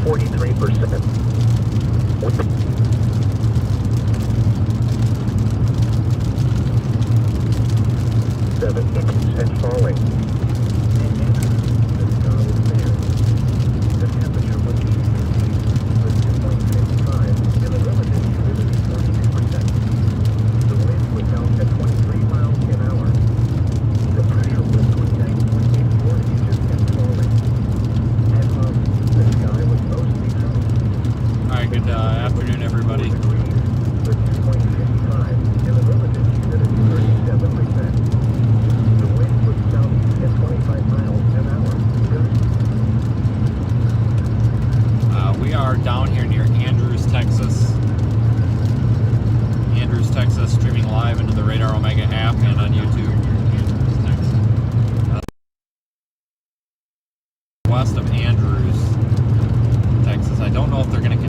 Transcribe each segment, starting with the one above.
43%. 7 inches and falling. The star was there. The temperature was 2.55 and the relative humidity 42%. The wind was out at 23 miles an hour. The pressure was 29.84 inches and falling. And the sky was mostly cloudy. Alright, good afternoon, everybody. The 2.55 and the relative humidity 37%. The wind was southeast at 25 miles an hour. We are down here near Andrews, Texas. Andrews, Texas, streaming live into the Radar Omega app and on YouTube. Andrews, Texas. West of Andrews, Texas. I don't know if they're going to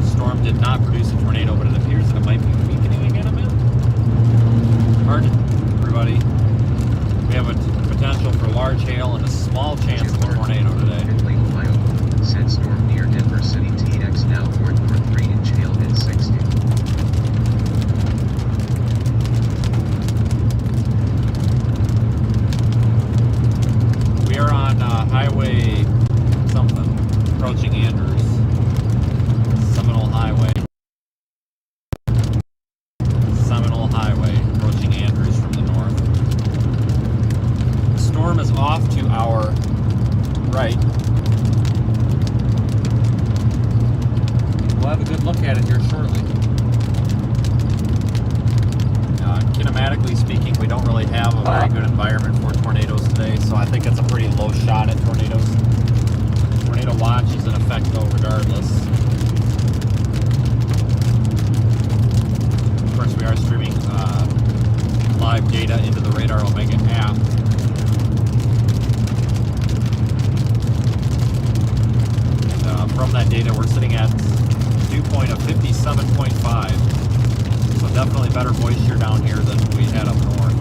storm did not produce a tornado, but it appears that it might be weakening again a bit. Hard, everybody. We have a potential for large hail and a small chance of a tornado today. Ohio. Said storm near Denver City TX now north 3-inch hail at 60. We are on highway something, approaching Andrews. Seminole Highway, approaching Andrews from the north. The storm is off to our right. We'll have a good look at it here shortly. Kinematically speaking, we don't really have a very good environment for tornadoes today, so I think it's a pretty low shot at tornadoes. Tornado watch is in effect though regardless. Of course, we are streaming live data into the Radar Omega app. And, from that data, we're sitting at dew point of 57.5. So definitely better moisture down here than we had up north.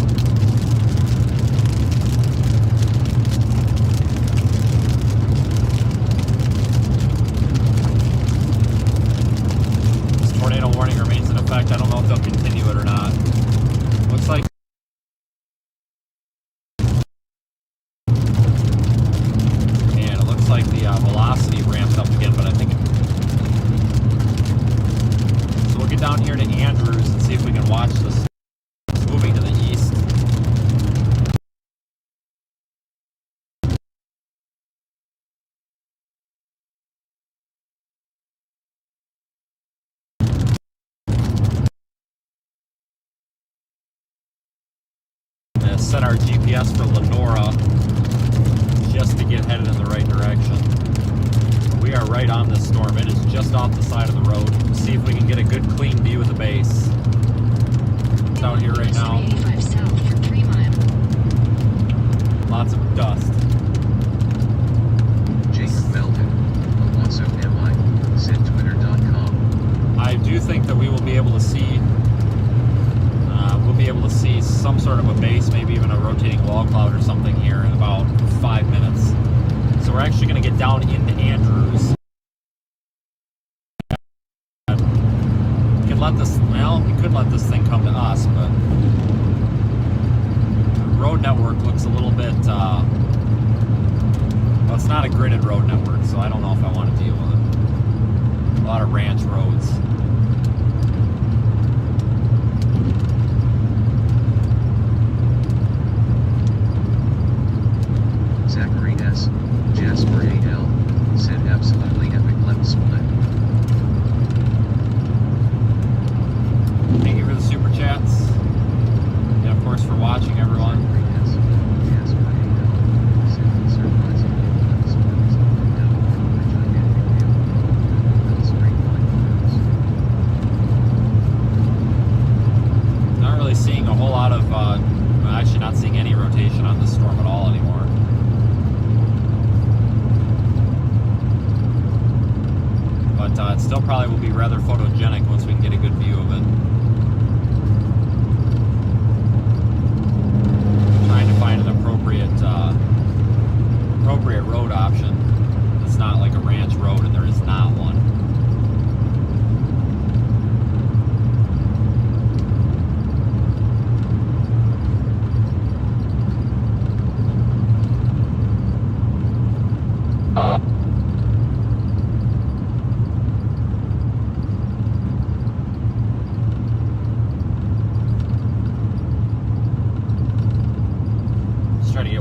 This tornado warning remains in effect. I don't know if they'll continue it or not. Looks like the velocity ramped up again, but I think so. We'll get down here to Andrews and see if we can watch this. It's moving to the east. Set our GPS for Lenora just to get headed in the right direction. We are right on this storm. It is just off the side of the road. We'll see if we can get a good clean view of the base. It's out here right now. 85 south for 3 miles. Lots of dust. Jacob Melton. Alonso MI. Said Twitter.com. I do think that we will be able to see some sort of a base, maybe even a rotating wall cloud or something here in about 5 minutes. So we're actually going to get down into Andrews. We could let this thing come to us, but the road network looks a little bit, well, it's not a gridded road network, so I don't know if I want to deal with it. A lot of ranch roads. Zachary S. Jasper 8L. Said absolutely epic left split. Thank you for the super chats. And of course for watching, everyone. Not really seeing a whole lot of, actually not seeing any rotation on this storm at all anymore. But it still probably will be rather photogenic once we can get a good view of it.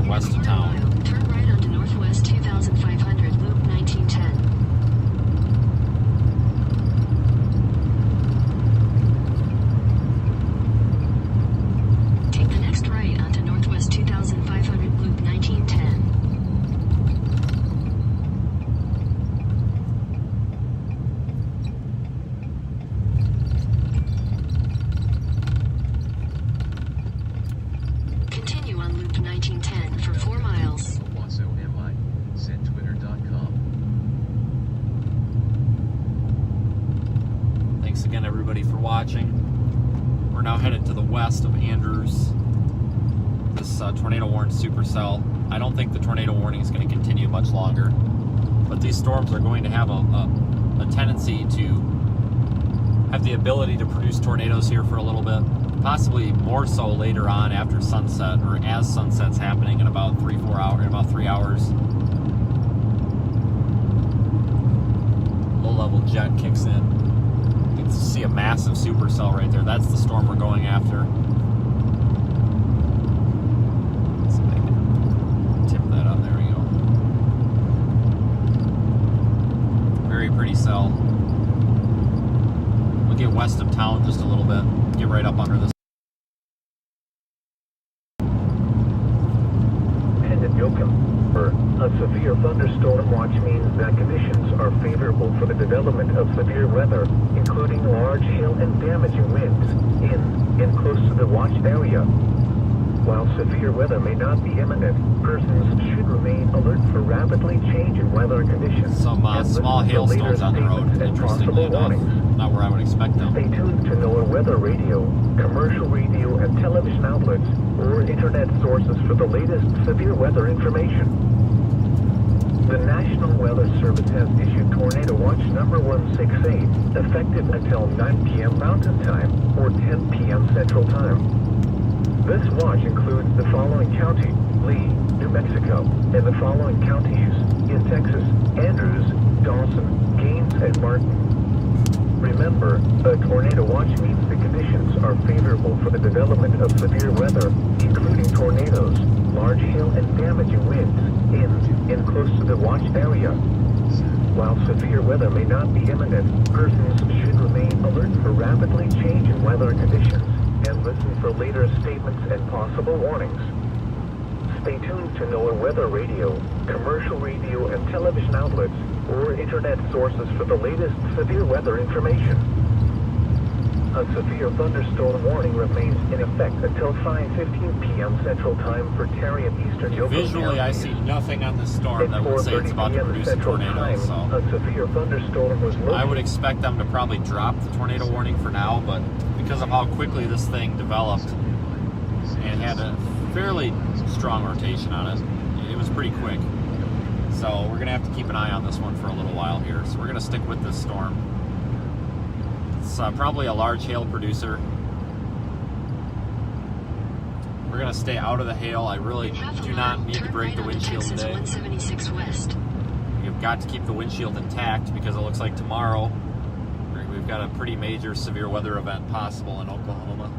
west of town. Turn right onto Northwest 2500 Loop 1910. Take the next right onto Northwest 2500 Loop 1910. Continue on Loop 1910 for 4 miles. Waso MI, said twitter.com. Thanks again, everybody, for watching. We're now headed to the west of Andrews. This tornado warned supercell. I don't think the tornado warning is going to continue much longer, but these storms are going to have a tendency to have the ability to produce tornadoes here for a little bit, possibly more so later on after sunset, or as sunset's happening in about 3 hours. Low-level jet kicks in. You can see a massive supercell right there. That's the storm we're going after. Let's see if I can tip that up. There we go. Very pretty cell. We'll get west of town just a little bit. Get right up under this. Pendant Yoakum. A severe thunderstorm watch means that conditions are favorable for the development of severe weather, including large hail and damaging winds in and close to the watch area. While severe weather may not be imminent, persons should remain alert for rapidly changing weather conditions. Some and small listen to hailstones on the road, statements and interestingly possible enough. warnings. Not where I would expect them. Stay tuned to NOAA weather radio, commercial radio and television outlets, or internet sources for the latest severe weather information. The National Weather Service has issued Tornado Watch number 168, effective until 9 p.m. Mountain Time or 10 p.m. Central Time. This watch includes the following county: Lee, New Mexico, and the following counties in Texas: Andrews, Dawson, Gaines, and Martin. Remember, a tornado watch means the conditions are favorable for the development of severe weather, including tornadoes, large hail and damaging winds in and close to the watch area. While severe weather may not be imminent, persons should remain alert for rapidly changing weather conditions and listen for later statements and possible warnings. Stay tuned to NOAA weather radio, commercial radio and television outlets, or internet sources for the latest severe weather information. A severe thunderstorm warning remains in effect until 5:15 p.m. Central Time for Terry and Eastern Yoakum Visually, I see nothing on this storm that would say it's about to produce a tornado, so a severe thunderstorm was I would expect them to probably drop the tornado warning for now, but because of how quickly this thing developed and had a fairly strong rotation on it, it was pretty quick. So we're going to have to keep an eye on this one for a little while here. So we're going to stick with this storm. It's probably a large hail producer. We're going to stay out of the hail. I really do not need to break the windshield today. 176 west. You've got to keep the windshield intact because it looks like tomorrow we've got a pretty major severe weather event possible in Oklahoma.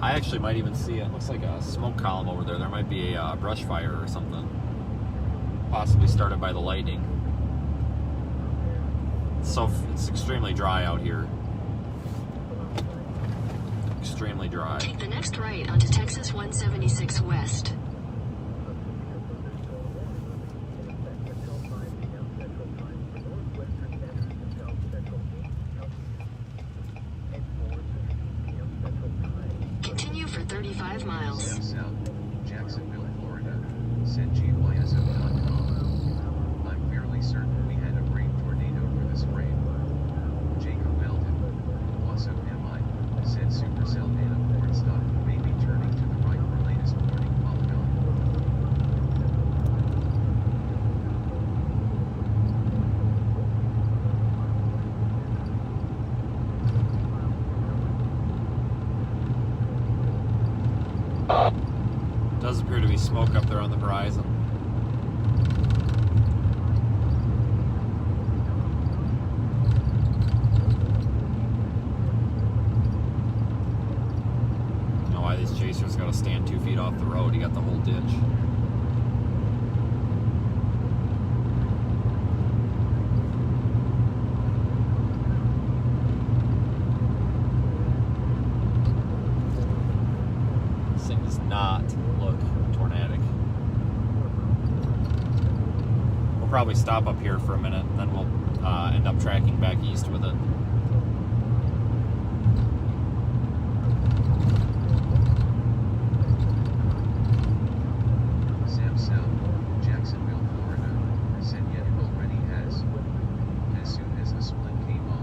I actually might even see it. Looks like a smoke column over there. There might be a brush fire or something, possibly started by the lightning. So it's extremely dry out here. Extremely dry. Take the next right onto Texas 176 west. Continue for 35 miles. South, Jacksonville, Florida, said GYSO.com. I'm fairly certain we had a brain tornado for this rain. Jacob Belden, Waso MI, said supercell data port stop may be turning to the right for latest warning polygon. Does appear to be smoke up there on the horizon. I don't know why these chaser's got to stand 2 feet off the road. You got the whole ditch. This thing does not look tornadic. We'll probably stop up here for a minute, and then we'll end up tracking back east with it. Sam South, Jacksonville, Florida, said yet it already has. As soon as the split came off.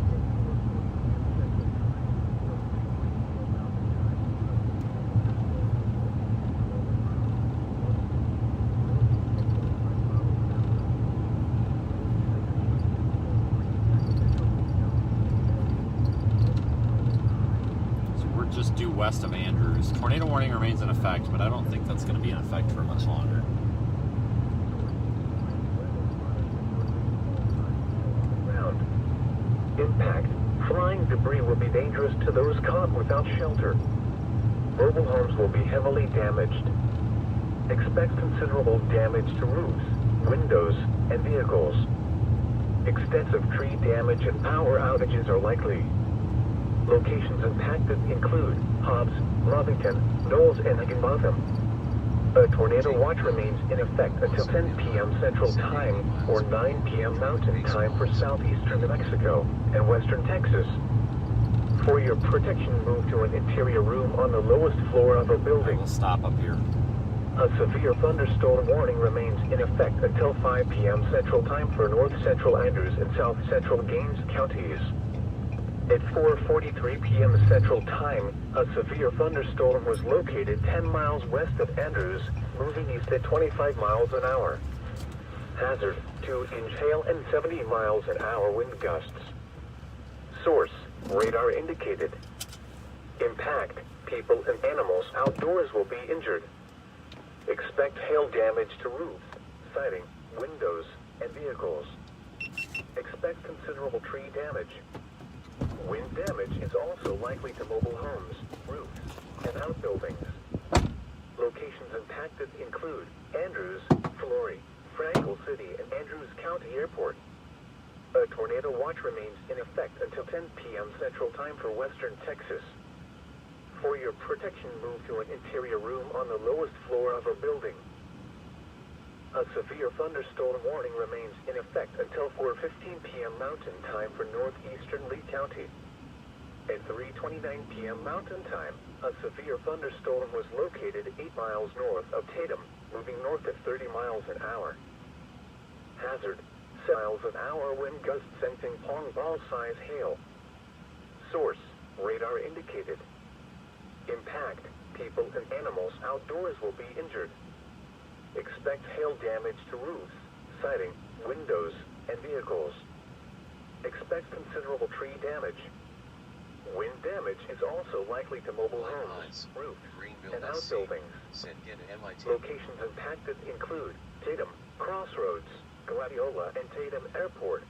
Just due west of Andrews. Tornado warning remains in effect, but I don't think that's going to be in effect for much longer. Ground. Impact. Flying debris will be dangerous to those caught without shelter. Mobile homes will be heavily damaged. Expect considerable damage to roofs, windows, and vehicles. Extensive tree damage and power outages are likely. Locations impacted include Hobbs, Lovington, Knowles, and Higginbotham. A tornado watch remains in effect until 10 p.m. Central Time or 9 p.m. Mountain Time for southeastern New Mexico and western Texas. For your protection, move to an interior room on the lowest floor of a building. We'll stop up here. A severe thunderstorm warning remains in effect until 5 p.m. Central Time for north central Andrews and south central Gaines counties. At 4:43 p.m. Central Time, a severe thunderstorm was located 10 miles west of Andrews, moving east at 25 miles an hour. Hazard, 2-inch hail and 70 miles an hour wind gusts. Source, radar indicated. Impact, people and animals outdoors will be injured. Expect hail damage to roofs, siding, windows, and vehicles. Expect considerable tree damage. Wind damage is also likely to mobile homes, roofs, and outbuildings. Locations impacted include Andrews, Flory, Franklin City, and Andrews County Airport. A tornado watch remains in effect until 10 p.m. Central Time for western Texas. For your protection, move to an interior room on the lowest floor of a building. A severe thunderstorm warning remains in effect until 4:15 p.m. Mountain Time for northeastern Lee County. At 3:29 p.m. Mountain Time, a severe thunderstorm was located 8 miles north of Tatum, moving north at 30 miles an hour. Hazard, 6 miles an hour wind gusts sending pong ball size hail. Source, radar indicated. Impact, people and animals outdoors will be injured. Expect hail damage to roofs, siding, windows, and vehicles. Expect considerable tree damage. Wind damage is also likely to mobile homes, roofs, and outbuildings. Locations impacted include Tatum, Crossroads, Gladiola, and Tatum Airport.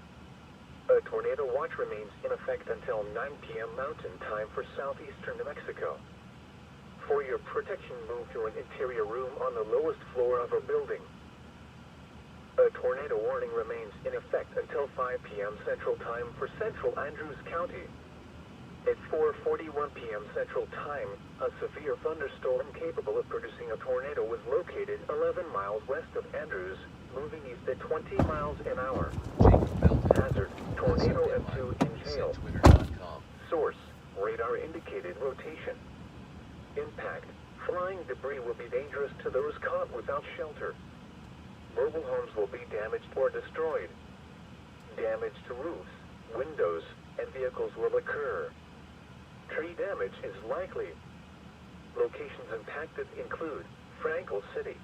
A tornado watch remains in effect until 9 p.m. Mountain Time for southeastern New Mexico. For your protection, move to an interior room on the lowest floor of a building. A tornado warning remains in effect until 5 p.m. Central Time for central Andrews County. At 4:41 p.m. Central Time, a severe thunderstorm capable of producing a tornado was located 11 miles west of Andrews, moving east at 20 miles an hour. Hazard, tornado and 2-inch hail. Source, radar indicated rotation. Impact, flying debris will be dangerous to those caught without shelter. Mobile homes will be damaged or destroyed. Damage to roofs, windows, and vehicles will occur. Tree damage is likely. Locations impacted include Franklin City.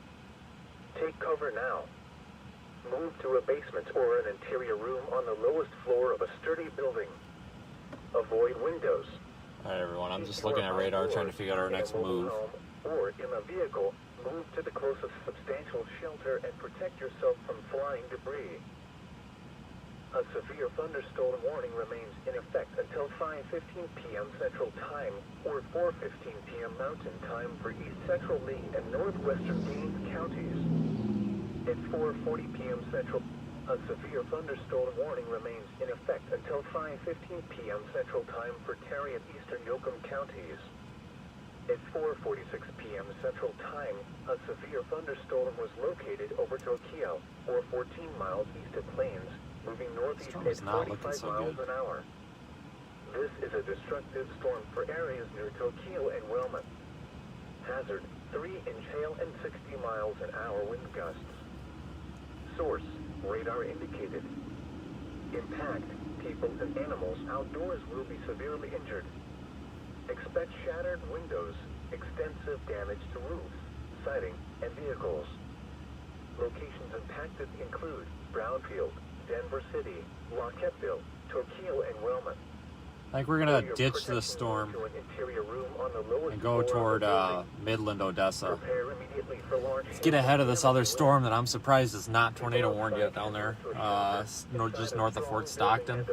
Take cover now. Move to a basement or an interior room on the lowest floor of a sturdy building. Avoid windows. Alright everyone, I'm just looking at radar trying to figure out our next move. Or in a vehicle, move to the closest substantial shelter and protect yourself from flying debris. A severe thunderstorm warning remains in effect until 5:15 p.m. Central Time or 4:15 p.m. Mountain Time for East Central Lee and Northwestern Gaines counties. At 4:40 p.m. Central, a severe thunderstorm warning remains in effect until 5:15 p.m. Central Time for Terry and Eastern Yoakum counties. At 4:46 p.m. Central Time, a severe thunderstorm was located over Tokyo, or 14 miles east of Plains, moving northeast Storm at is not looking 45 so miles good. an hour. This is a destructive storm for areas near Tokyo and Waelti. Hazard, 3-inch hail and 60 miles an hour wind gusts. Source, radar indicated. Impact, people and animals outdoors will be severely injured. Expect shattered windows, extensive damage to roofs, siding, and vehicles. Locations impacted include Brownfield, Denver City, Lockettville, Tokyo, and Waelti. I think we're going to ditch the storm and go toward Midland, Odessa. Let's get ahead of this other storm that I'm surprised is not tornado warned yet down there, just north of Fort Stockton.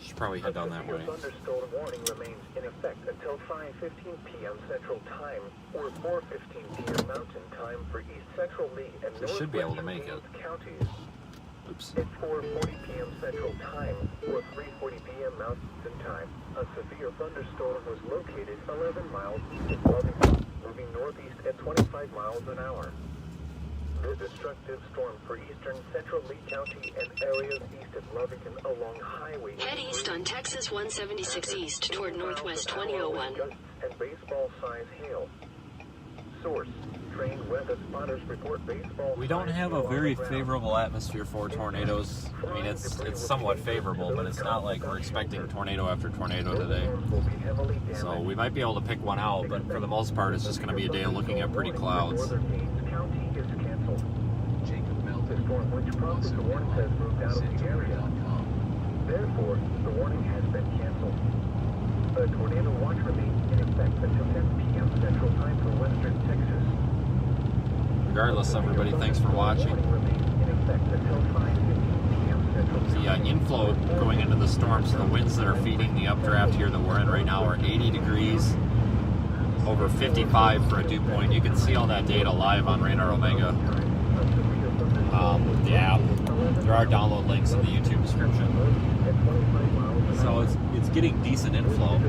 Should probably head down that way. Thunderstorm warning remains in effect until 5:15 p.m. Central Time or 4:15 p.m. Mountain Time for East Central Lee and We should be able to make it. counties. Oops. At 4:40 p.m. Central Time or 3:40 p.m. Mountain Time, a severe thunderstorm was located 11 miles east of Lovington, moving northeast at 25 miles an hour. The destructive storm for eastern Central Lee County and areas east of Lovington along Highway. Head east on Texas 176 East toward Northwest 2001. And baseball-size hail. Source, trained weather spotters report baseball. We don't have a very favorable atmosphere for tornadoes. I mean, it's somewhat favorable, but it's not like we're expecting tornado after tornado today. So we might be able to pick one out, but for the most part, it's just going to be a day of looking at pretty clouds. Jacob Melton, The storm which prompted the warning has moved out of the area. Therefore, the warning has been canceled. A tornado watch remains in effect until 10 p.m. Central Time for western Texas. Regardless, everybody, thanks for watching. Warning remains in effect until 5:15 p.m. Central Time. The inflow going into the storm, so the winds that are feeding the updraft here that we're in right now are 80 degrees, over 55 for a dew point. You can see all that data live on Radar Omega. The app. There are download links in the YouTube description. So it's getting decent inflow.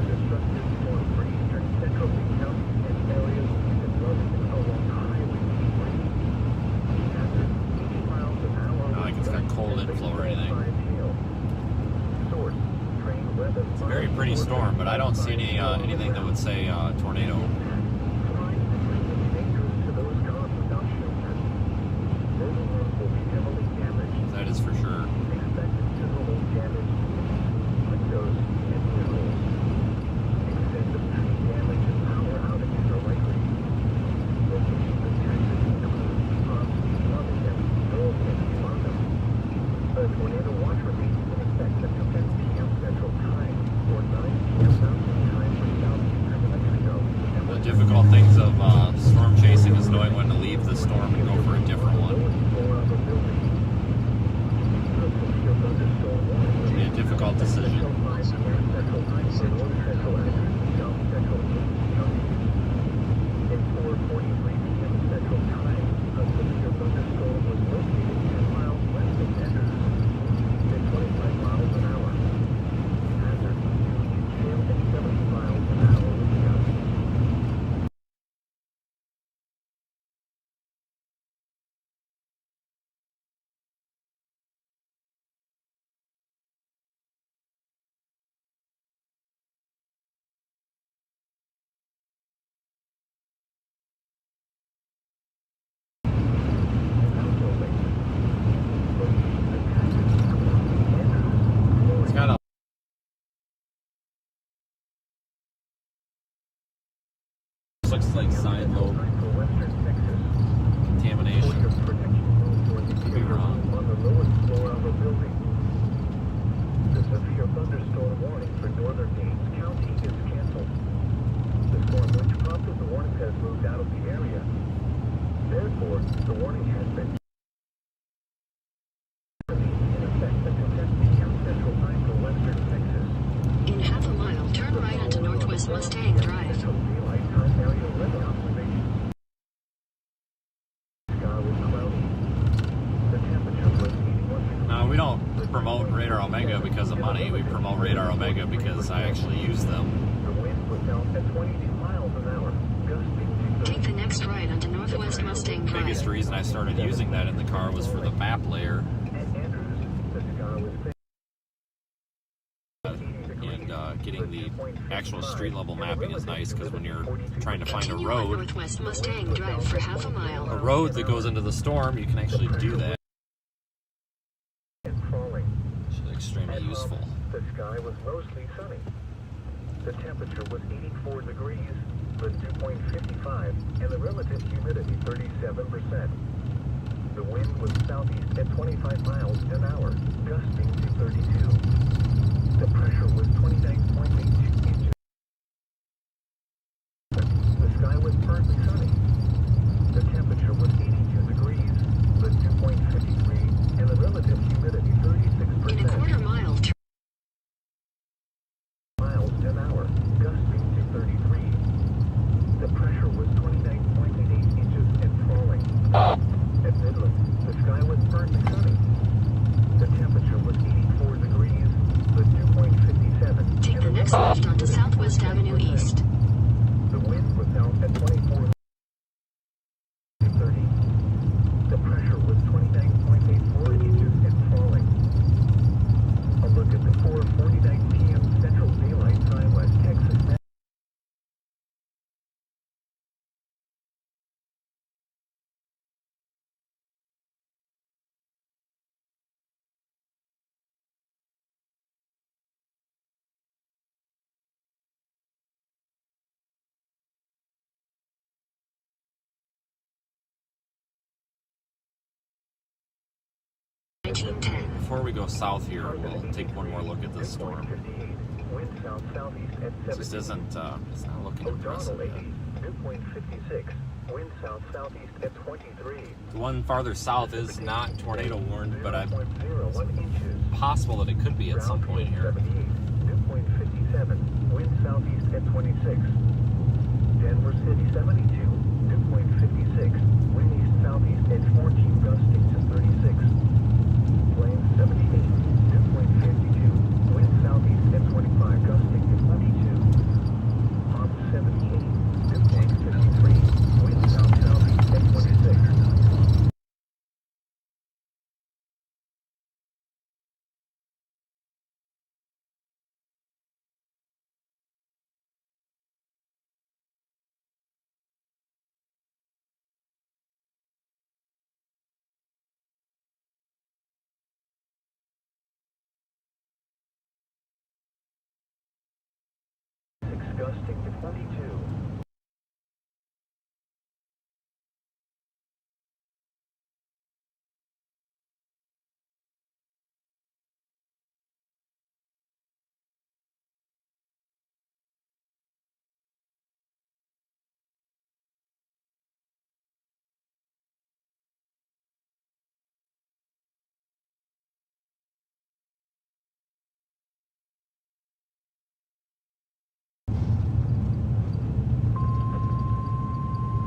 Not like it's got cold inflow or anything. It's a very pretty storm, but I don't see anything that would say tornado. That is for sure. The difficult things of storm chasing is knowing when to leave the storm and go for a different one. It'll be a difficult decision. It's got a looks like side lobe contamination. Could be wrong. The severe thunderstorm warning for northern Gaines County is canceled. The storm which prompted the warning has moved out of the area. Therefore, the warning has been Omega because of money. We promote Radar Omega because I actually use them. The wind was out at 22 miles an hour, gusting to Take the next right onto Northwest Mustang The biggest Drive. reason I started using that in the car was for the map layer. At Andrews, the sky was thick. And getting the actual street level mapping is nice because when you're trying to find a Continue on road, Northwest Mustang Drive for half a mile. a road that goes into the storm, you can actually do that. And falling. Which is extremely At useful. Hub, the sky was mostly sunny. The temperature was 84 degrees, the dew point 55, and the relative humidity 37%. The wind was southeast at 25 miles an hour, gusting to 32. The pressure was 29.82 inches. The sky was partly sunny. The temperature was 82 degrees, the dew point 53, and the relative humidity 36%. In a quarter mile, Miles an hour, gusting to 33. The pressure was 29.88 inches and falling. At Midland, the sky was partly sunny. The temperature was 84 degrees, the dew point 57. take the next left onto Southwest Avenue East. The wind was out at 24 to 30. The pressure was 29.84 inches and falling. A look at the 4:49 p.m. Central Daylight Time West Texas. Before we go south here, we'll take one more look at this storm. 58. Wind south southeast at 70. This isn't, it's not looking impressive O'Donnell yet. 80. Dew point 56. Wind south southeast at 23. The one farther south is not tornado warned, but it's 0.01 inches. possible that it could be at some point here. 78. Dew point 57. Wind southeast at 26. Denver City 72. Dew point 56. Wind east southeast at 14, gusting to 36. Plains 78. Dew point 52. Wind southeast at 25, gusting to 22. Palm 78. Dew point 53. Wind south southeast at 26. Gusting to 42.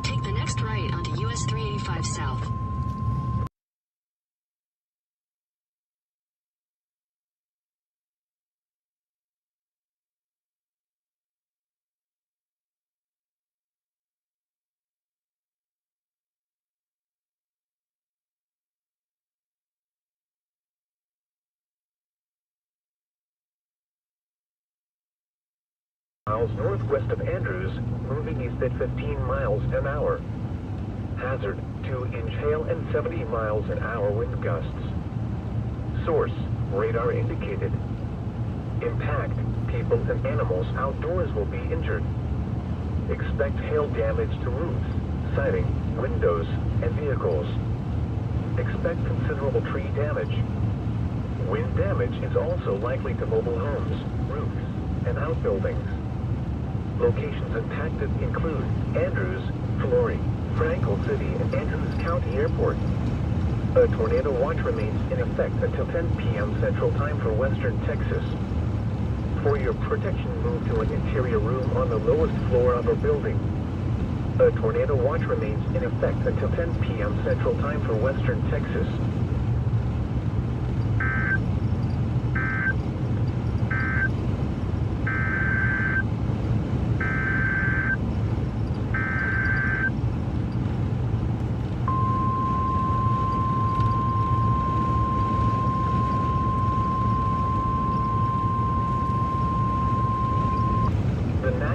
Take the next right onto US 385 South. Miles northwest of Andrews, moving east at 15 miles an hour. Hazard, 2-inch hail and 70 miles an hour wind gusts. Source, radar indicated. Impact, people and animals outdoors will be injured. Expect hail damage to roofs, siding, windows, and vehicles. Expect considerable tree damage. Wind damage is also likely to mobile homes, roofs, and outbuildings. Locations impacted include Andrews, Flory, Franklin City, and Andrews County Airport. A tornado watch remains in effect until 10 p.m. Central Time for Western Texas. For your protection, move to an interior room on the lowest floor of a building. A tornado watch remains in effect until 10 p.m. Central Time for Western Texas.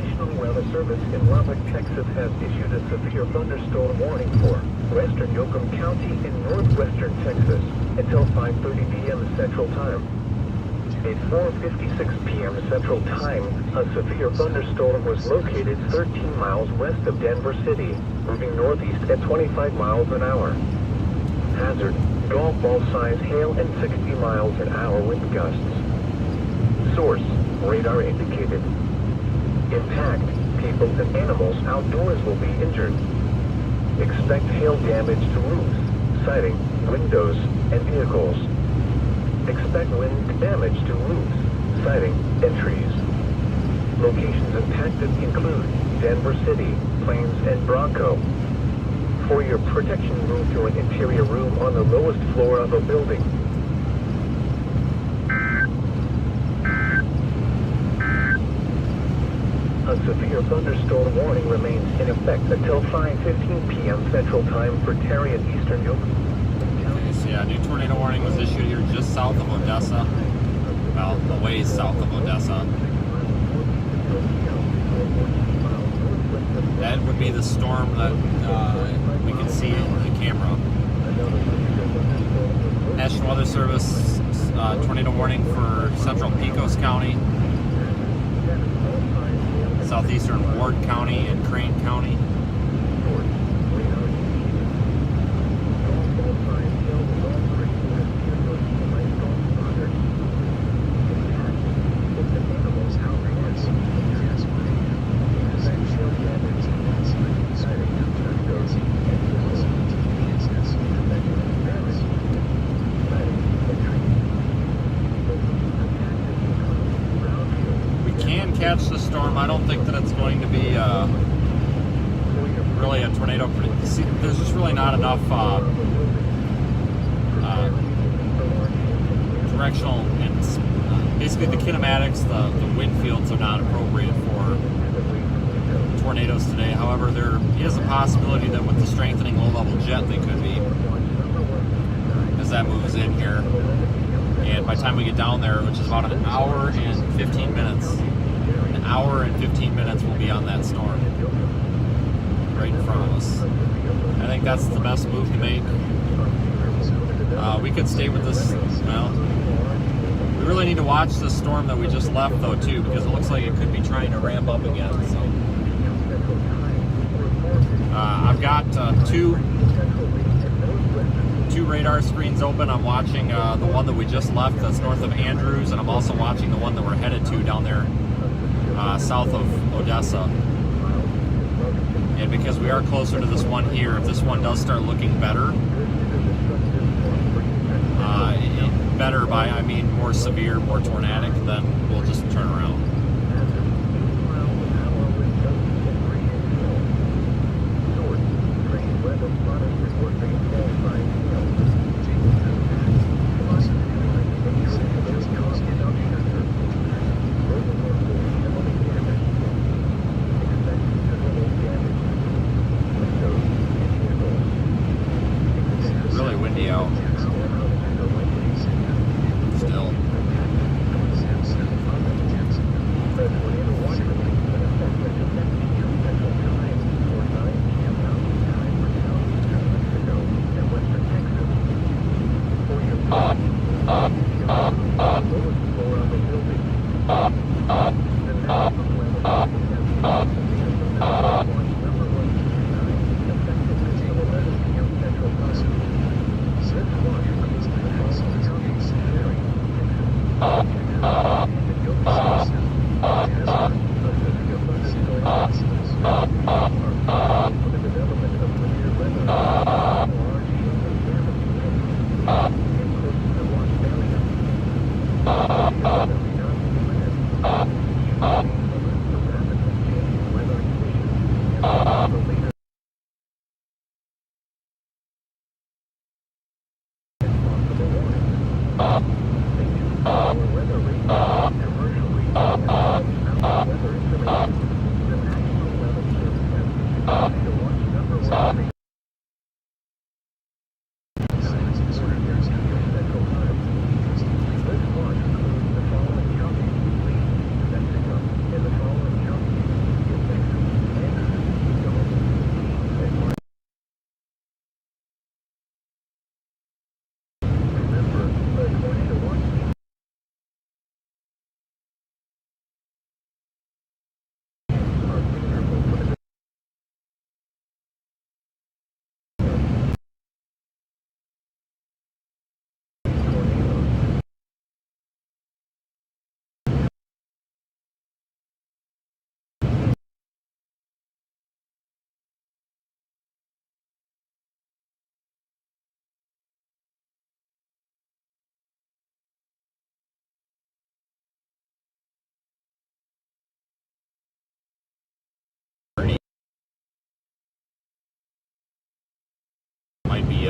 National Weather Service in Lubbock, Texas has issued a severe thunderstorm warning for western Yoakum County in northwestern Texas until 5:30 p.m. Central Time. At 4:56 p.m. Central Time, a severe thunderstorm was located 13 miles west of Denver City, moving northeast at 25 miles an hour. Hazard: golf ball size hail and 60 miles an hour wind gusts. Source: radar indicated. Impact: people and animals outdoors will be injured. Expect hail damage to roofs, siding, windows, and vehicles. Expect wind damage to roofs, siding, and trees. Locations impacted include Denver City, Plains, and Bronco. For your protection, move to an interior room on the lowest floor of a building. A severe thunderstorm warning remains in effect until 5:15 p.m. Central Time for Terry and Eastern Yoakum. Okay, so yeah, new tornado warning was issued here just south of Odessa. Well, a ways south of Odessa. That would be the storm that we can see in the camera. National Weather Service tornado warning for central Picos County, southeastern Ward County, and Crane County. Catch the storm. I don't think that it's going to be really a tornado. There's just really not enough directional and basically the kinematics, the wind fields are not appropriate for tornadoes today. However, there is a possibility that with the strengthening low-level jet they could be, as that moves in here. And by the time we get down there, which is about an hour and 15 minutes, hour and 15 minutes will be on that storm right in front of us. I think that's the best move to make. We could stay with this. Well, we really need to watch this storm that we just left though too, because it looks like it could be trying to ramp up again. So I've got two radar screens open. I'm watching the one that we just left that's north of Andrews, and I'm also watching the one that we're headed to down there south of Odessa. And because we are closer to this one here, if this one does start looking better, better by I mean more severe, more tornadic, then we'll just turn around.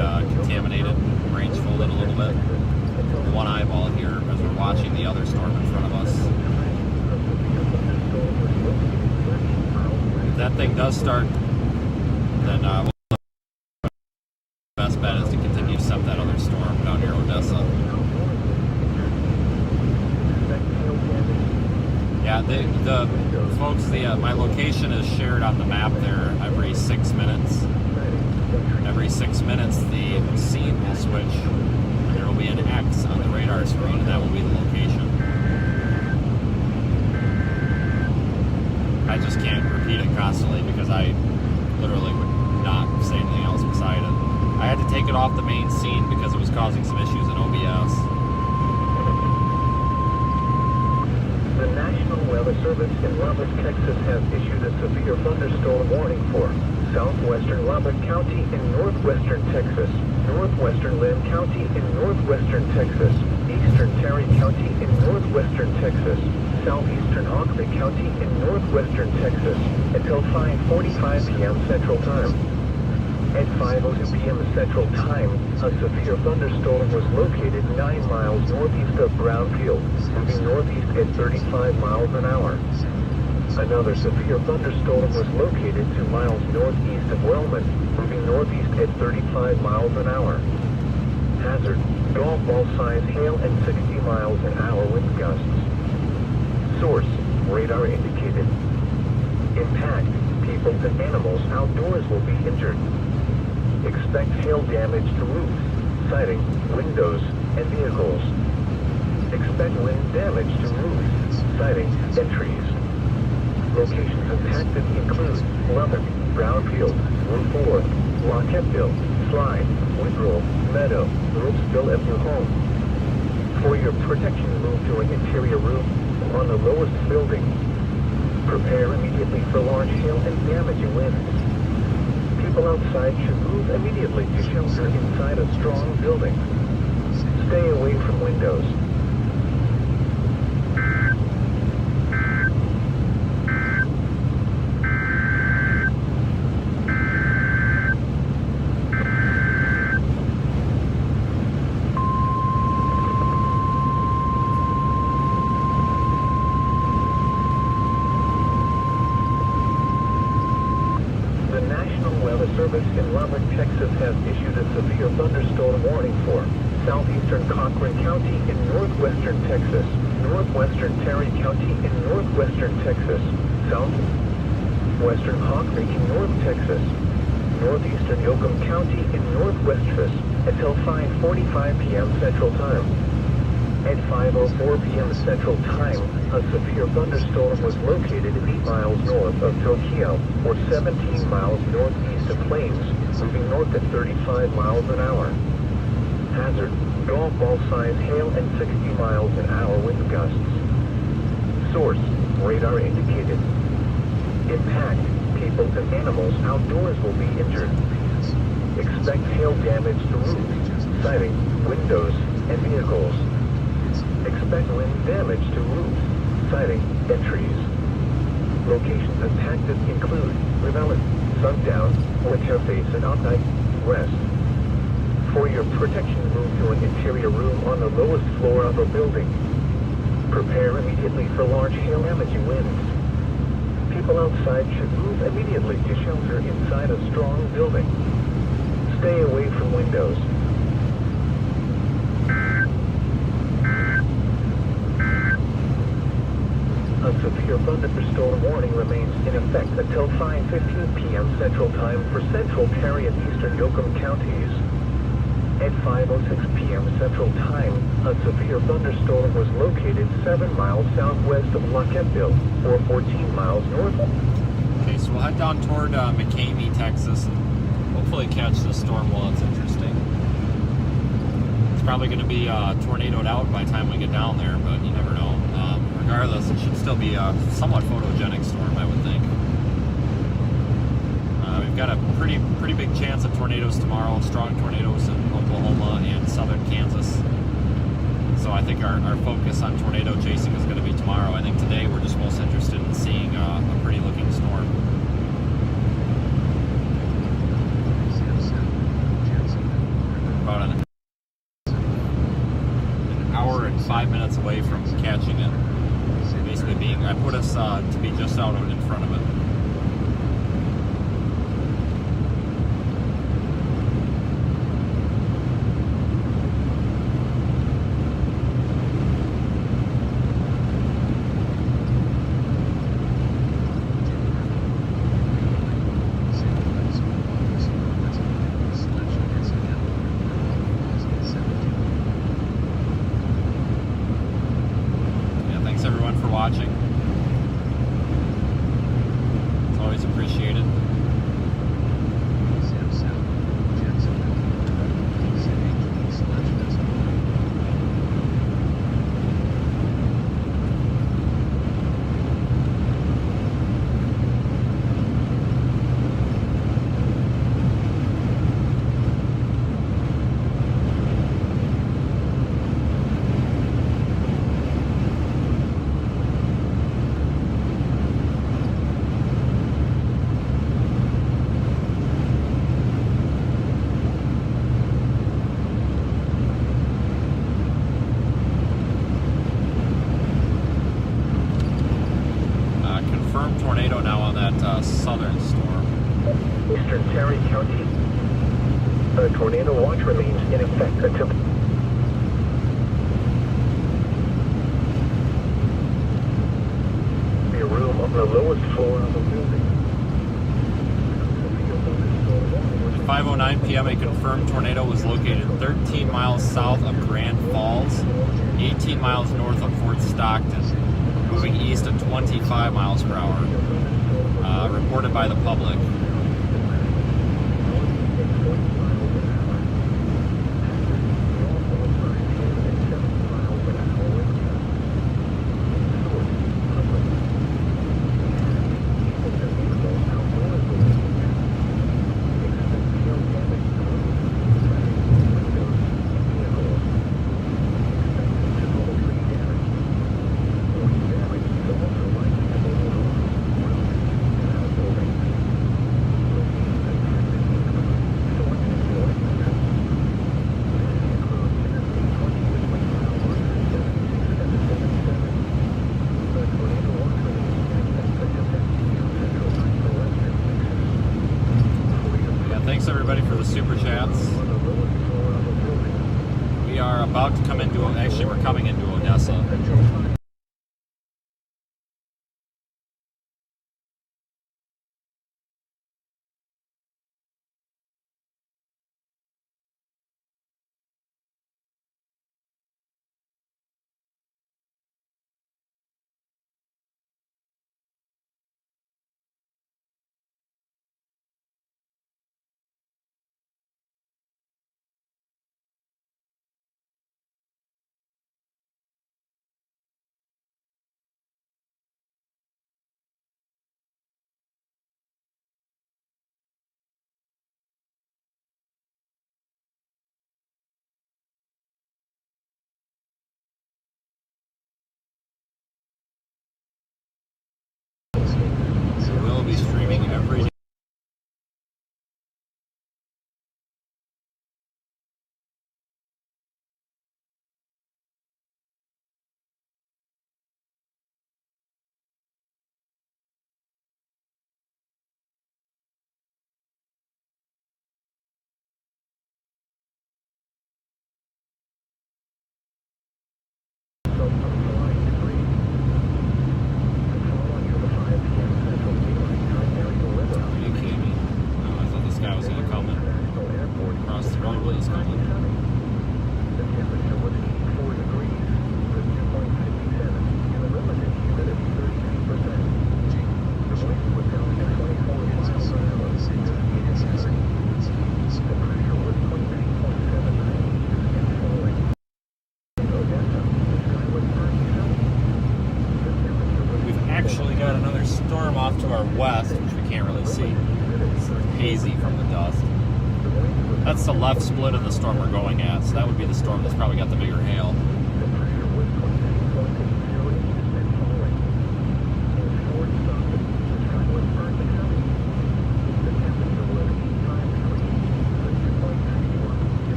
contaminated, range folded a little bit. One eyeball here as we're watching the other storm in front of us. If that thing does start, then the best bet is to continue to set that other storm down near Odessa. Yeah, the folks, my location is shared on the map there every 6 minutes. Every 6 minutes, the scene will switch. There will be an X on the radar screen, and that will be the location. I just can't repeat it constantly because I literally would not say anything else beside it. I had to take it off the main scene because it was causing some issues in OBS. The National Weather Service in Lubbock, Texas has issued a severe thunderstorm warning for southwestern Lubbock County in northwestern Texas, northwestern Lynn County in northwestern Texas, eastern Terry County in northwestern Texas, southeastern Hockley County in northwestern Texas, until 5:45 p.m. Central Time. At 5:02 p.m. Central Time, a severe thunderstorm was located 9 miles northeast of Brownfield, moving northeast at 35 miles an hour. Another severe thunderstorm was located 2 miles northeast of Wellman, moving northeast at 35 miles an hour. Hazard, golf ball size hail and 60 miles an hour wind gusts. Source, radar indicated. Impact, people and animals outdoors will be injured. Expect hail damage to roofs, siding, windows, and vehicles. Expect wind damage to roofs, siding, and trees. Locations impacted include Lubbock, Brownfield, Route 4, Lockettville, Slide, Woodrow, Meadow, Brooksville, and New Home. For your protection, move to an interior room on the lowest building. Prepare immediately for large hail and damaging winds. People outside should move immediately to shelter inside a strong building. Stay away from windows. Service in Lubbock, Texas has issued a severe thunderstorm warning for southeastern Cochran County in northwestern Texas, northwestern Terry County in northwestern Texas, southwestern Hawk Creek in North Texas, northeastern Yoakum County in northwest Texas until 5:45 p.m. Central Time. At 5:04 p.m. Central Time, a severe thunderstorm was located 8 miles north of Tokyo, or 17 miles northeast of Plains, moving north at 35 miles an hour. Hazard, golf ball size hail and 60 miles an hour wind gusts. Source, radar indicated. Impact, people and animals outdoors will be injured. Expect hail damage to roofs, siding, windows, and vehicles. Expect wind damage to roofs, siding, and trees. Locations impacted include Revelin, Sundown, Winterface, and Upnight, West. For your protection, move to an interior room on the lowest floor of a building. Prepare immediately for large hail damaging winds. People outside should move immediately to shelter inside a strong building. Stay away from windows. A severe thunderstorm warning remains in effect until 5:15 p.m. Central Time for central Terry and eastern Yoakum counties. At 5:06 p.m. Central Time, a severe thunderstorm was located 7 miles southwest of Lockettville, or 14 miles north. Okay, so we'll head down toward McCamey, Texas, and hopefully catch this storm while it's interesting. It's probably going to be tornadoed out by the time we get down there, but you never know. Regardless, it should still be a somewhat photogenic storm, I would think. We've got a pretty big chance of tornadoes tomorrow, strong tornadoes in Oklahoma and southern Kansas. So I think our focus on tornado chasing is going to be tomorrow. I think today we're just most interested in seeing a pretty looking storm. just out in front of it. Watching. It's always appreciated. Tornado now on that southern storm. Eastern Terry County. The tornado watch remains in effect until the room on the lowest floor of the building. At 5:09 p.m. a confirmed tornado was located 13 miles south of Grand Falls, 18 miles north of Fort Stockton, moving east at 25 miles per hour. Reported by the public. Thanks everybody for the super chats. We are about to come into, actually we're coming into Odessa. We'll be streaming every day. Got another storm off to our west, which we can't really see. It's hazy from the dust. That's the left split of the storm we're going at, so that would be the storm that's probably got the bigger hail.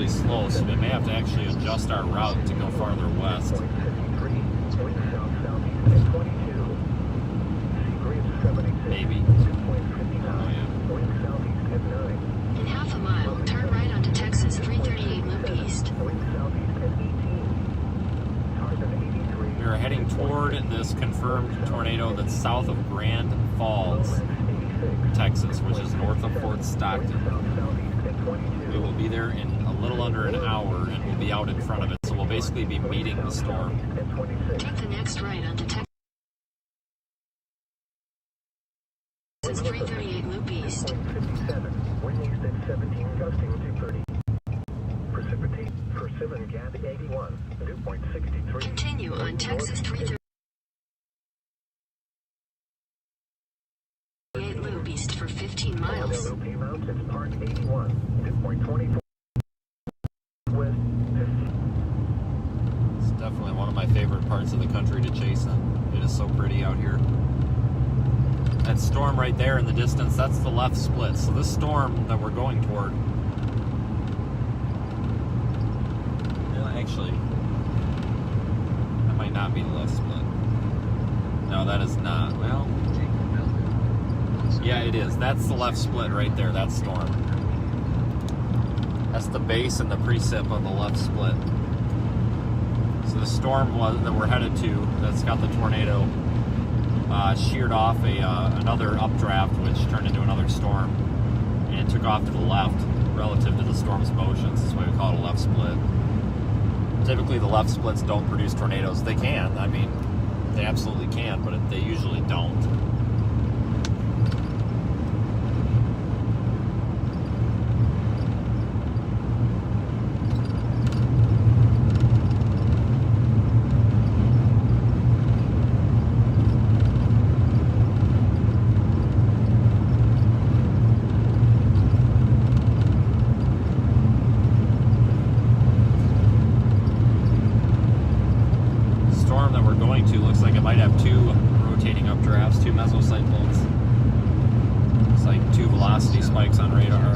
really slow, so we may have to actually adjust our route to go farther west. Wind south-southeast at 22. Sea breeze 76. Maybe. 2.59. Wind southeast at 9. In half a mile, turn right onto Texas 338 loop east. Wind southeast at 18. Tarzan 83. We are heading toward this confirmed tornado that's south of Grand Falls, Texas, which is north of Fort Stockton. We will be there in a little under an hour, and we'll be out in front of it, so we'll basically be meeting the storm. Take the next right onto Texas 338 loop east. 57. Wind east at 17, gusting to 30. Precipitation persimmon gap 81. Dew point 63. Continue on Texas 338 loop east for 15 miles. LP Mountains Park 81. Dew point 24. West 50. It's definitely one of my favorite parts of the country to chase in. It is so pretty out here. That storm right there in the distance, that's the left split. So this storm that we're going toward, well, actually, that might not be the left split. No, that is not. Well, yeah, it is. That's the left split right there, that storm. That's the base and the precip of the left split. So the storm that we're headed to, that's got the tornado, sheared off another updraft, which turned into another storm, and took off to the left relative to the storm's motions. That's why we call it a left split. Typically, the left splits don't produce tornadoes. They can. I mean, they absolutely can, but they usually don't. Looks like it might have two rotating updrafts, two mesocyclones. It's like two velocity spikes on radar,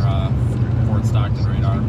Fort Stockton radar.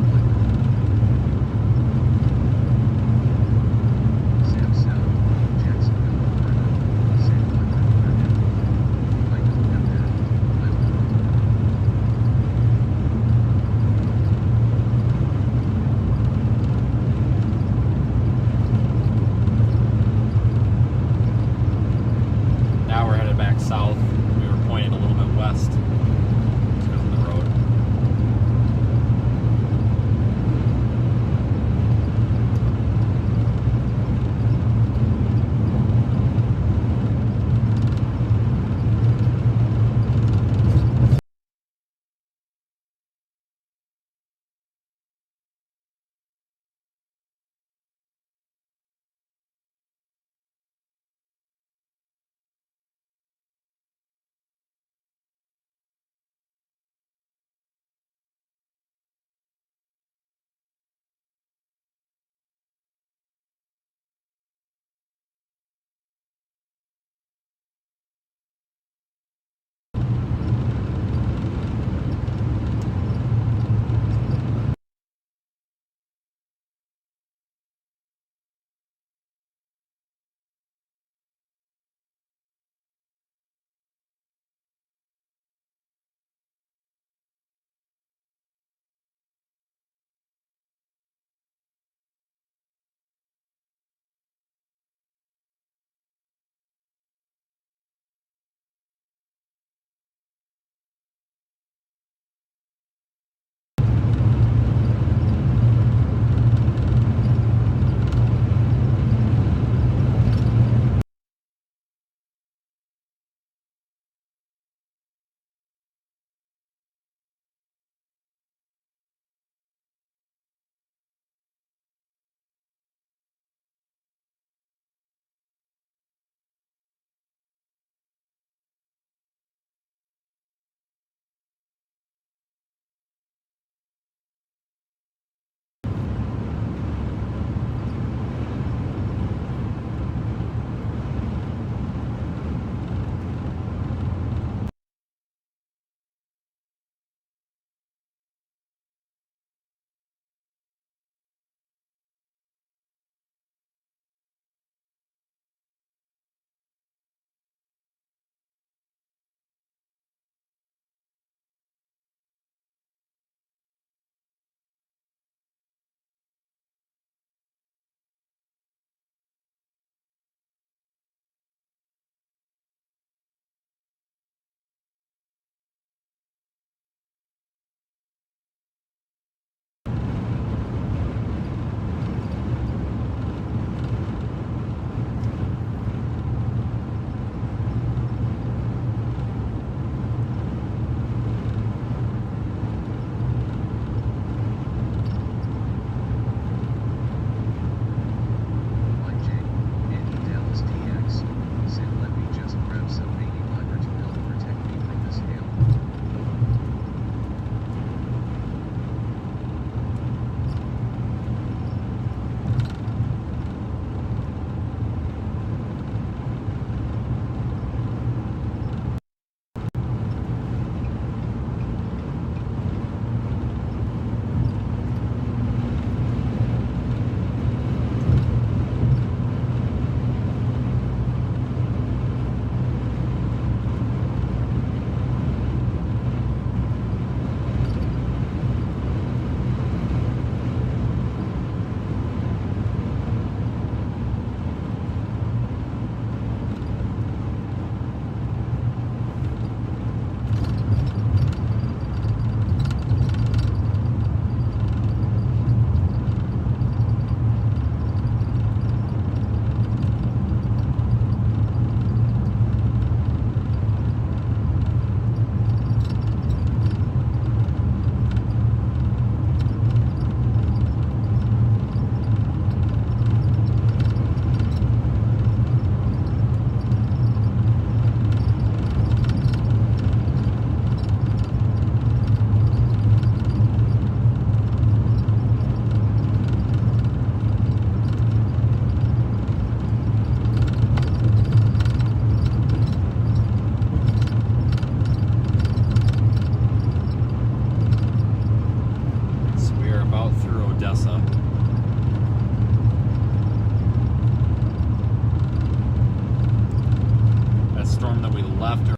then we left her.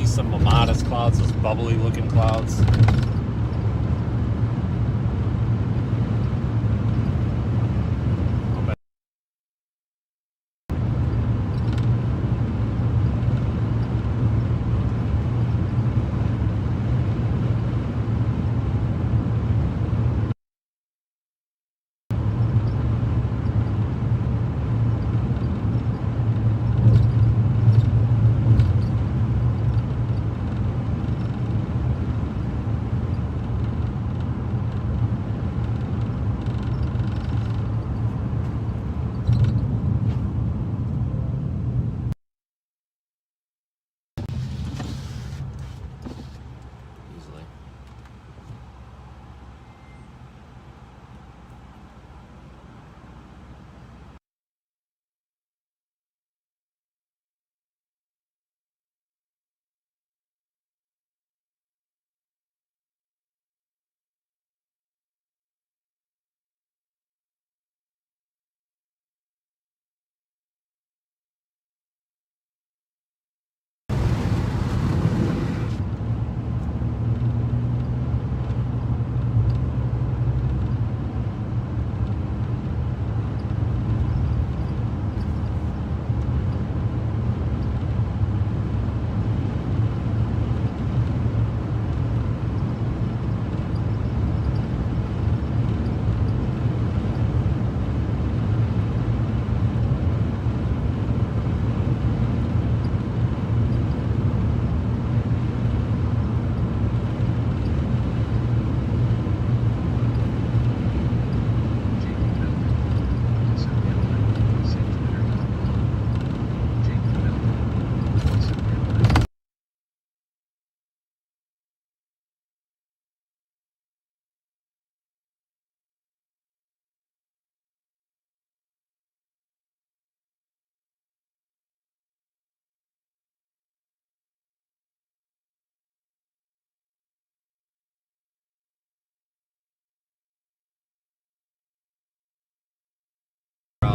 Some modest clouds, those bubbly looking clouds.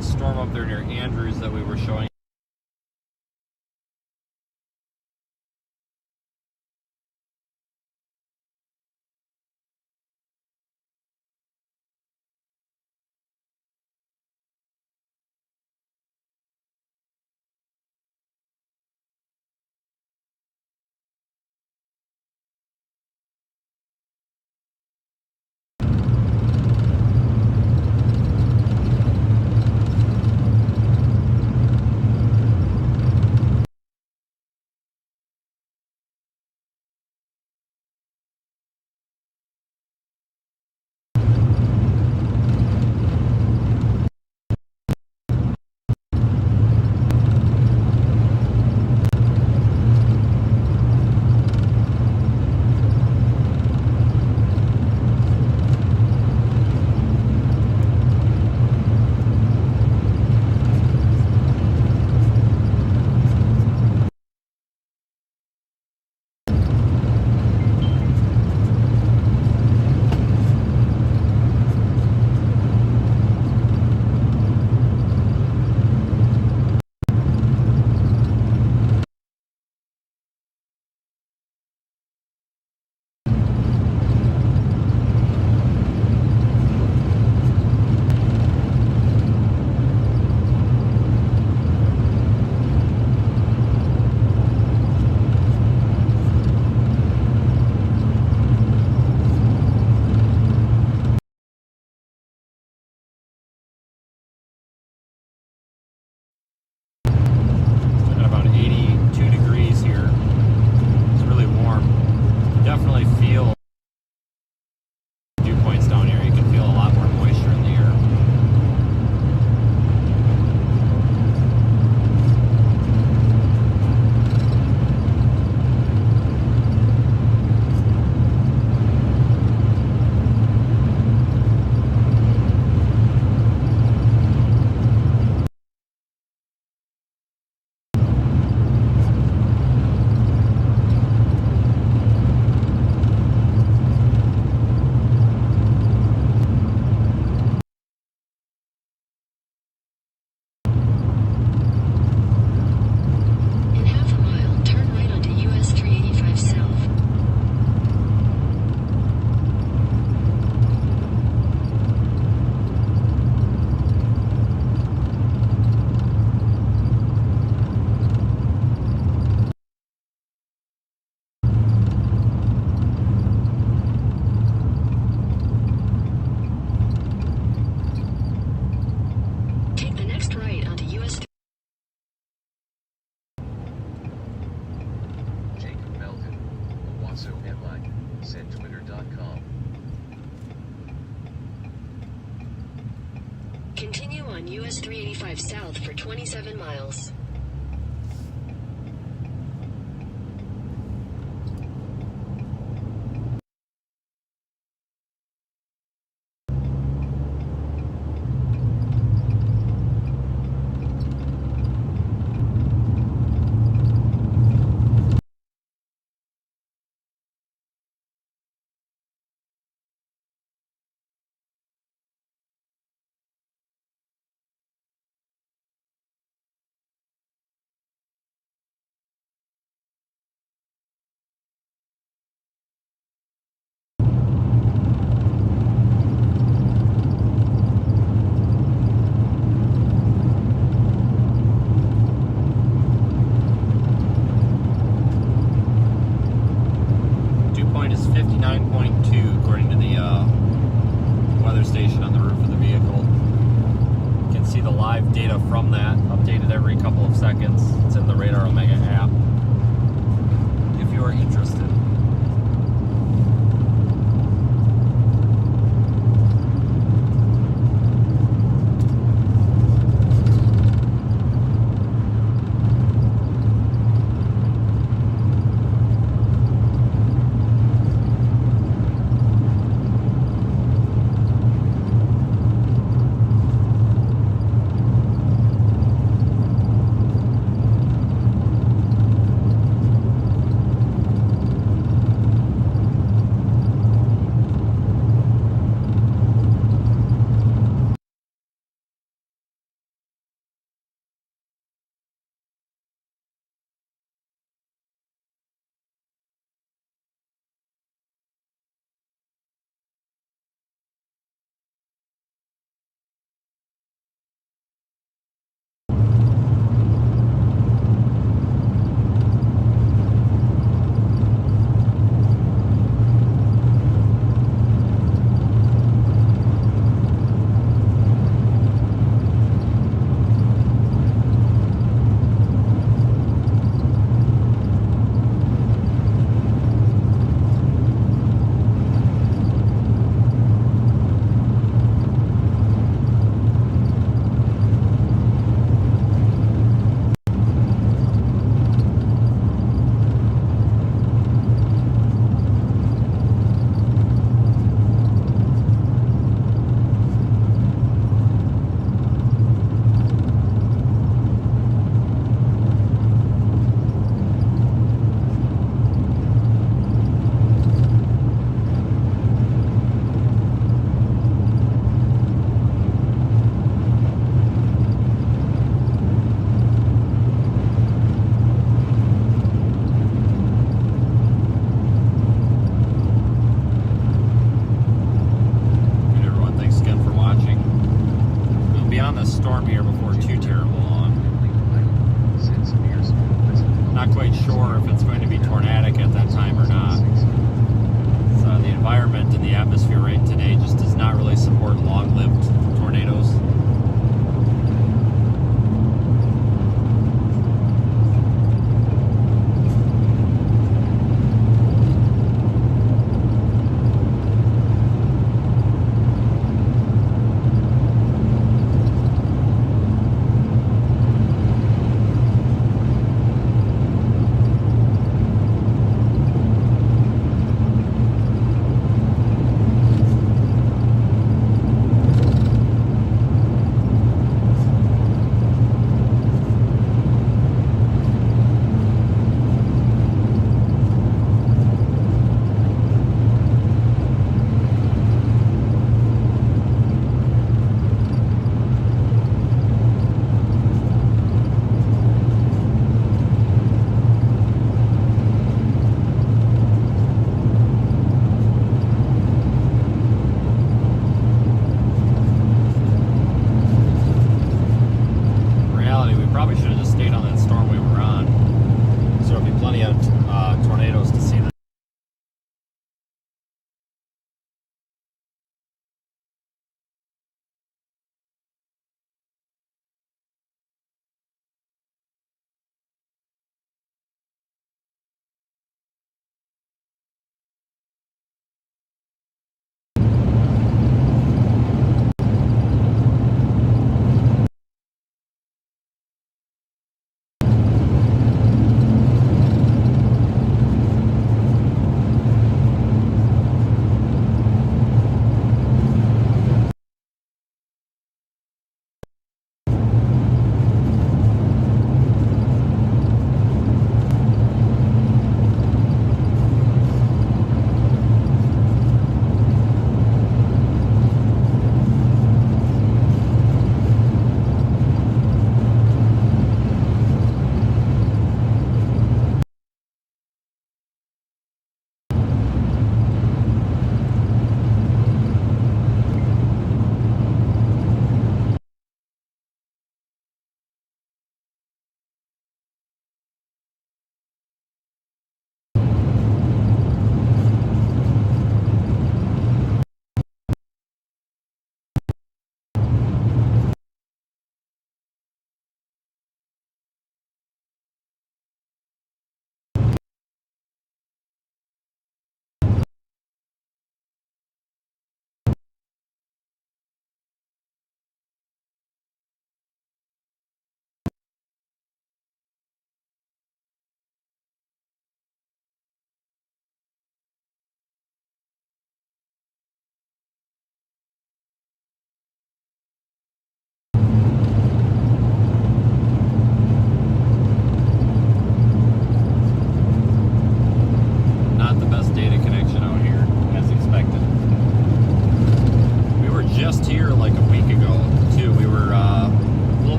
Storm up there near Andrews that we were showing. feel dew points down here. You can feel a lot more moisture in the air. In half a mile, turn right onto US 385 South. Take the next right onto US. Jacob Melton, Owasso MI, said Twitter.com. Continue on US 385 South for 27 miles. Dew point is 59.2 according to the weather station on the roof of the vehicle. You can see the live data from that, updated every couple of seconds. It's in the Radar Omega app, if you are interested.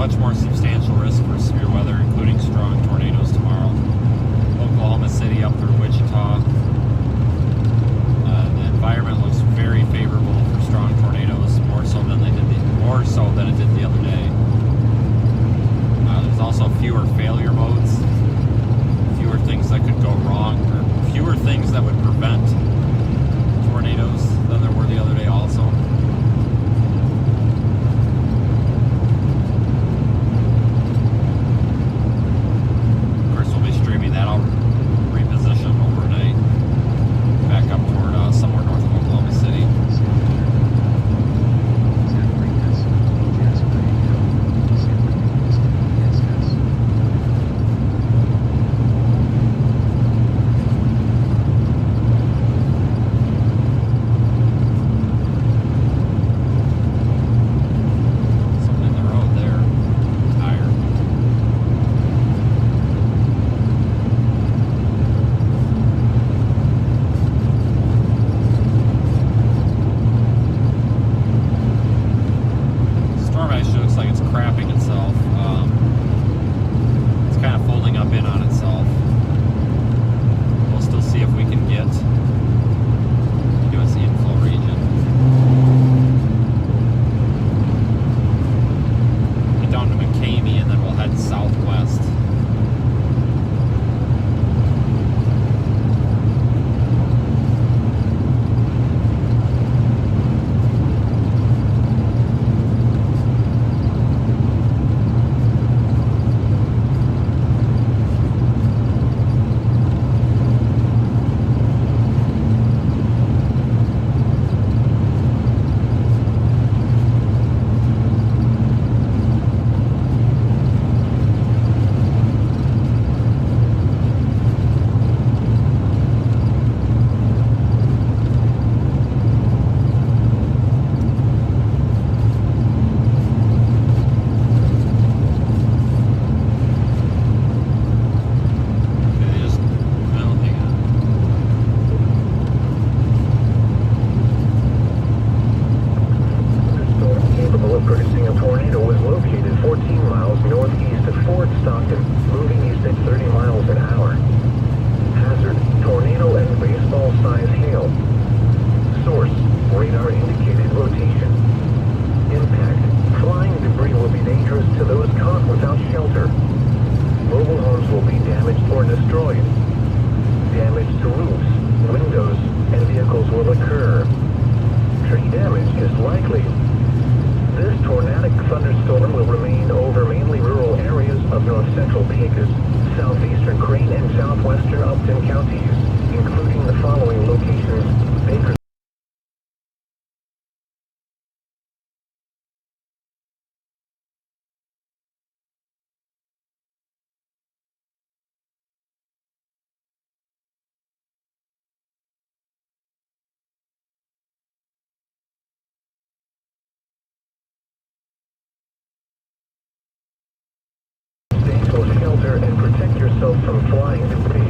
much more substantial risk for severe weather, including strong tornadoes tomorrow. Oklahoma City up through Wichita. The environment looks very favorable for strong tornadoes, more so than it did the other day. There's also fewer failure modes, fewer things that could go wrong, or fewer things that would prevent tornadoes than there were the other day also. Of course, we'll be streaming that. I'll reposition overnight back up toward somewhere north of Oklahoma City. Thunderstorm will remain over mainly rural areas of north-central Picos, southeastern Crane, and southwestern Upton counties, including the following locations: Baker, shelter and protect yourself from flying debris.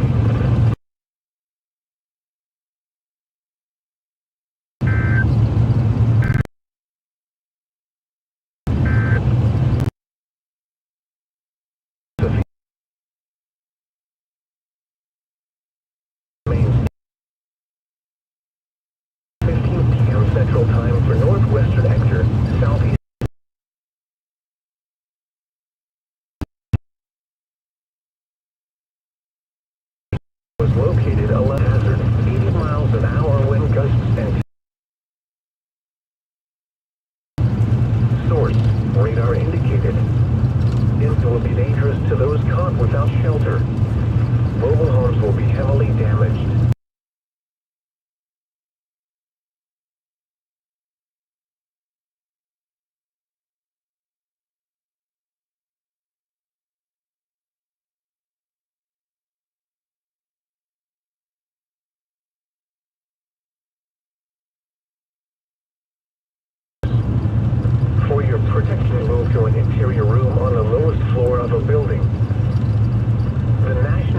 Central Time for northwestern Ector, southeast was located 11 hazard, 80 miles an hour wind gusts and source, radar indicated. It will be dangerous to those caught without shelter. Mobile homes will be heavily damaged. For your protection, move to an interior room on the lowest floor of a building. The National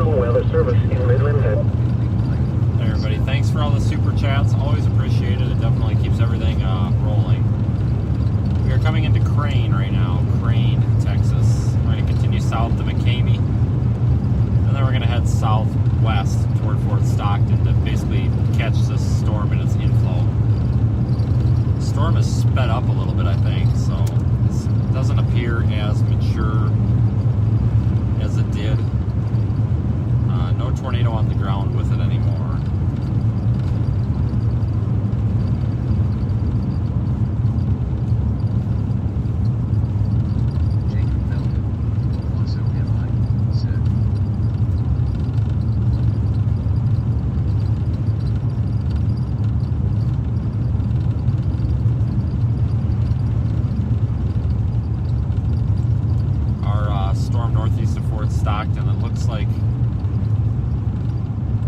blocked, and it looks like,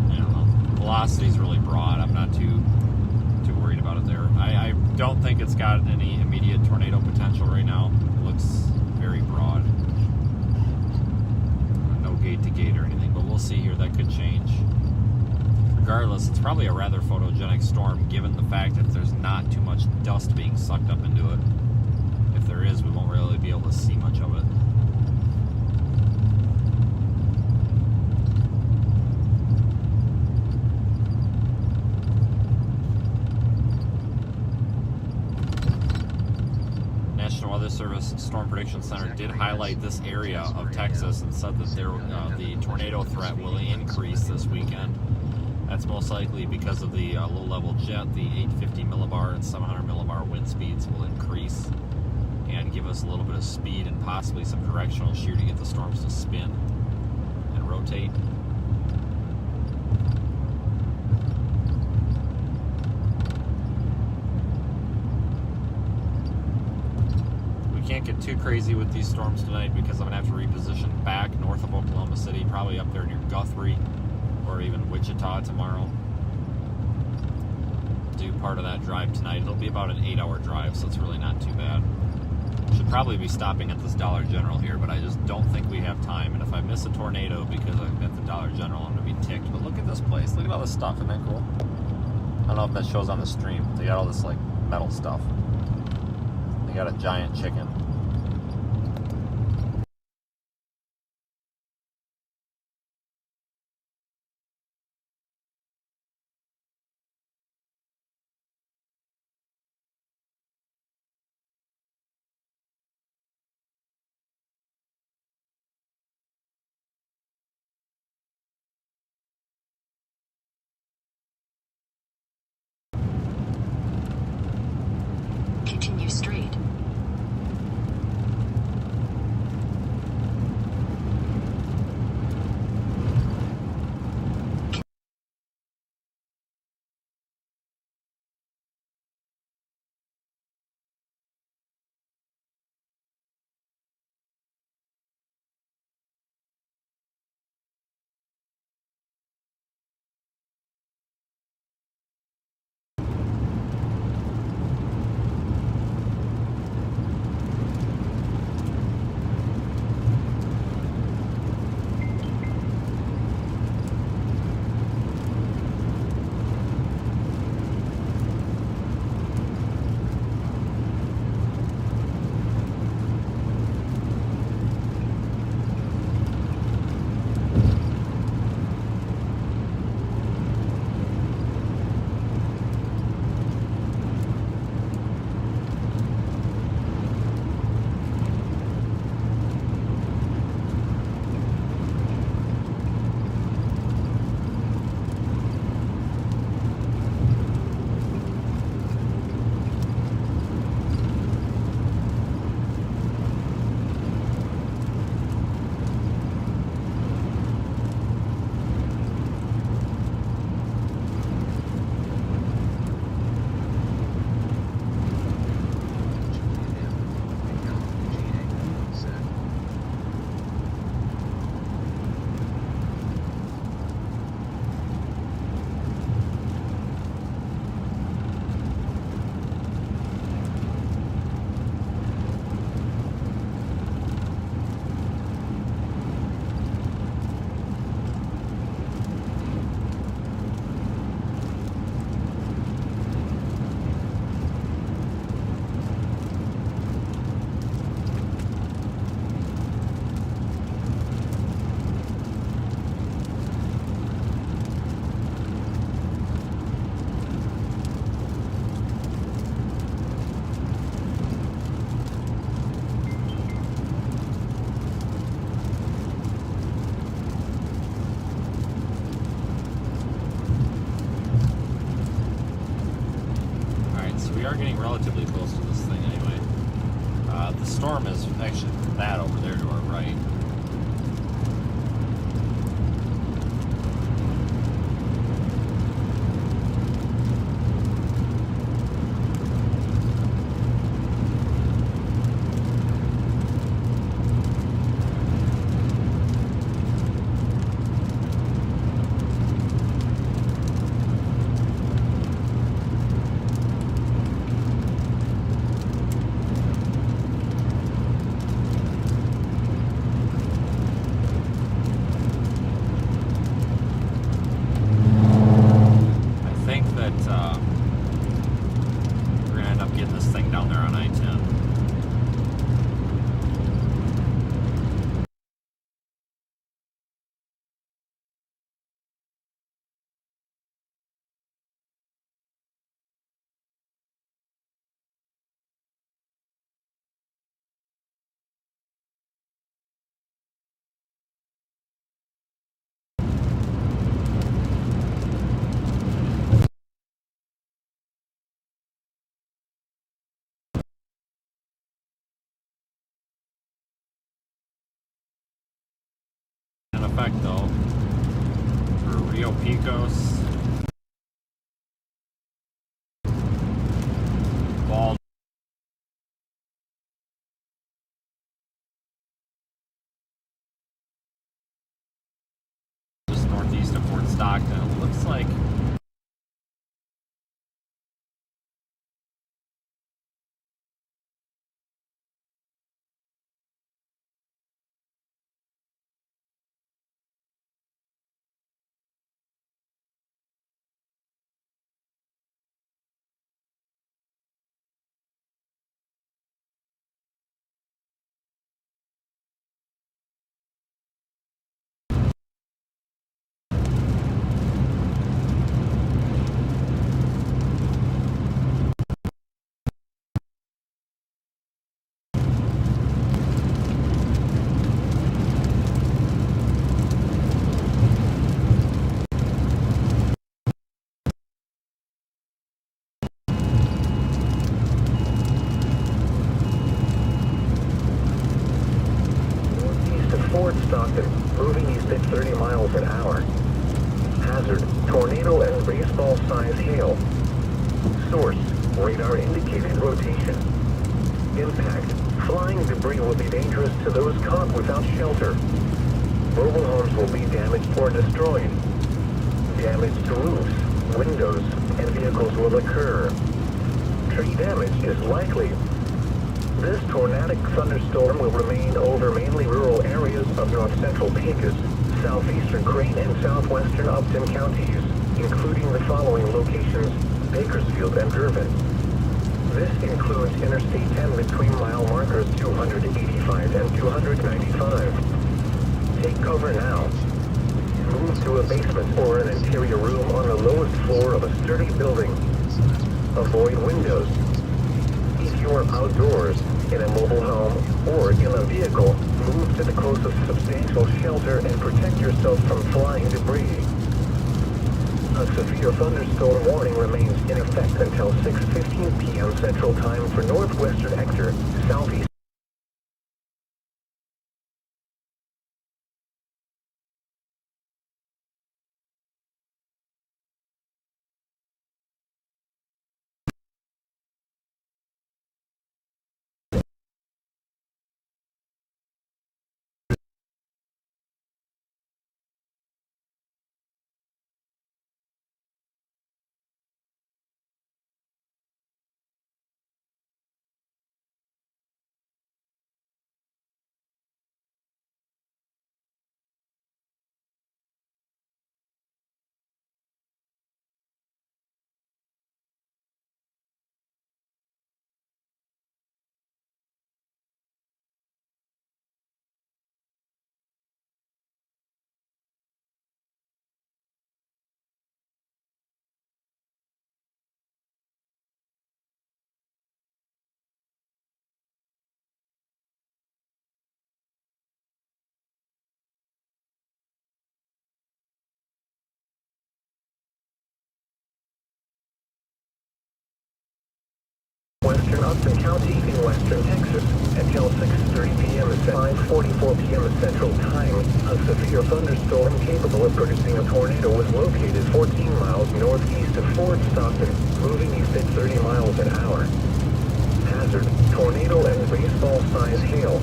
I don't know, velocity is really broad. I'm not too worried about it there. I don't think it's got any immediate tornado potential right now. It looks very broad. No gate to gate or anything, but we'll see here. That could change. Regardless, it's probably a rather photogenic storm given the fact that there's not too much dust being sucked up into it. If there is, we won't really be able to see much of it. National Weather Service Storm Prediction Center did highlight this area of Texas and said that the tornado threat will increase this weekend. That's most likely because of the low-level jet. The 850 millibar and 700 millibar wind speeds will increase and give us a little bit of speed and possibly some directional shear to get the storms to spin and rotate. We can't get too crazy with these storms tonight because I'm going to have to reposition back north of Oklahoma City, probably up there near Guthrie or even Wichita tomorrow. Do part of that drive tonight. It'll be about an 8-hour drive, so it's really not too bad. Should probably be stopping at this Dollar General here, but I just don't think we have time. And if I miss a tornado because I'm at the Dollar General, I'm going to be ticked. But look at this place. Look at all this stuff. Isn't that cool? I don't know if that shows on the stream. They got all this like metal stuff. They got a giant chicken. Continue straight. We are getting relatively close to this thing anyway. The storm is actually that over there to our right. expect though. For Rio Picos. Ball. Just northeast of Fort Stockton. It looks like Northeast of Fort Stockton, moving east at 30 miles an hour. Hazard, tornado and baseball-sized hail. Source, radar indicated rotation. Impact, flying debris will be dangerous to those caught without shelter. Mobile homes will be damaged or destroyed. Damage to roofs, windows, and vehicles will occur. Tree damage is likely. This tornadic thunderstorm will remain over mainly rural areas of north-central Picos, southeastern Crane, and southwestern Upton counties, including the following locations: Bakersfield and Girvan. This includes Interstate 10 between mile markers 285 and 295. Take cover now. Move to a basement or an interior room on the lowest floor of a sturdy building. Avoid windows. If you are outdoors, in a mobile home, or in a vehicle, move to the closest substantial shelter and protect yourself from flying debris. A severe thunderstorm warning remains in effect until 6:15 p.m. Central Time for northwestern Hector, southeast. Western Upton County in western Texas until 6:30 p.m. at 5:44 p.m. Central Time. A severe thunderstorm capable of producing a tornado was located 14 miles northeast of Fort Stockton, moving east at 30 miles an hour. Hazard, tornado and baseball-sized hail.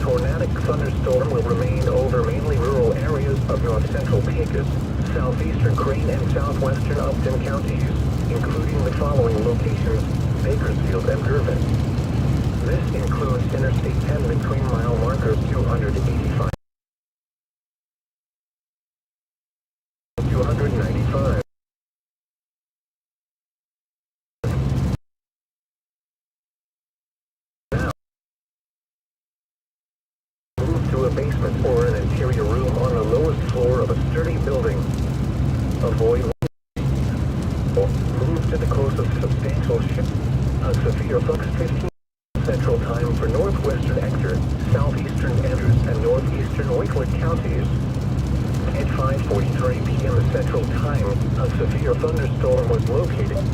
Tornadic thunderstorm will remain over mainly rural areas of north-central Picos, southeastern Crane, and southwestern Upton counties, including the following locations: Bakersfield and Girvan. This includes Interstate 10 between mile markers 285 and 295. To a basement or an interior room on the lowest floor of a sturdy building. Avoid windows. Move to the closest substantial ship. A severe flux 15 Central Time for Northwestern Ector, Southeastern Andrews, and Northeastern Lakewood counties. At 5:43 p.m. Central Time, a severe thunderstorm was located.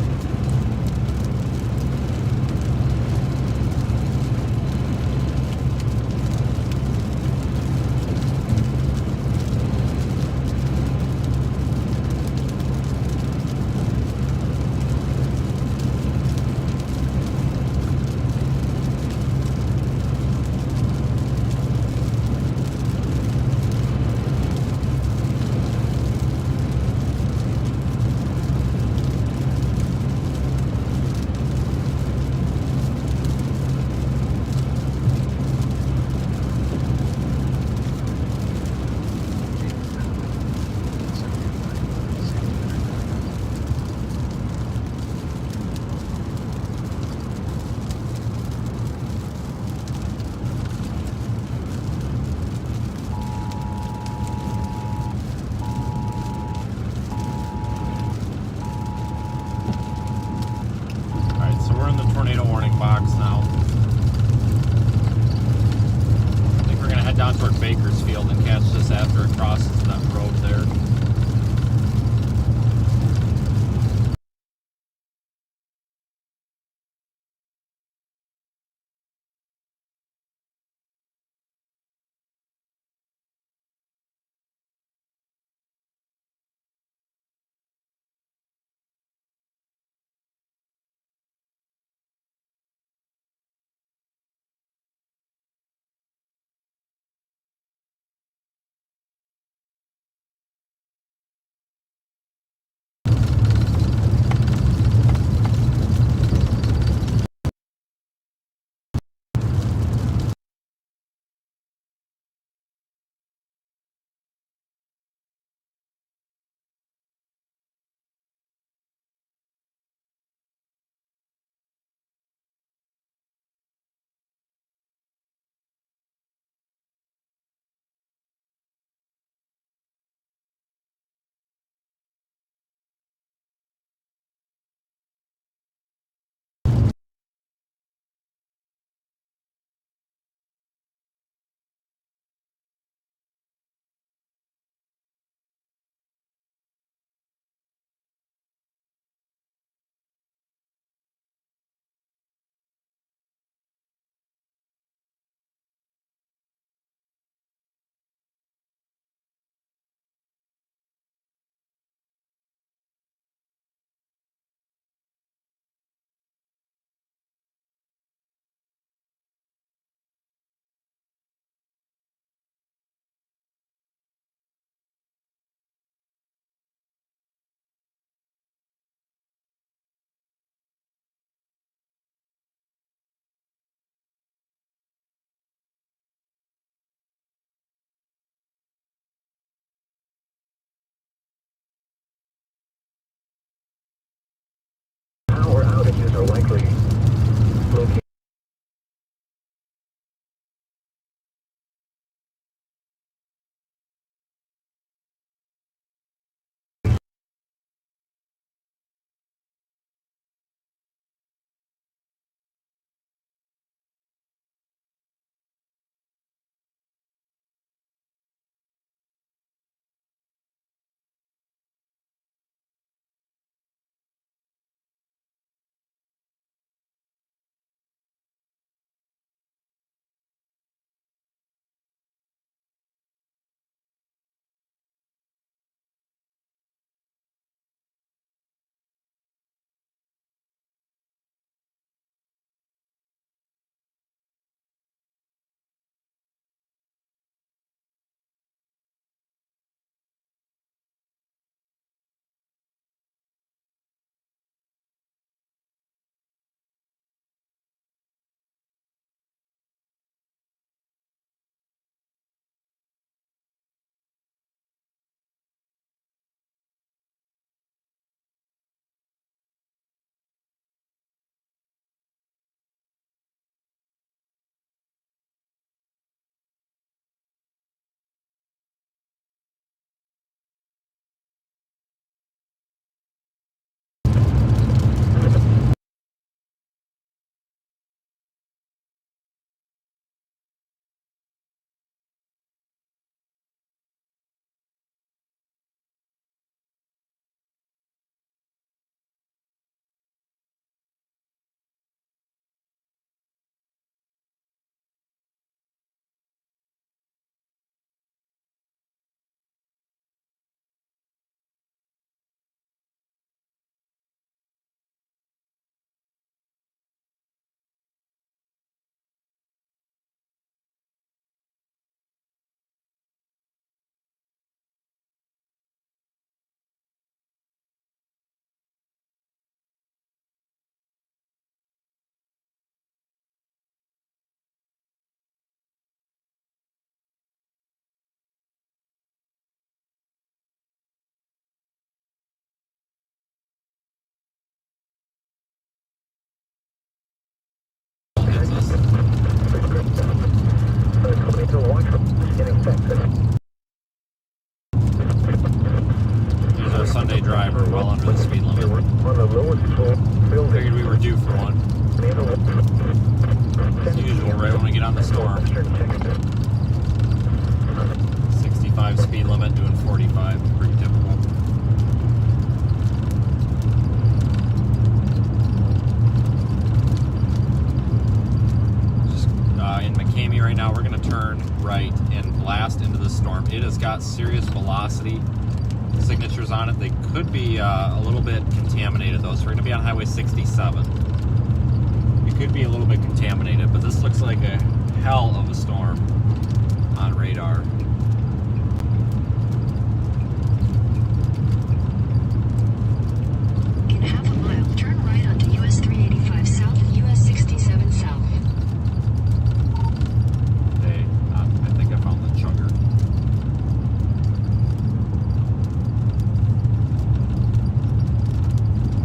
Alright, so we're in the tornado warning box now. I think we're going to head down toward Bakersfield and catch this after it crosses that road there. 65 speed limit, doing 45. Pretty typical. Just in McCamey right now, we're going to turn right and blast into the storm. It has got serious velocity signatures on it. They could be a little bit contaminated though, so we're going to be on Highway 67. It could be a little bit contaminated, but this looks like a hell of a storm on radar. In half a mile, turn right onto US 385 South and US 67 South. Hey, I think I found the chugger.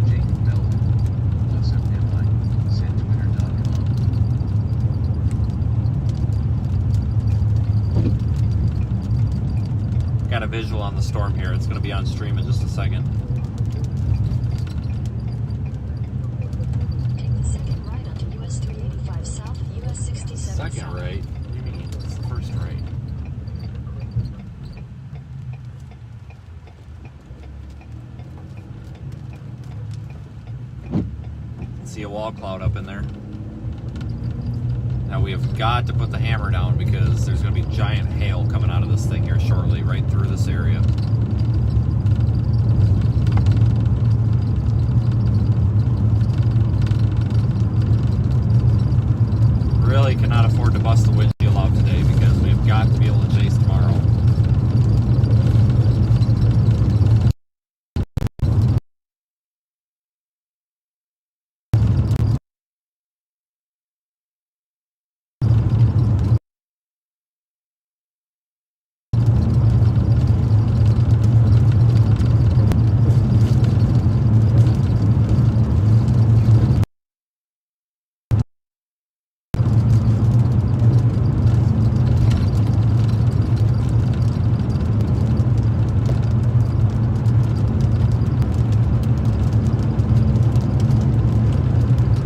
Jacob Melvin, also MI, said Twitter.com. Got a visual on the storm here. It's going to be on stream in just a second. Take the second right onto US 385 South and US 67 Second South. right? What do you mean? It's the first right. See a wall cloud up in there. Now we have got to put the hammer down because there's going to be giant hail coming out of this thing here shortly, right through this area. Really cannot afford to bust the windshield out today because we've got to be able to chase tomorrow.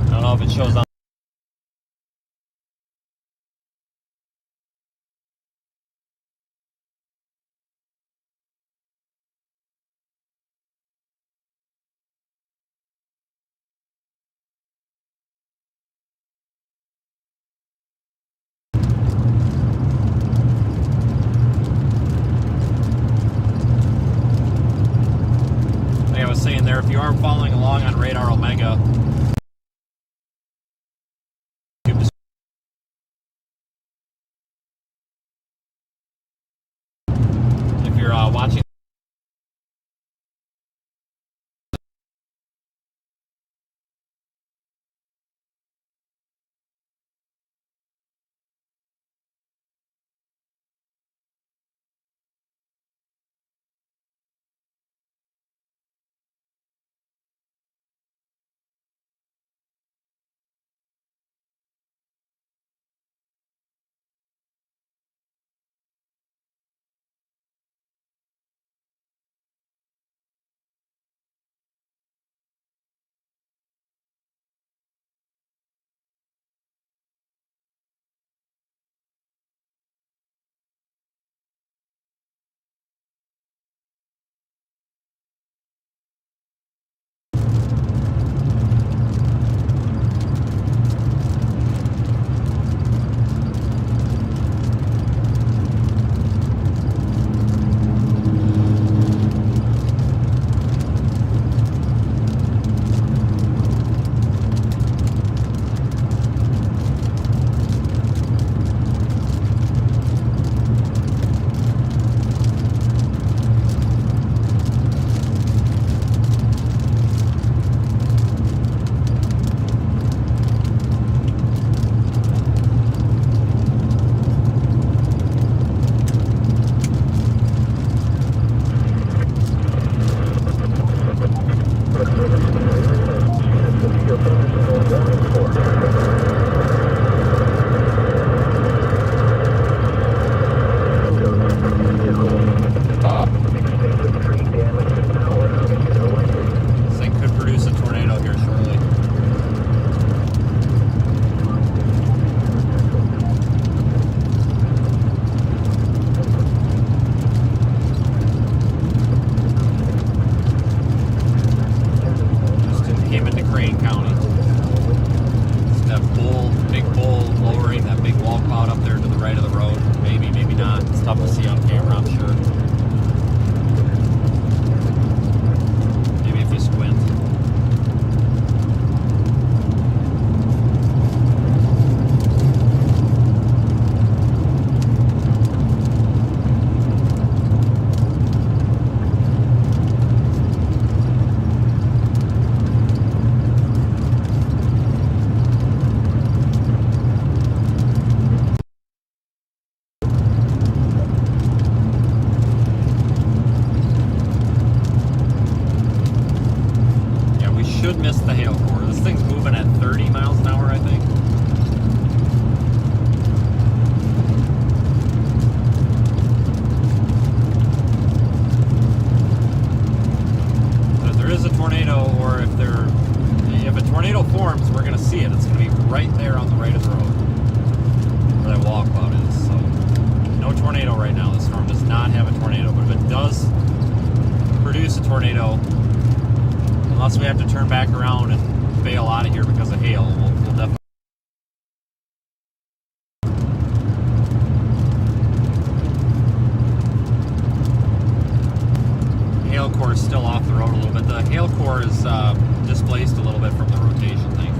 I don't know if it shows on like I was saying there, if you are following along on Radar Omega, if you're watching we're going to see it. It's going to be right there on the right of the road where that wall cloud is. So no tornado right now. The storm does not have a tornado, but if it does produce a tornado, unless we have to turn back around and bail out of here because of hail, we'll definitely. Hail core is still off the road a little bit. The hail core is displaced a little bit from the rotation, thankfully.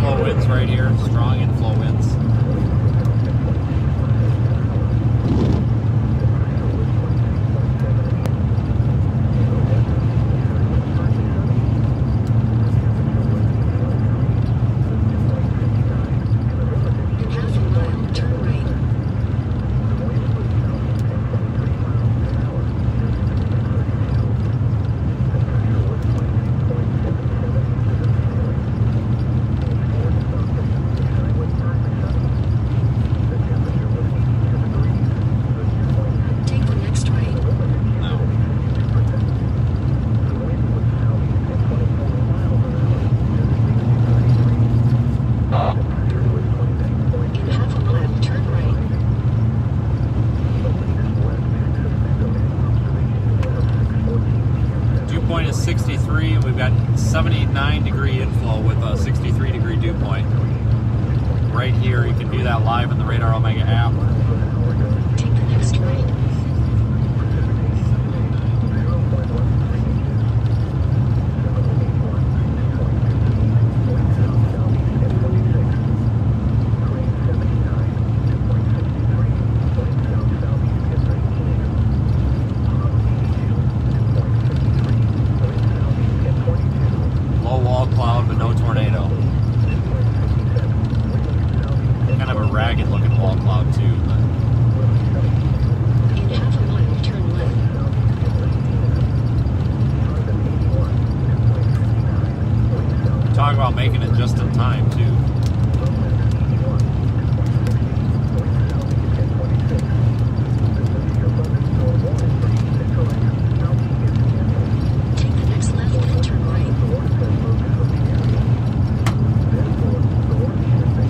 Flow winds right here, strong inflow winds. Half a mile, turn right. we've got 79 degree inflow with a 63 degree dew point. Right here, you can view that live in the Radar Omega app. Take the next right. Low wall cloud, but no tornado. Kind of a ragged looking wall cloud too. But In half a mile, turn left. talk about making it just in time too. Take the next left, then turn right.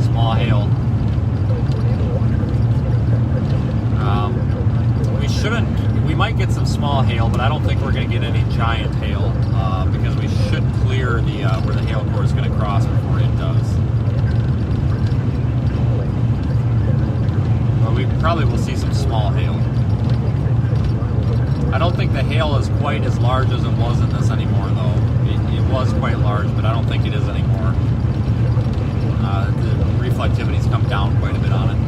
Small hail. We might get some small hail, but I don't think we're going to get any giant hail because we should clear the where the hail core is going to cross before it does. But we probably will see some small hail. I don't think the hail is quite as large as it was in this anymore, though. It was quite large, but I don't think it is anymore. The reflectivity's come down quite a bit on it.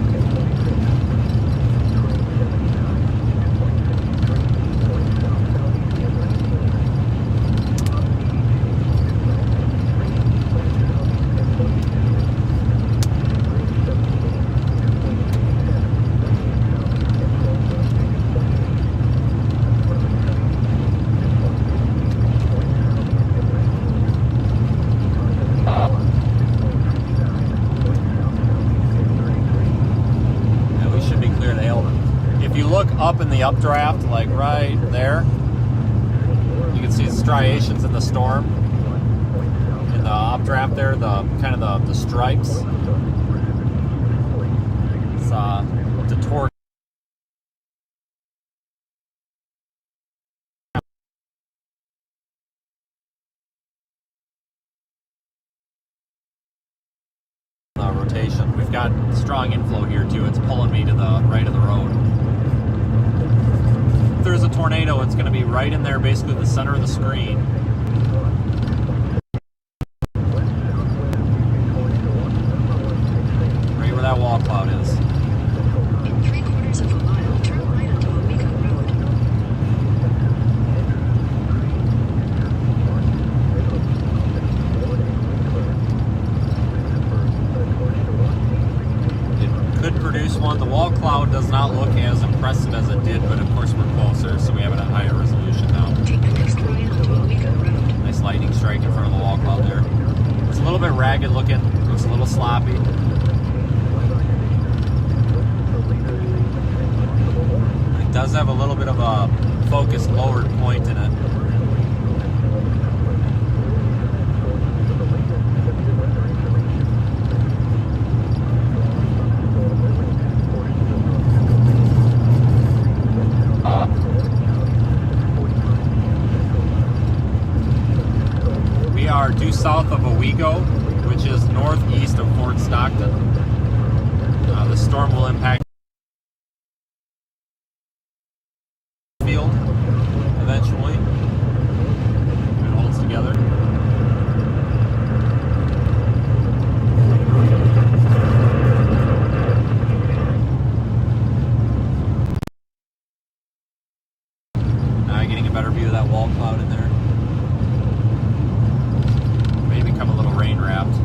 Up in the updraft, like right there, you can see striations in the storm. In the updraft there, the kind of the stripes. It's the torque. Rotation. We've got strong inflow here too. It's pulling me to the right of the road. If there's a tornado, it's going to be right in there, basically the center of the screen. Right where that wall cloud is. In 3/4 of a mile, turn right onto Amica Road. It could produce one. The wall cloud does not look as impressive as it did, but of course we're closer, so we have it at higher resolution now. Take the next right onto Amica Road. Nice lightning strike in front of the wall cloud there. It's a little bit ragged looking, looks a little sloppy. It does have a little bit of a focused lowered point in it. We are due south of Owego, which is northeast of Fort Stockton. The storm will impact field eventually. It holds together. Now getting a better view of that wall cloud in there. May become a little rain wrapped.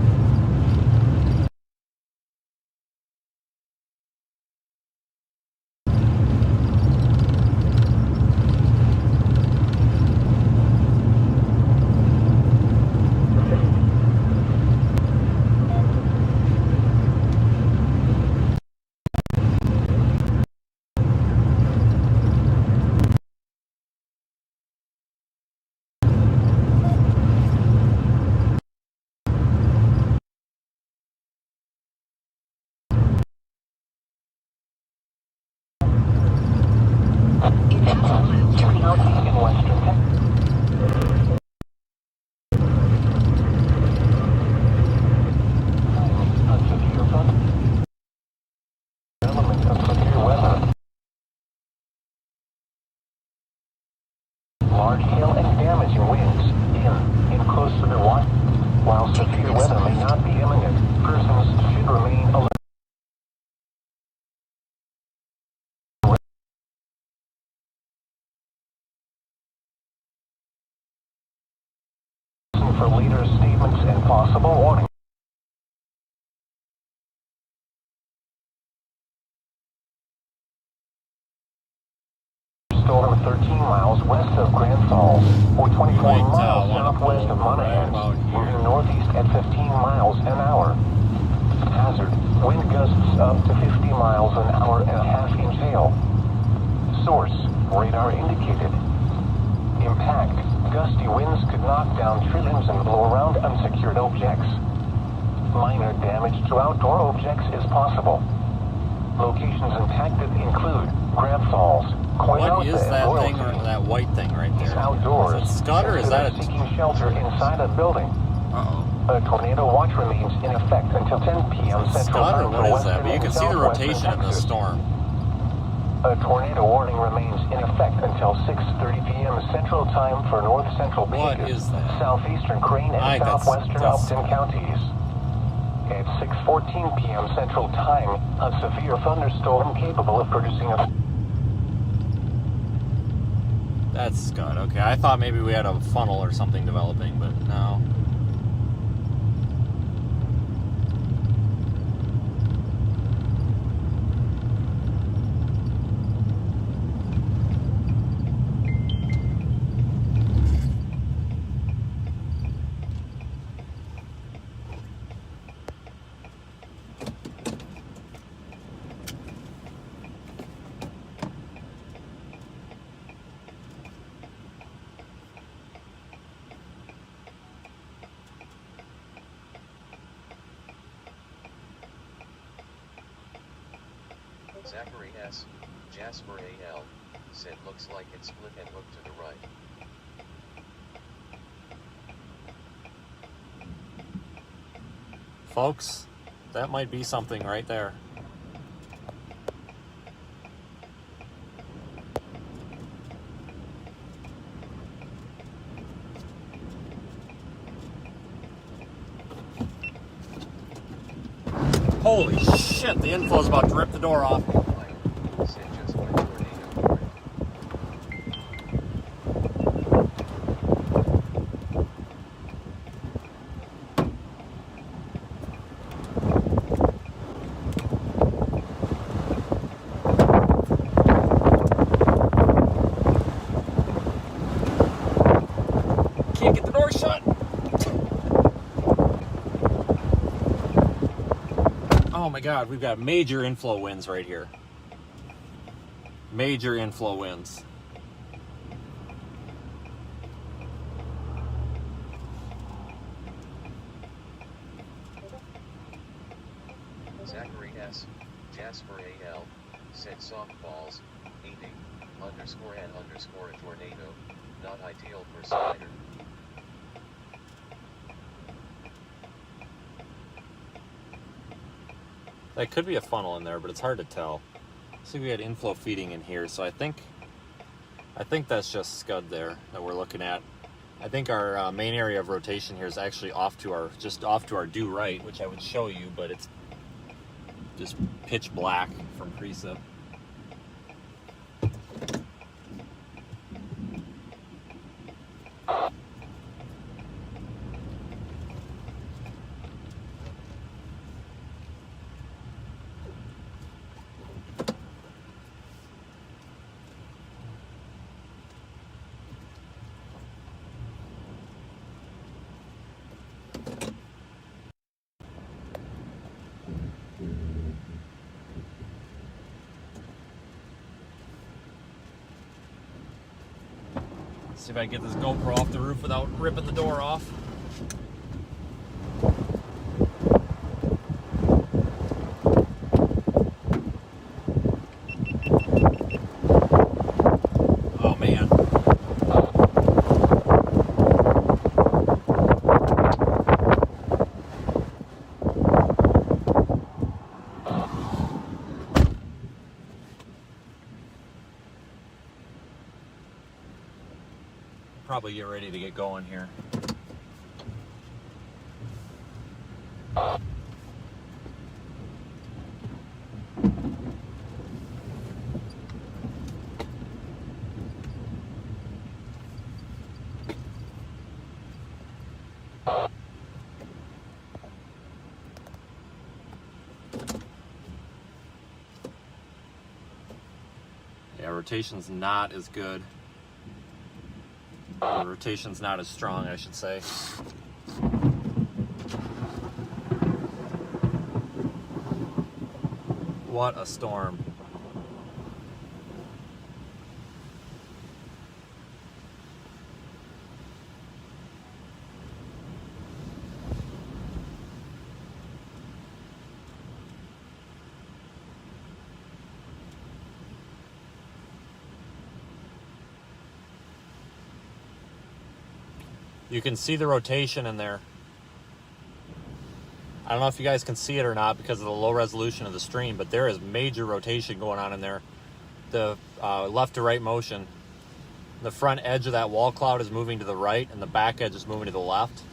large hail and damaging winds in close to their water. While severe weather may not be imminent, persons should remain alert for later statements and possible warnings. Storm 13 miles west of Grand Falls, or 24 miles southwest of Monahan, moving northeast at 15 miles an hour. Hazard, wind gusts up to 50 miles an hour and a half-inch hail. Source, radar indicated. Impact, gusty winds could knock down tree limbs and blow around unsecured objects. Minor damage to outdoor objects is possible. Locations impacted include Grand Falls, What is that Waelti. thing, or that white thing right there? Outdoors. Is it Scud or is that a... Seeking shelter inside a building. Uh-oh. A tornado watch remains in effect until 10 p.m. Central Scud or Time what for is that? western But you and can see the southwestern rotation in the Texas. storm. A tornado warning remains in effect until 6:30 p.m. Central Time for north central What Picos, is that? southeastern Crane, and southwestern that's- Upton counties. At 6:14 p.m. Central Time, a severe thunderstorm capable of producing a... That's Scud. Okay, I thought maybe we had a funnel or something developing, but no. Zachary S. Jasper A.L. said looks like it split and hooked to the right. Folks, that might be something right there. Holy shit, the info's about to rip the door off. Said just went tornado warning. Can't get the door shut. Oh my god, we've got major inflow winds right here. Major inflow winds. Zachary S. Jasper A.L. said softballs, aiming, underscore and underscore a tornado, not ideal for spider. That could be a funnel in there, but it's hard to tell. See, we had inflow feeding in here, so I think that's just Scud there that we're looking at. I think our main area of rotation here is actually just off to our due right, which I would show you, but it's just pitch black from precip. See if I can get this GoPro off the roof without ripping the door off. Oh man. probably get ready to get going here. Yeah, rotation's not as good. The rotation's not as strong, I should say. What a storm. You can see the rotation in there. I don't know if you guys can see it or not because of the low resolution of the stream, but there is major rotation going on in there. The left to right motion. The front edge of that wall cloud is moving to the right and the back edge is moving to the left.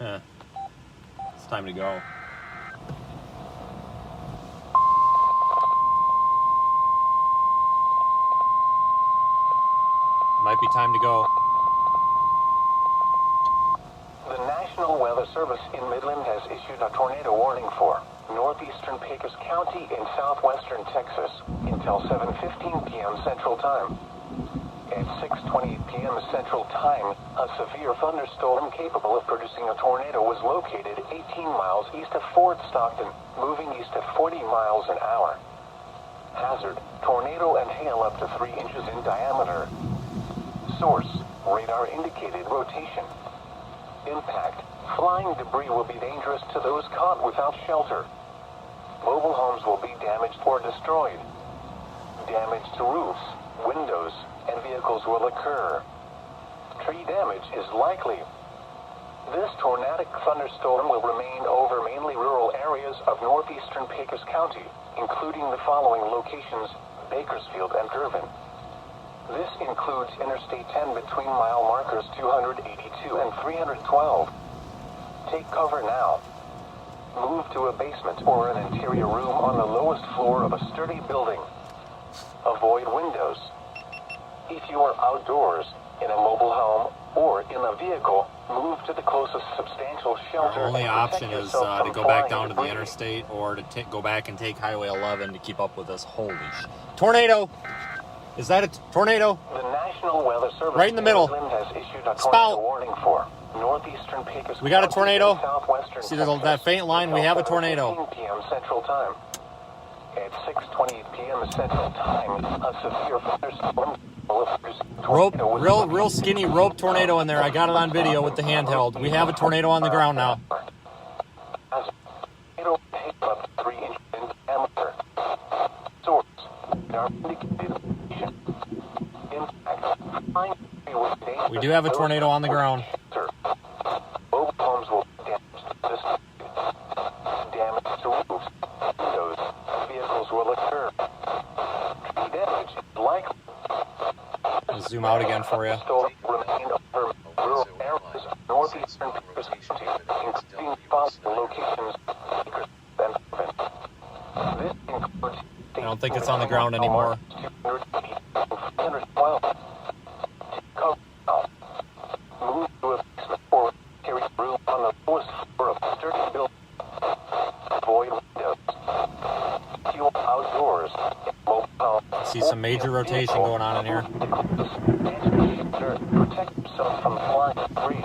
It's time to go. Might be time to go. The National Weather Service in Midland has issued a tornado warning for northeastern Picos County in southwestern Texas until 7:15 p.m. Central Time. At 6:28 p.m. Central Time, a severe thunderstorm capable of producing a tornado was located 18 miles east of Fort Stockton, moving east at 40 miles an hour. Hazard, tornado and hail up to 3 inches in diameter. Source, radar indicated rotation. Impact, flying debris will be dangerous to those caught without shelter. Mobile homes will be damaged or destroyed. Damage to roofs, windows, and vehicles will occur. Tree damage is likely. This tornadic thunderstorm will remain over mainly rural areas of northeastern Picos County, including the following locations: Bakersfield and Irvin. This includes Interstate 10 between mile markers 282 and 312. Take cover now. Move to a basement or an interior room on the lowest floor of a sturdy building. Avoid windows. If you are outdoors, in a mobile home, or in a vehicle, move to the closest substantial shelter. Our only and option protect is yourself to from go back flying down to the debris. interstate or to go back and take Highway 11 to keep up with this. Holy shit. Tornado! Is that a tornado? The National Weather Service Right in the middle. Midland has issued a tornado Spout. warning for northeastern Picos. We got a County tornado. and southwestern See, there's Texas that faint line. We until have a tornado. 7:15 p.m. Central Time. At 6:28 p.m. Central Time, a severe thunderstorm. Rope, real skinny rope tornado in there. I got it on video with the handheld. We have a tornado on the ground now. We do have a tornado on the ground. Mobile homes will be damaged. Damage to roofs, windows, vehicles will occur. Tree damage is likely. I'll zoom out again for you. Remain over rural areas of northeastern Picos County, including possible locations. This includes. I don't think it's on the ground anymore. 212. Cover now. Move to a basement or carry room on the lowest floor of a sturdy building. Avoid windows. Fuel outdoors. Mobile home. See some major rotation going on in here. Protect yourself from flying debris.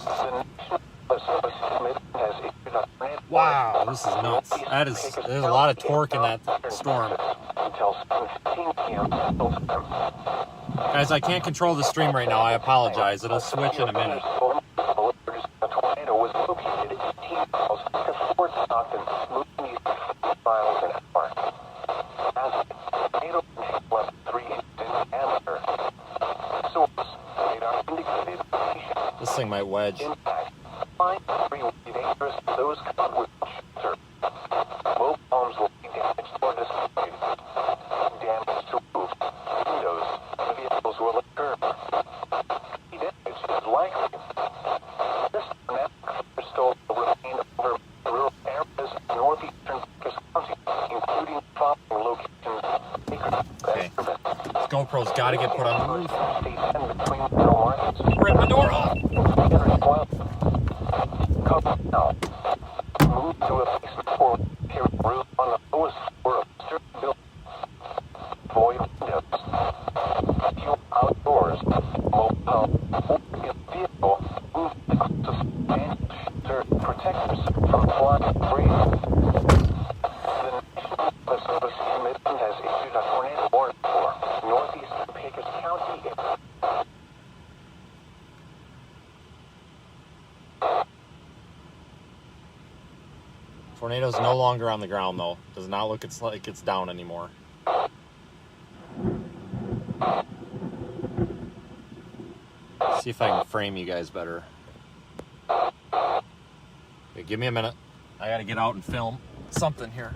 The National Weather Service has issued a tornado. Wow, this is nuts. There's a lot of torque in that storm. Until 7:15 p.m. Central Time. Guys, I can't control the stream right now. I apologize. It'll switch in a minute. A tornado was located 18 miles to Fort Stockton, moving east at 50 miles an hour. As a tornado left 3 inches in diameter. Source, radar indicated location. This thing might wedge. Impact. Flying debris will be dangerous to those caught without shelter. Mobile homes will be damaged or destroyed. Damage to roofs. GoPro's got to get put on the roof. C10 between Bell Markets. Rip my door off. Entering Waelti. Cover now. Move to a basement for carry roof on the lowest floor of certain building. Void windows. Fuel outdoors. Mobile. In vehicle. Move to substantial shelter. Protect yourself from flying debris. The National Weather Service in Midland has issued a tornado warning for Northeastern Picos County. Tornado's no longer on the ground, though. Does not look like it's down anymore. See if I can frame you guys better. Okay, give me a minute. I gotta get out and film something here.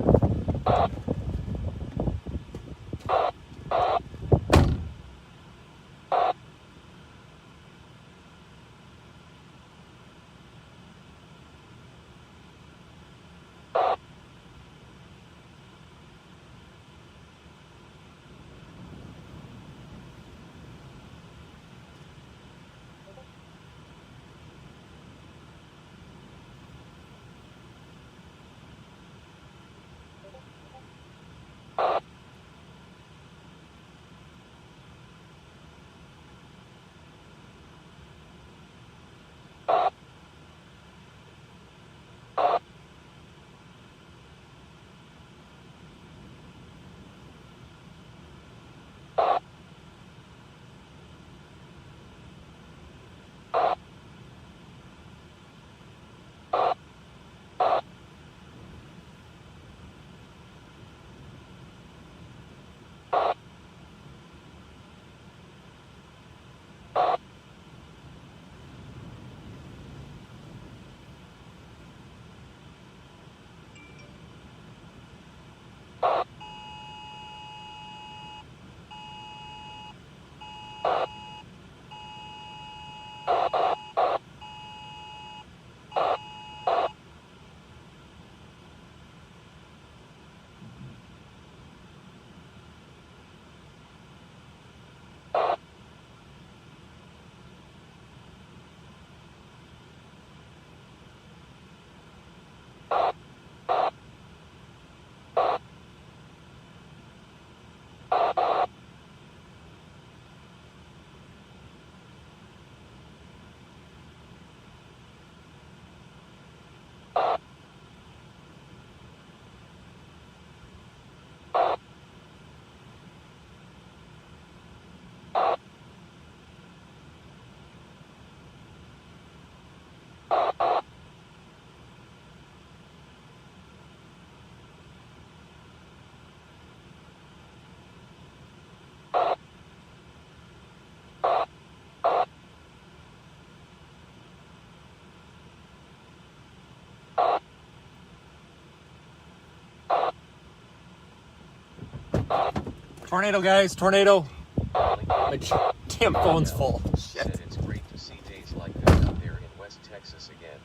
Tornado, guys, tornado. My damn phone's full. Shit. Said it's great to see days like this out there in West Texas again.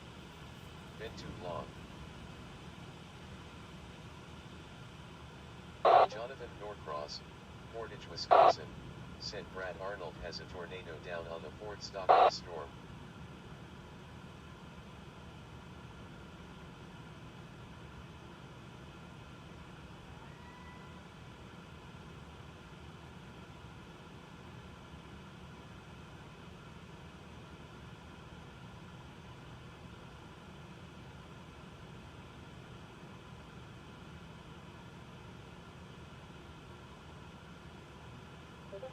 Been too long. Jonathan Norcross, Portage, Wisconsin, said Brad Arnold has a tornado down on the Fort Stockton storm.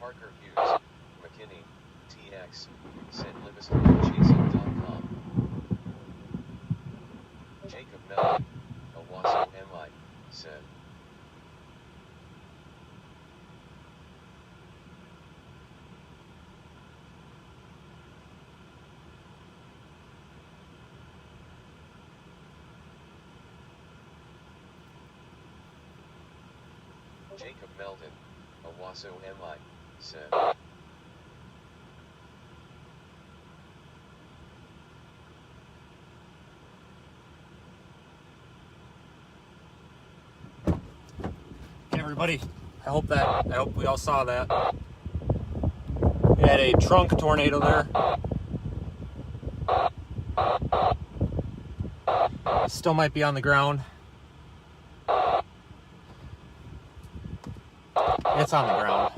Parker Hughes, McKinney, TX, said LivingstonChasing.com. Jacob Mellon, Owasso MI, said. Jacob Melton, Owasso MI, said. Hey everybody, I hope we all saw that. We had a trunk tornado there. Still might be on the ground. It's on the ground.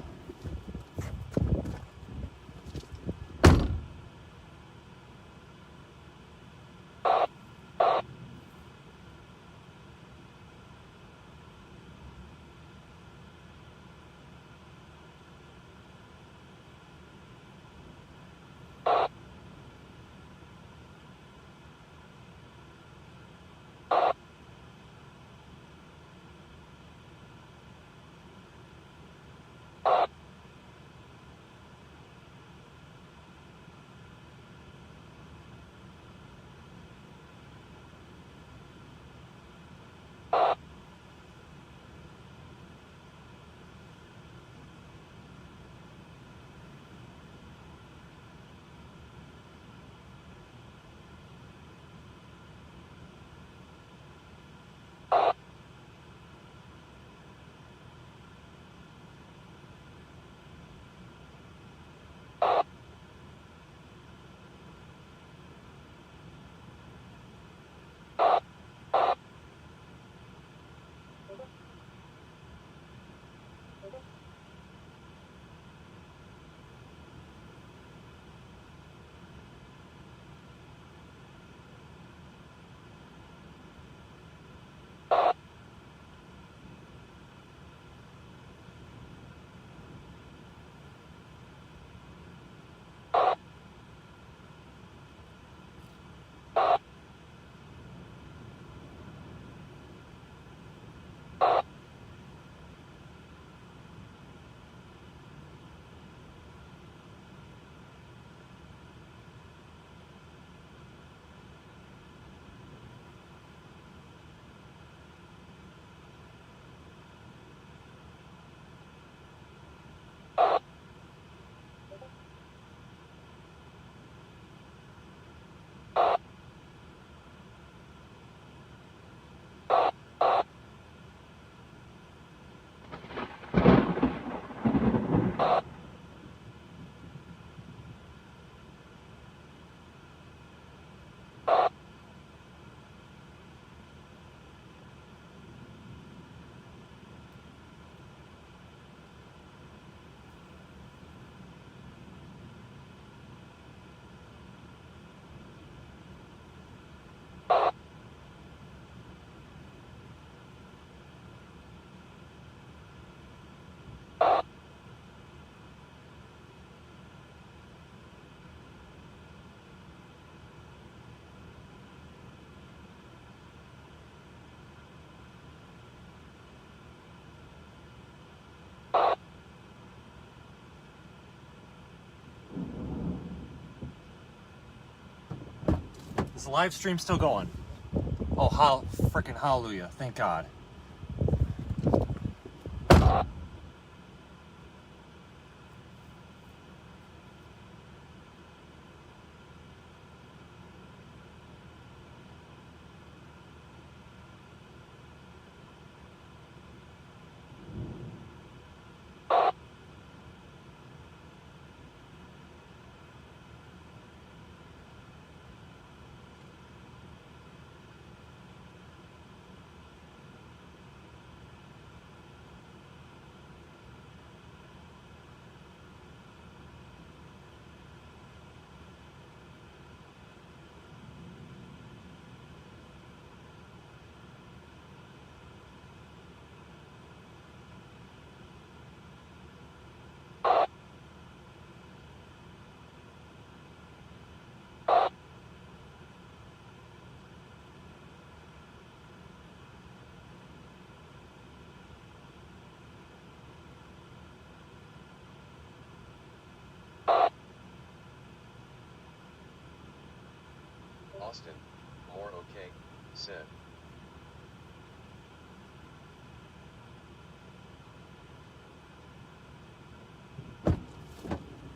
Is the live stream still going? Oh, freaking hallelujah. Thank God. Austin, more okay, said.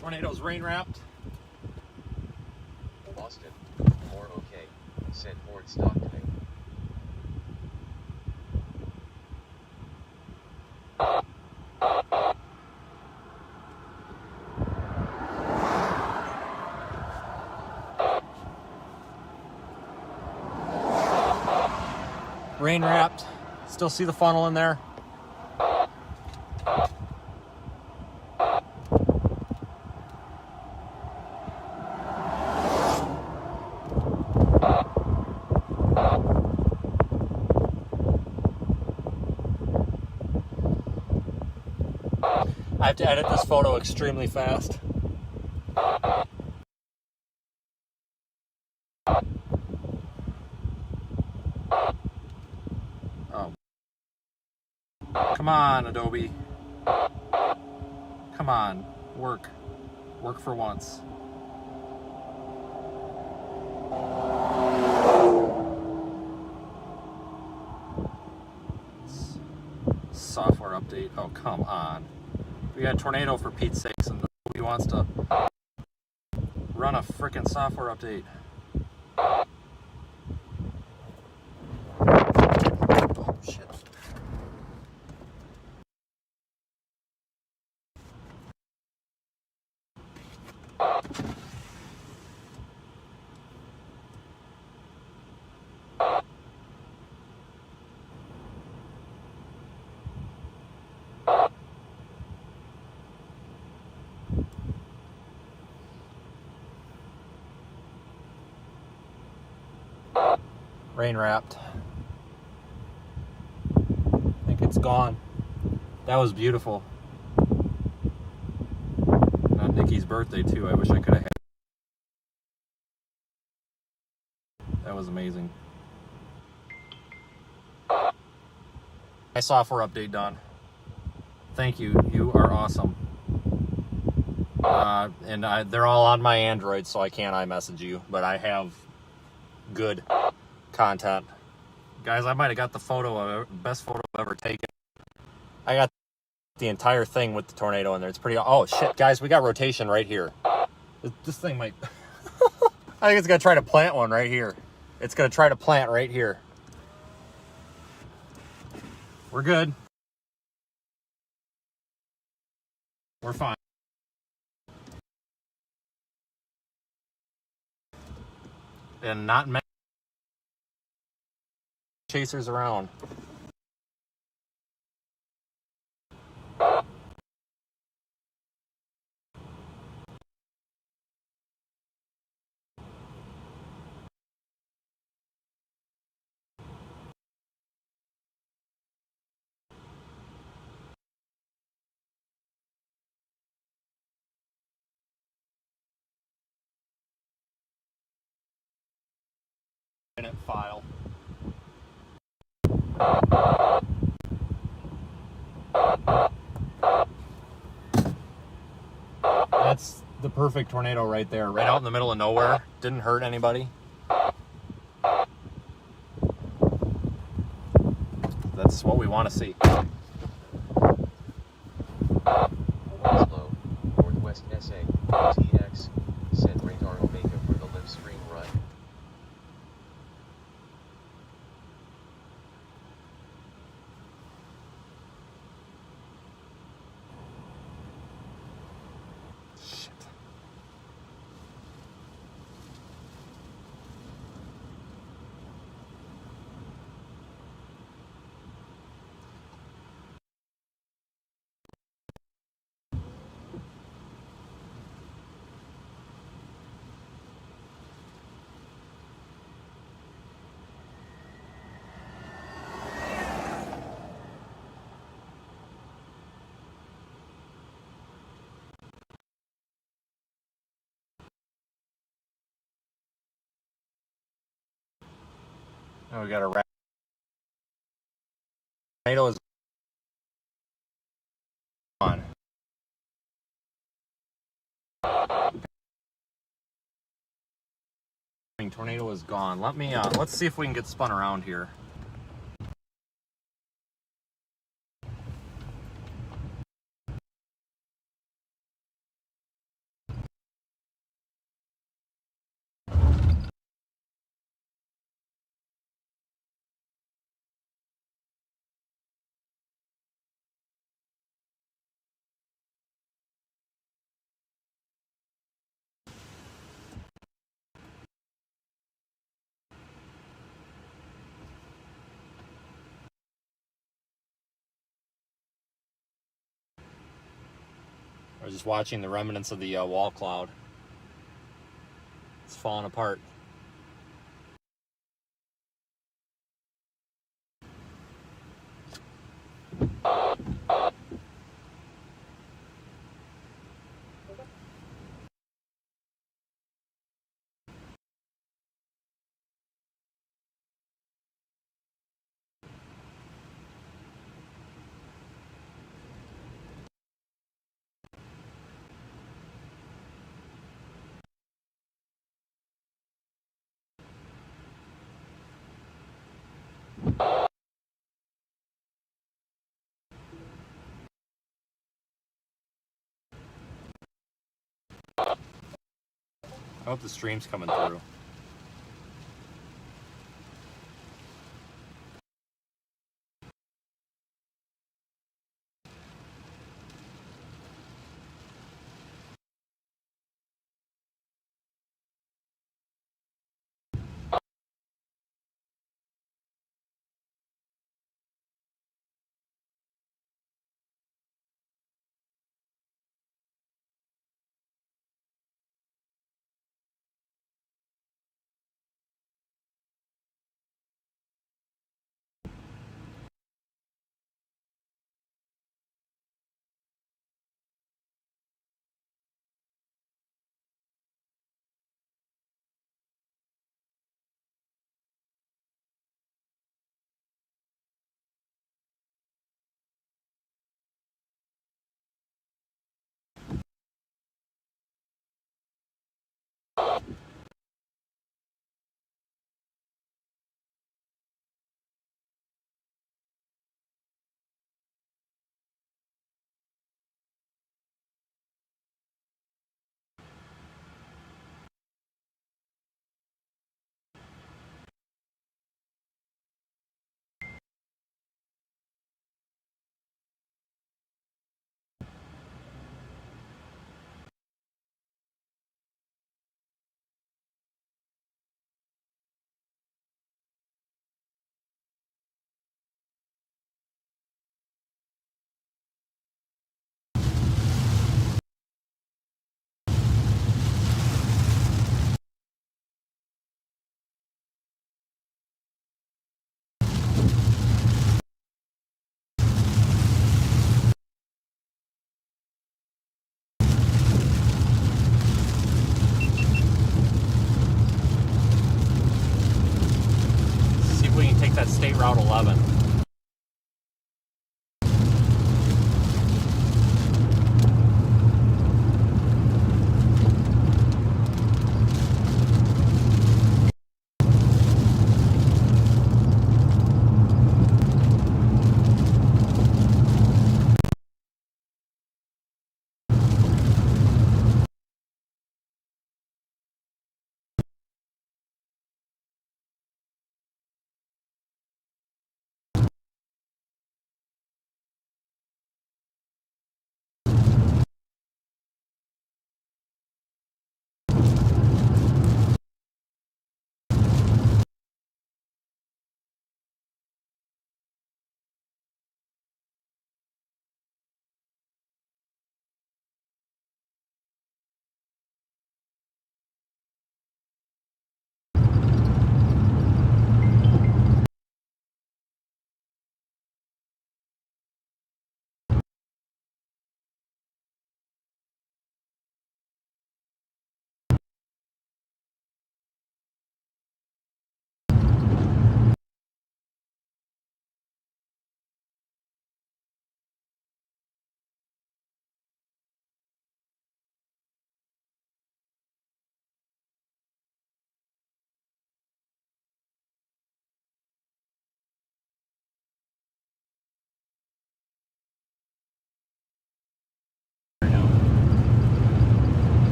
Tornado's rain wrapped. Austin, more okay, said Ford Stockton. Rain wrapped. Still see the funnel in there. I have to edit this photo extremely fast. Oh. Come on, Adobe. Come on. Work. Work for once. Software update. Oh, come on. We got a tornado for Pete's sakes, and nobody wants to run a frickin' software update. Oh, shit. Rain wrapped. I think it's gone. That was beautiful. On Nikki's birthday too. I wish I could have had. That was amazing. My software update done. Thank you. You are awesome. They're all on my Android, so I can't iMessage you, but I have good content. Guys, I might have got the best photo I've ever taken. I got the entire thing with the tornado in there. It's pretty... Oh, shit, guys, we got rotation right here. This thing might... I think it's going to try to plant one right here. It's going to try to plant right here. We're good. We're fine. And not many chasers around. Minute file. That's the perfect tornado right there, right out in the middle of nowhere. Didn't hurt anybody. That's what we want to see. Slow, Northwest SA, TX, send radar Omega for the live stream run. Shit. Now we got a wrap. Tornado is on. Tornado is gone. Let's see if we can get spun around here. I was just watching the remnants of the wall cloud. It's falling apart. I hope the stream's coming through.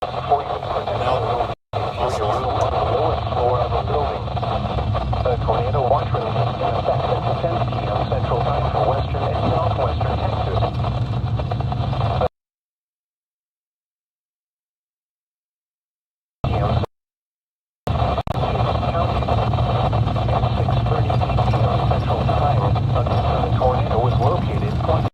Before you can protect No. your room on the lowest floor of a building. A tornado watch release is in effect at 10 p.m. Central Time for western and southwestern Texas. PM County. At 6:30 p.m. Central Time, the tornado was located on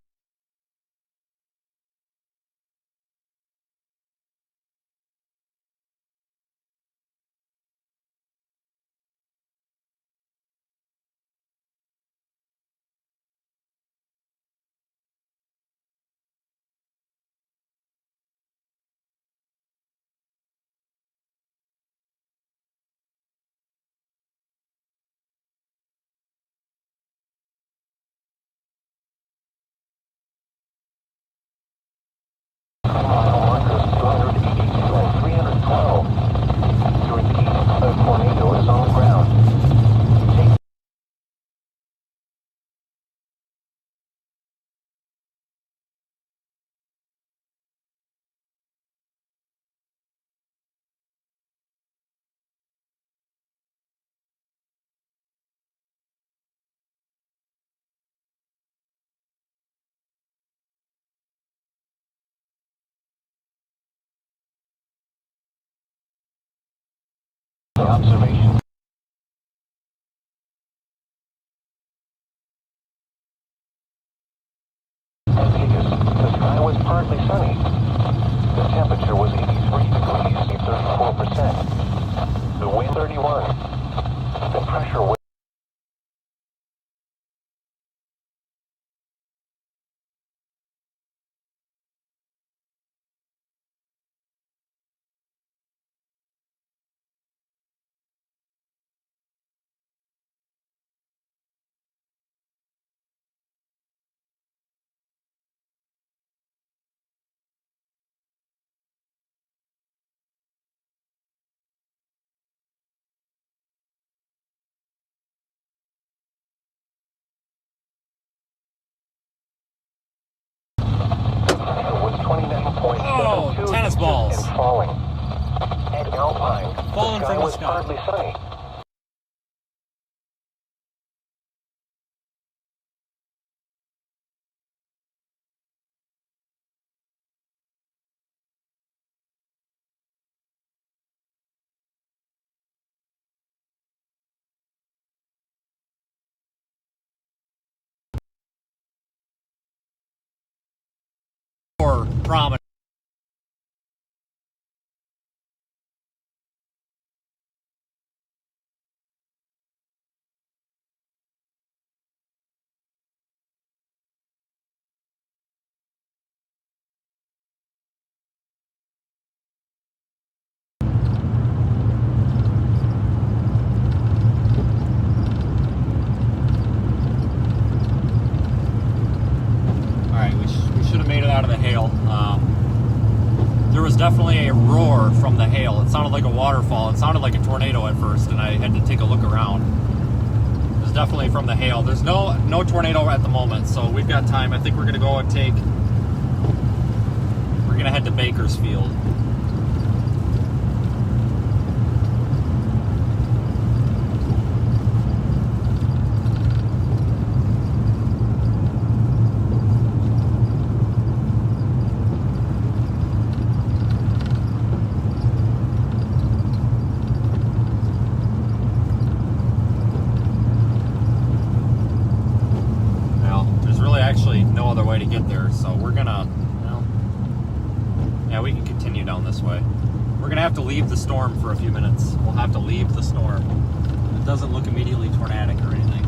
mile markers 282 and 312. To repeat, a tornado is on the ground. Take the observation. At Picos, the sky was partly sunny. The temperature was 83 degrees, 34%. The wind 31. The pressure was was 29.72 tennis balls. and falling. At Alpine, Falling the sky from the was sky. partly sunny. Or prominent. Alright, we should have made it out of the hail. There was definitely a roar from the hail. It sounded like a waterfall. It sounded like a tornado at first, and I had to take a look around. It was definitely from the hail. There's no tornado at the moment, so we've got time. I think we're going to go and we're going to head to Bakersfield. Actually no other way to get there, so we're gonna, yeah, we can continue down this way. We're gonna have to leave the storm for a few minutes. We'll have to leave the storm. It doesn't look immediately tornadic or anything.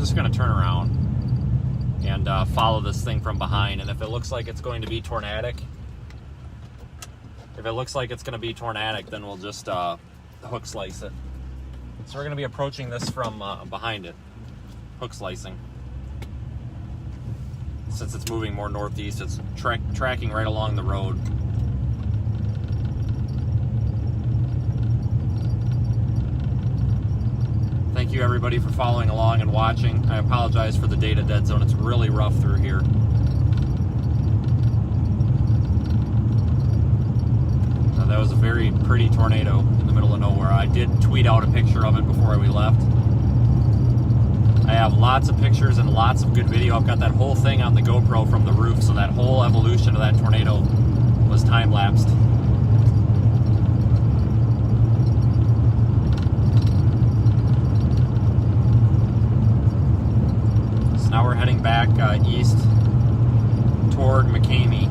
just going to turn around and follow this thing from behind. And if it looks like it's going to be tornadic, then we'll just hook slice it. So we're going to be approaching this from behind it, hook slicing. Since it's moving more northeast, it's tracking right along the road. Thank you everybody for following along and watching. I apologize for the data dead zone. It's really rough through here. That was a very pretty tornado in the middle of nowhere. I did tweet out a picture of it before we left. I have lots of pictures and lots of good video. I've got that whole thing on the GoPro from the roof, so that whole evolution of that tornado was time-lapsed. So now we're heading back east toward McCamey.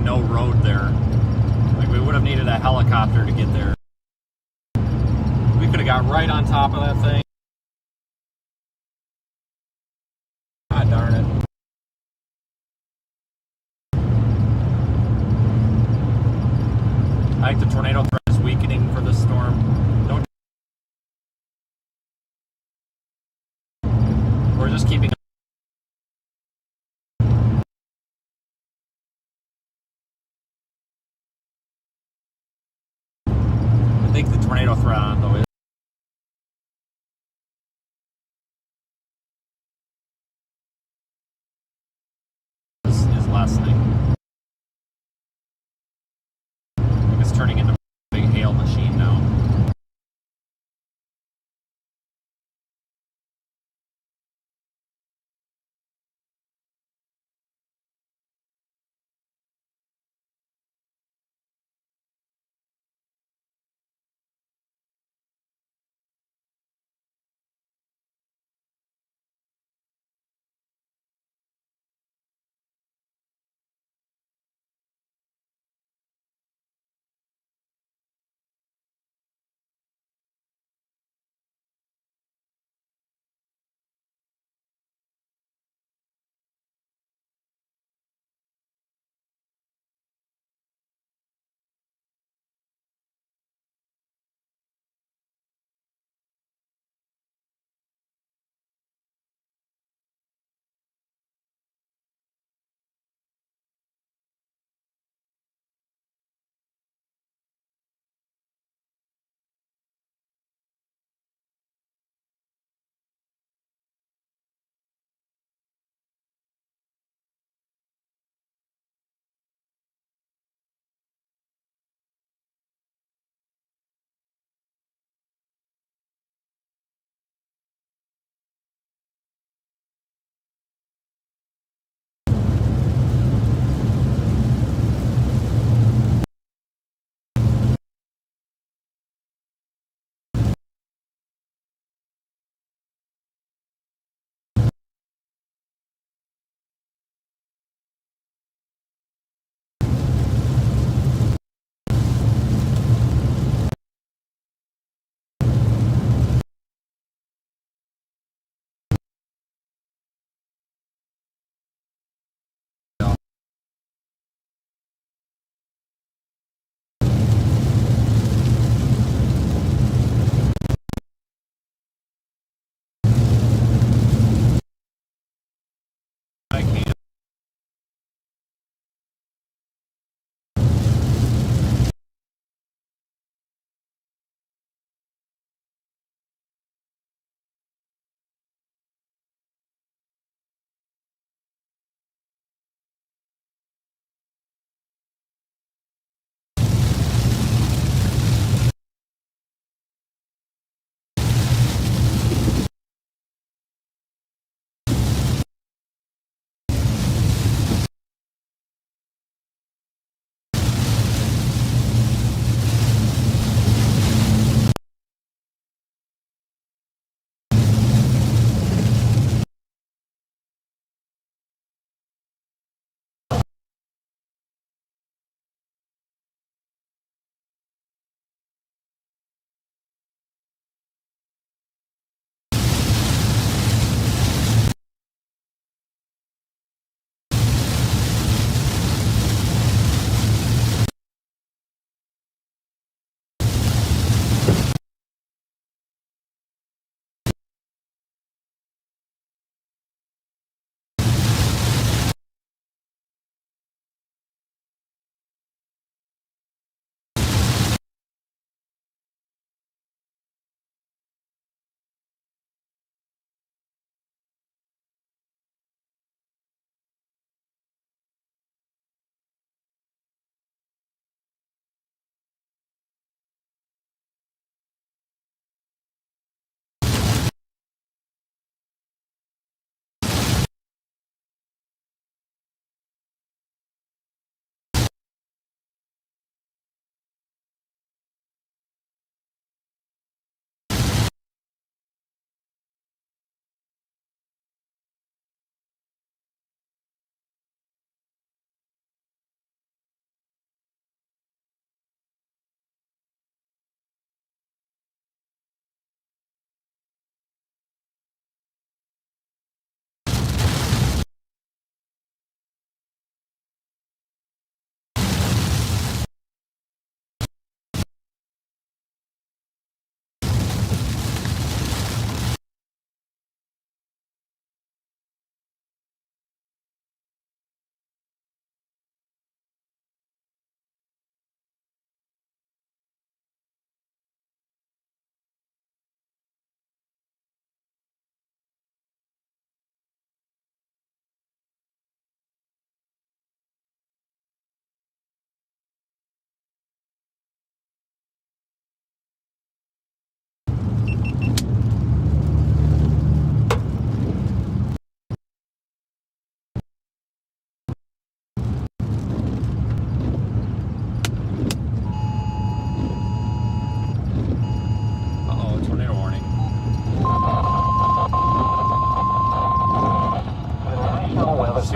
no road there. Like, we would have needed a helicopter to get there. We could have got right on top of that thing. God darn it. I think the tornado threat is weakening for this storm. Don't. We're just keeping. I think the tornado threat on though is lessening. I think it's turning into a big hail machine now.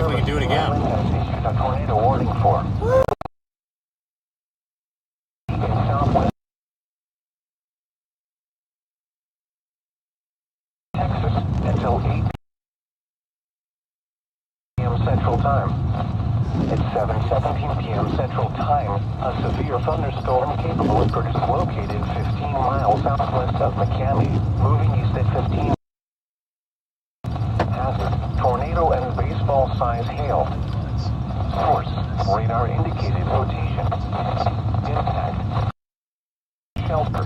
see if we can do it again. Maryland has issued a tornado warning for in southwest Texas until 8 p.m. Central Time. At 7:17 p.m. Central Time, a severe thunderstorm capable of producing located 15 miles southwest of McCamey, moving east at 15. Hazard, tornado and baseball-size hail. Source, radar indicated rotation. Impact, shelter.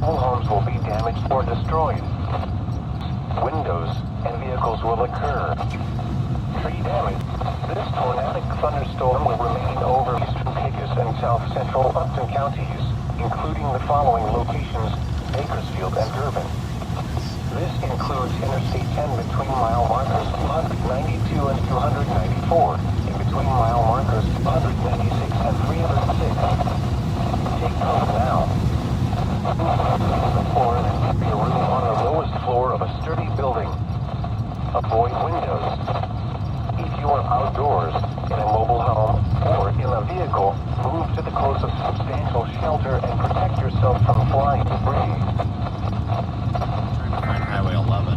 All homes will be damaged or destroyed. Windows and vehicles will occur. Tree damage. This tornadic thunderstorm will remain over eastern Picos and south central Upton counties, including the following locations: Bakersfield and Durbin. This includes Interstate 10 between mile markers 292 and 294, and between mile markers 296 and 306. Take note now. The floor and keep your room on the lowest floor of a sturdy building. Avoid windows. If you are outdoors, in a mobile home, or in a vehicle, move to the closest substantial shelter and protect yourself from flying debris. Trying to find Highway 11.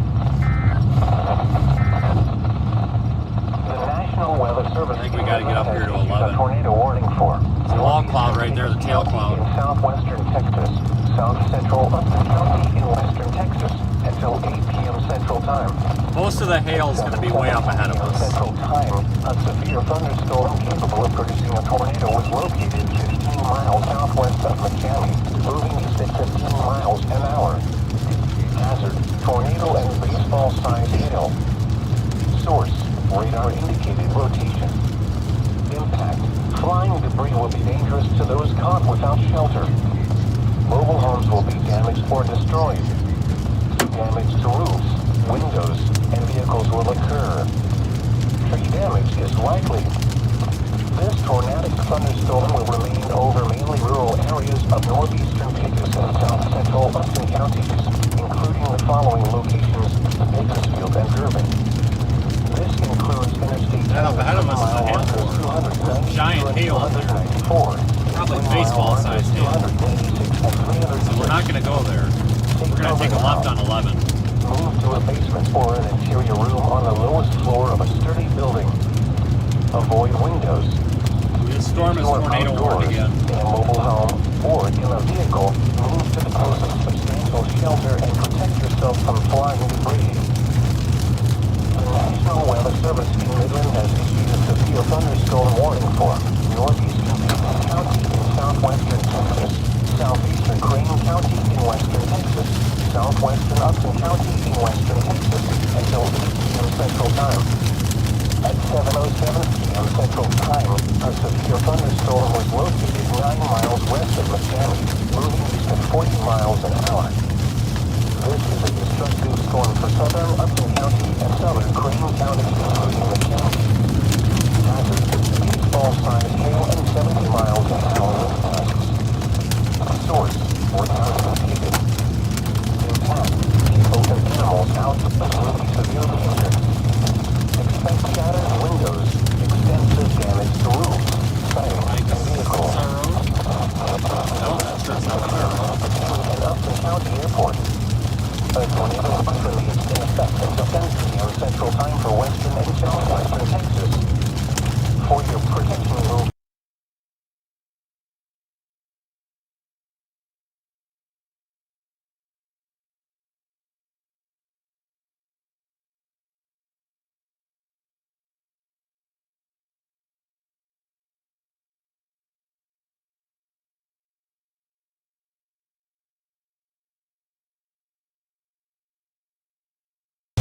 The National Weather Service I think we gotta get up here to has issued 11. a tornado warning for The wall cloud right there, the tail cloud. in southwestern Texas, south central Upton County in western Texas until 8 p.m. Central Time. Most of the hail is going to be way up ahead of us. Central Time, a severe thunderstorm capable of producing a tornado was located 15 miles southwest of McCamey, moving east at 15 miles an hour. Hazard, tornado and baseball-sized hail. Source, radar indicated rotation. Impact, flying debris will be dangerous to those caught without shelter. Mobile homes will be damaged or destroyed. Damage to roofs, windows, and vehicles will occur. Tree damage is likely. This tornadic thunderstorm will remain over mainly rural areas of northeastern Picos and south central Upton counties, including the following locations: Bakersfield and Durbin. This includes Interstate 10 Up ahead of us is a handful. 292 Giant and hail. 294. Probably baseball-sized hail. 286 and 306. So we're not going to go there. We're going to take a left on 11. Move to a basement or an interior room on the lowest floor of a sturdy building. Avoid windows. This storm is If you are tornado warned outdoors, again. in a mobile home or in a vehicle, move to the closest substantial shelter and protect yourself from flying debris. The National Weather Service in Midland has issued a severe thunderstorm warning for northeastern Picos County in southwestern Texas, southeastern Crane County in western Texas, southwestern Upton County in western Texas until 8 p.m. Central Time. At 7:07 p.m. Central Time, a severe thunderstorm was located 9 miles west of McCamey, moving east at 40 miles an hour. This is a destructive storm for southern Upton County and southern Crane County, including McCamey. Hazard, baseball-sized hail and 70 miles an hour with gusts. Source, radar indicated. Impact, people and animals out will be severely injured. Expect shattered windows, extensive damage to roofs, siding, and vehicles. And Upton County Airport. A tornado was released in effect until 10 p.m. Central Time for western and southwestern Texas. For your protection, move.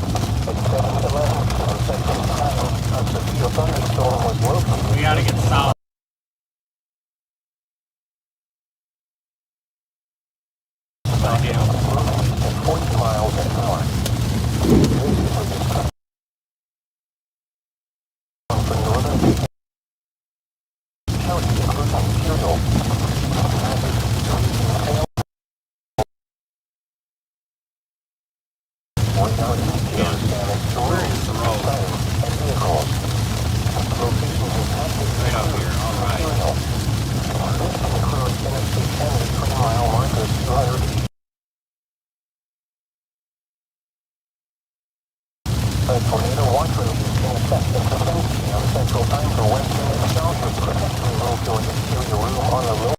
At 7:11 p.m. Central Time, a severe thunderstorm was located. We got to get south. At 40 miles an hour. This is a destruction for northern county, including Imperial. Hazard, hail. Radar indicators damage to roofs, road. sighting, and vehicles. Locations impacted Right up here, alright. material. This includes Interstate 10 at 3-mile markers 200 east. A tornado watch remains in effect until 10 p.m. Central Time for western and southward potentially move to an interior room on the low.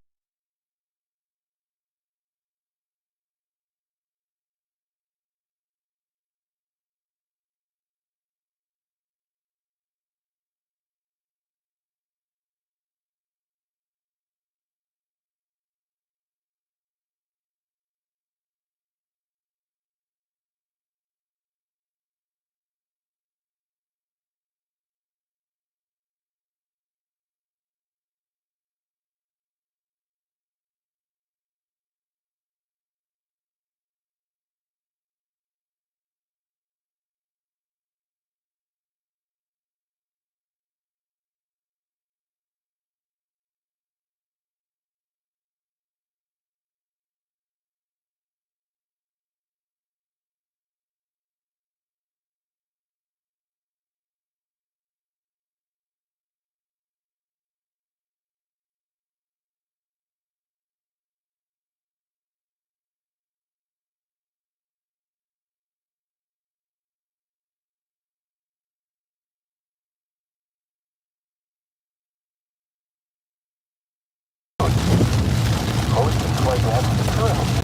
Most is like that's the current.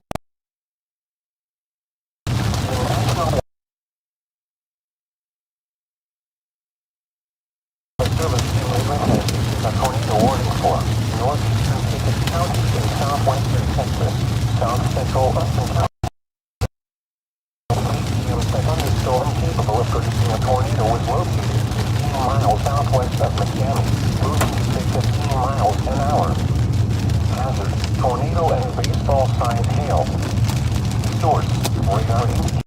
The National Weather Service in Midland has issued a tornado warning for northeastern Picos County in southwestern Texas, south central Upton County. 8 p.m. thunderstorm capable of producing a tornado was located 15 miles southwest of McCamey, moving to 15 miles an hour. Hazard, tornado and baseball-sized hail. Source, radar indicator.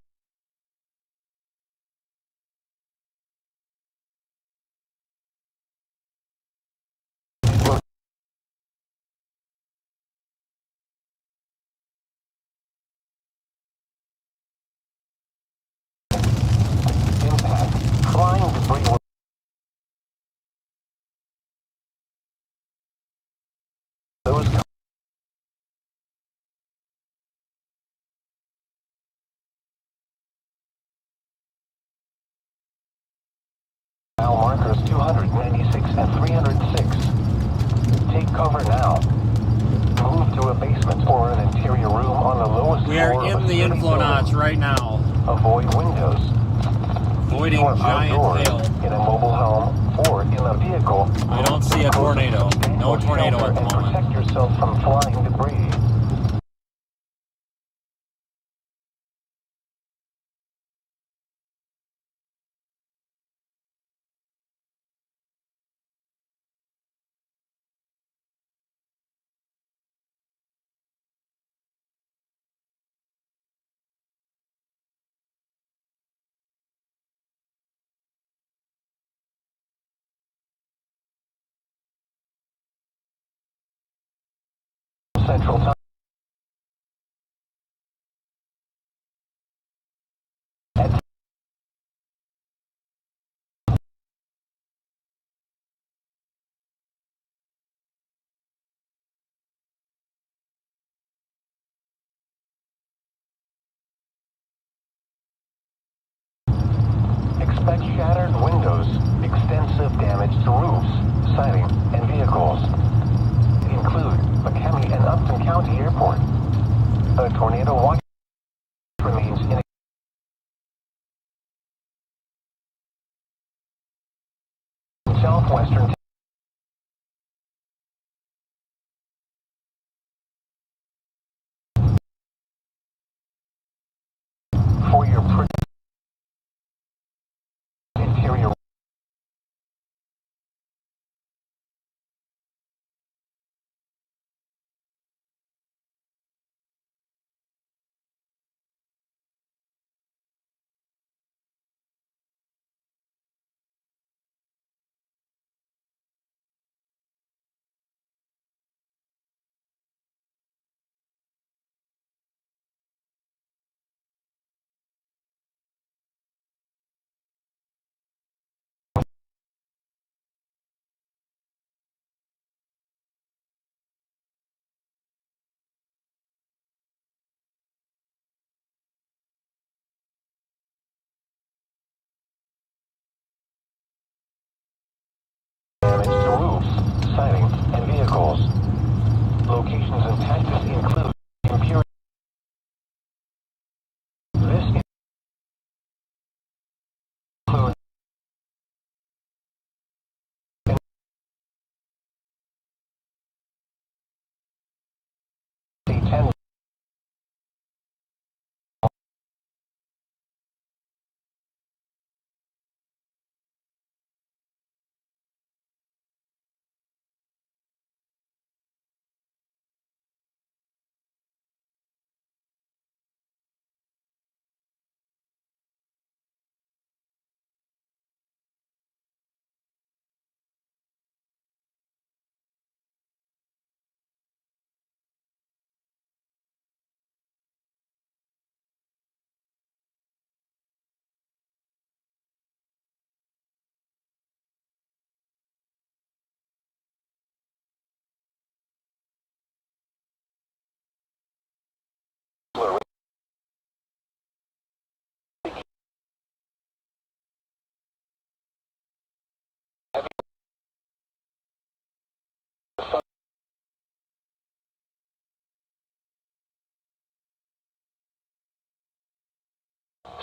Impact, flying debris was those mile markers 296 and 306. Take cover now. Move to a basement or an interior room on the lowest We are floor of in a the sturdy inflow notch building. right now. Avoid windows. Avoiding Or giant outdoors, hail. in a mobile home or in a vehicle. I don't see a tornado. No tornado at the and moment. protect yourself from flying debris. Central Time. Expect shattered windows, extensive damage to roofs, siding, and vehicles. Include McCamey and Upton County Airport. A tornado watch remains in southwestern for your interior.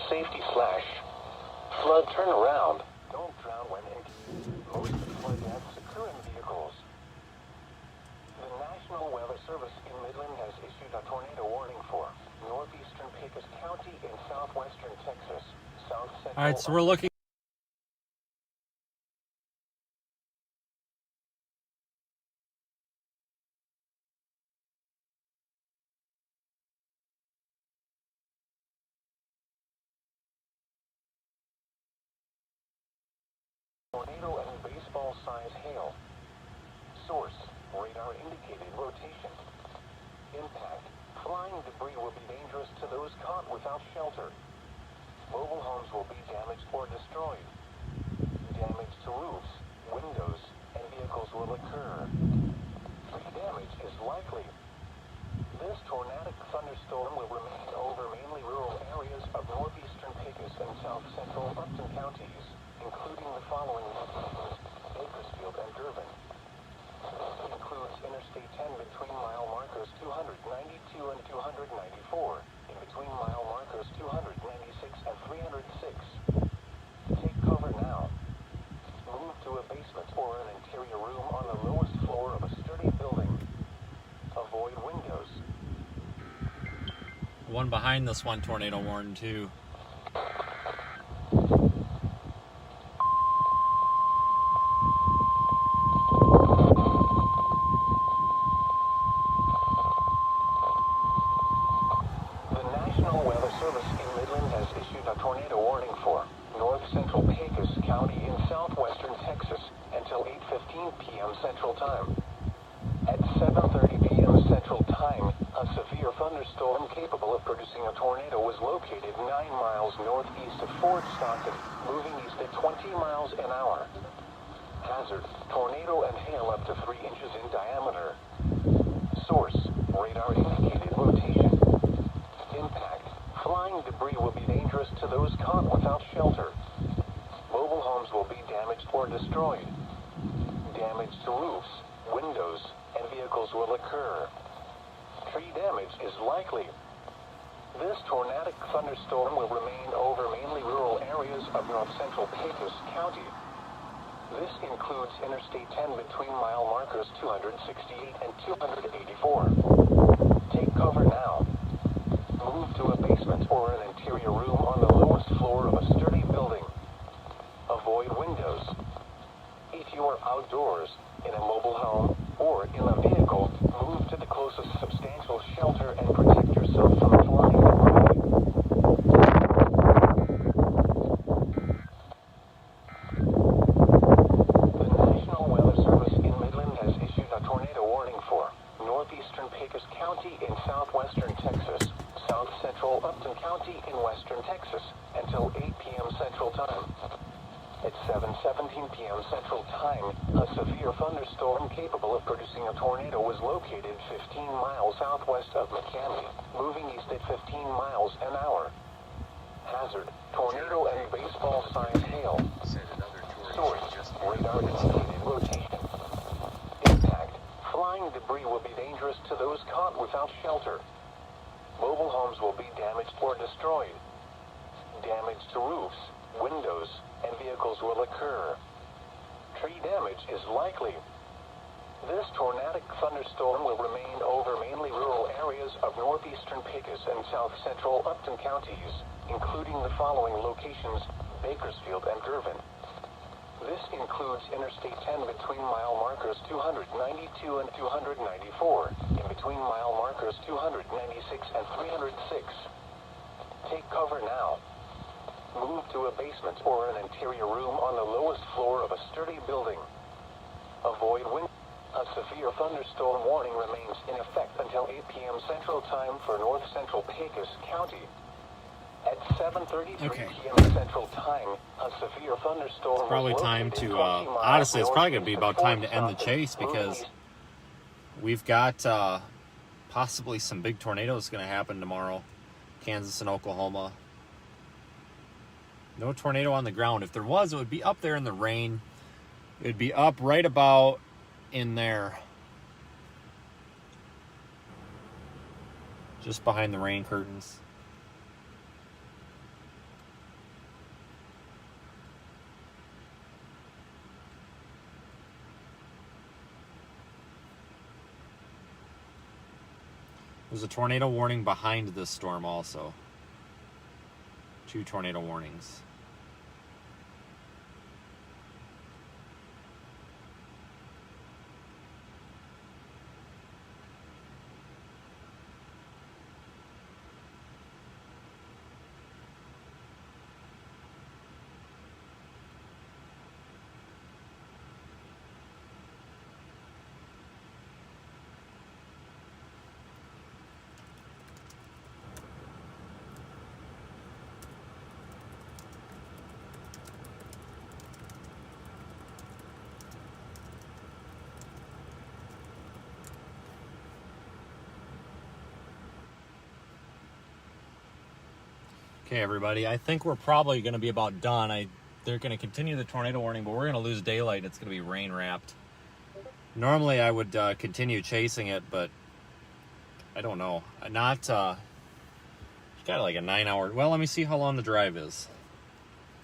Safety / flood turnaround. Don't drown when in. Most flood deaths occur in vehicles. The National Weather Service in Midland has issued a tornado warning for northeastern Picos County in southwestern Texas, south central. All right, so we're looking. Tornado and baseball-sized hail. Source: radar indicated rotation. Impact: flying debris will be dangerous to those caught without shelter. Mobile homes will be damaged or destroyed. Damage to roofs, windows, and vehicles will occur. Tree damage is likely. This tornadic thunderstorm will remain over mainly rural areas of northeastern Picos and south central Upton counties, including the following: Bakersfield and Girvan. It includes Interstate 10 between mile markers 292 and 294, in between mile markers 296 and 306. Take cover now. Move to a basement or an interior room on the lowest floor of a sturdy building. Avoid windows. One behind this one tornado warned too. The National Weather Service in Midland has issued a tornado warning for north central Pecos County in southwestern Texas until 8:15 p.m. Central Time. At 7:30 p.m. Central Time, a severe thunderstorm capable of producing a tornado was located 9 miles northeast of Fort Stockton, moving east at 20 miles an hour. Hazard: tornado and hail up to 3 inches in diameter. Source: radar indicated rotation. Impact: flying debris will be dangerous to those caught without shelter. Mobile homes will be damaged or destroyed. Damage to roofs, windows, and vehicles will occur. Tree damage is likely. This tornadic thunderstorm will remain over mainly rural areas of north central Pecos County. This includes Interstate 10 between mile markers 268 and 284. Take cover now. Move to a basement or an interior room on the lowest floor of a sturdy building. Avoid windows. If you are outdoors, in a mobile home, or in a vehicle, move to the closest substantial shelter and protect yourself from flying debris. The National Weather Service in Midland has issued a tornado warning for northeastern Pecos County in southwestern Texas, south central Upton County in western Texas, until 8 p.m. Central Time. At 7:17 p.m. Central Time, a severe thunderstorm capable of producing a tornado was located 15 miles southwest of McCamey, moving east at 15 miles an hour. Hazard: tornado and baseball-sized hail. Said another Source: tourist just radar indicated rotation. Impact: flying debris will be dangerous to those caught without shelter. Mobile homes will be damaged or destroyed. Damage to roofs, windows, and vehicles will occur. Tree damage is likely. This tornadic thunderstorm will remain over mainly rural areas of northeastern Pecos and south central Upton counties, including the following locations: Bakersfield and Girvan. This includes Interstate 10 between mile markers 292 and 294, in between mile markers 296 and 306. Take cover now. Move to a basement or an interior room on the lowest floor of a sturdy building. Avoid wind. A severe thunderstorm warning remains in effect until 8 p.m. Central Time for north central Pecos County. At 7:33 p.m. Central Time, a severe thunderstorm Probably was time located to, 20 miles honestly, it's probably going to be northeast about of time to Fort end the Stockton, chase moving because east. we've got possibly some big tornadoes going to happen tomorrow. Kansas and Oklahoma. No tornado on the ground. If there was, it would be up there in the rain. It would be up right about in there. Just behind the rain curtains. There's a tornado warning behind this storm also. 2 tornado warnings. Okay, everybody, I think we're probably going to be about done. They're going to continue the tornado warning, but we're going to lose daylight. It's going to be rain wrapped. Normally, I would continue chasing it, but I don't know. Not, got like a 9-hour. Well, let me see how long the drive is.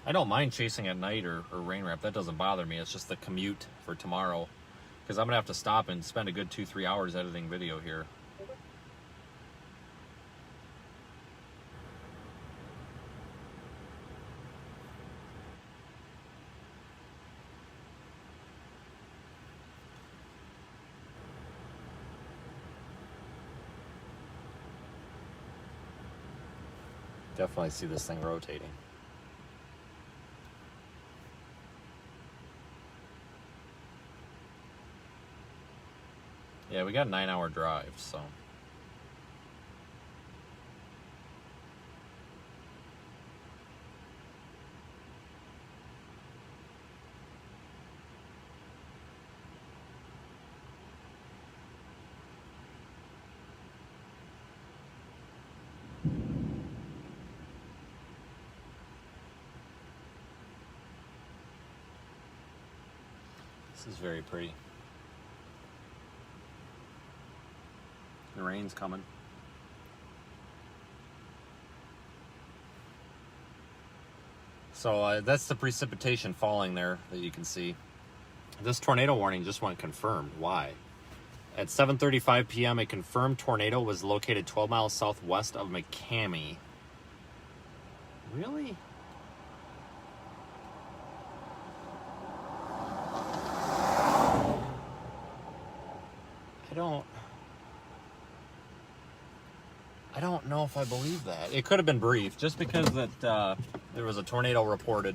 I don't mind chasing at night or rain wrap. That doesn't bother me. It's just the commute for tomorrow, because I'm going to have to stop and spend a good 2-3 hours editing video here. Definitely see this thing rotating. Yeah, we got a 9-hour drive, so. This is very pretty. The rain's coming. So that's the precipitation falling there that you can see. This tornado warning just went confirmed. Why? At 7:35 p.m., a confirmed tornado was located 12 miles southwest of McCamey. Really? I don't know if I believe that. It could have been brief. Just because that there was a tornado reported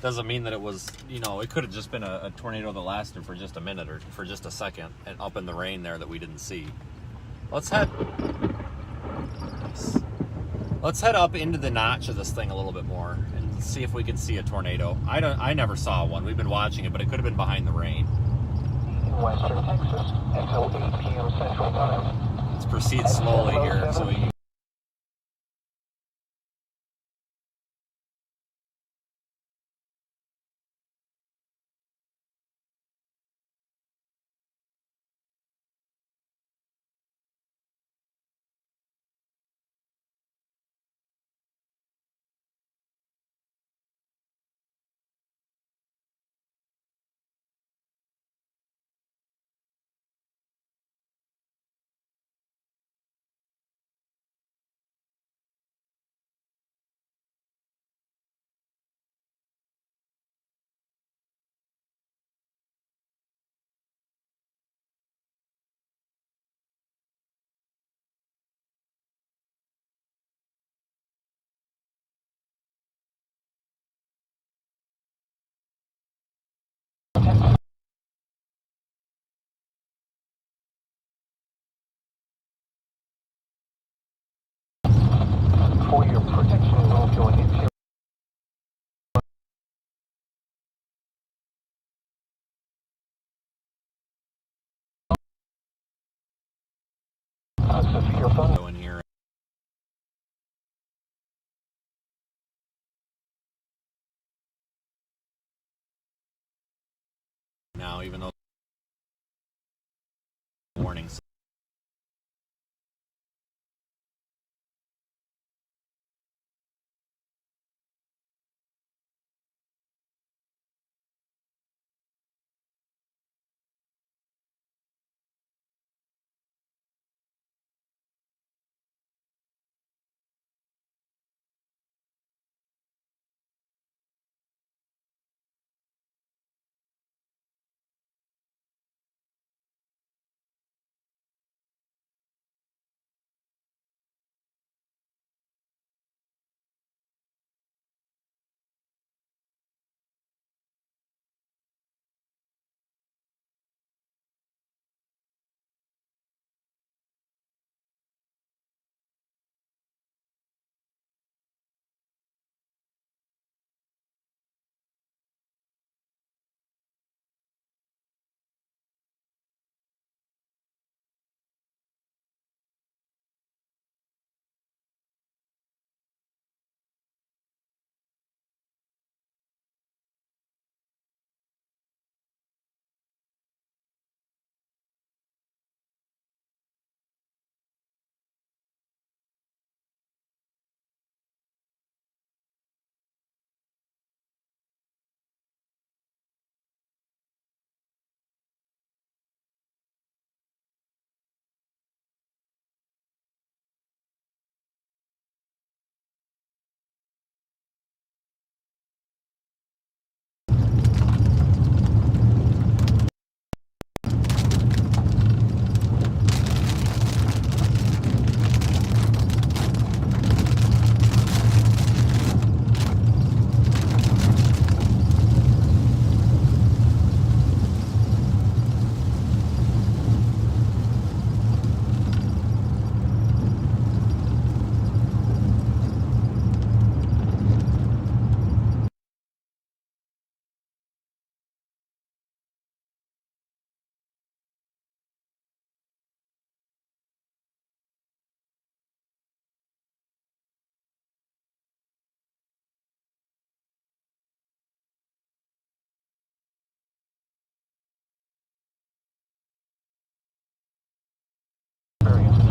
doesn't mean that it was, it could have just been a tornado that lasted for just a minute or for just a second and up in the rain there that we didn't see. Let's head up into the notch of this thing a little bit more and see if we can see a tornado. I never saw one. We've been watching it, but it could have been behind the rain. In western Texas until 8 p.m. Central Time. Let's proceed slowly here so we For your protection, move to an interior. A severe thunder. go in here. Now, even though warnings.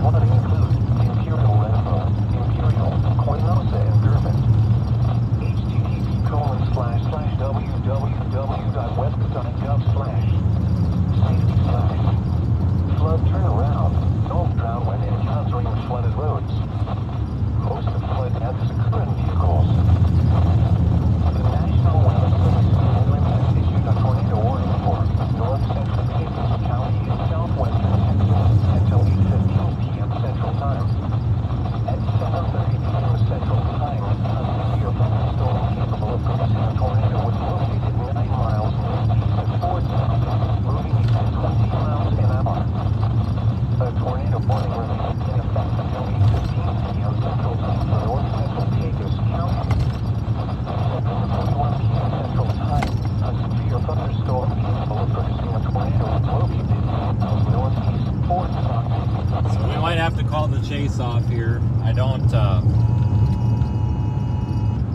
flooding include Imperial Renfrew, Imperial, Coinosa, and Durban. http://www.west.gov/safety/. Flood turnaround. Don't drown when encountering flooded roads. Most of flood deaths occur in vehicles. The National Weather Service in Midland has issued a tornado warning for north central Picos County in southwestern Texas until 8:15 p.m. Central Time. At 7:30 p.m. Central Time, a severe thunderstorm capable of producing a tornado was located 9 miles northeast of Fort Worth, moving east at 20 miles an hour. A tornado warning remains in effect until 8:15 p.m. Central Time for north central Picos County. At 7:41 p.m. Central Time, a severe thunderstorm capable of producing a tornado was located northeast Fort Worth. So we might have to call the chase off here. I don't,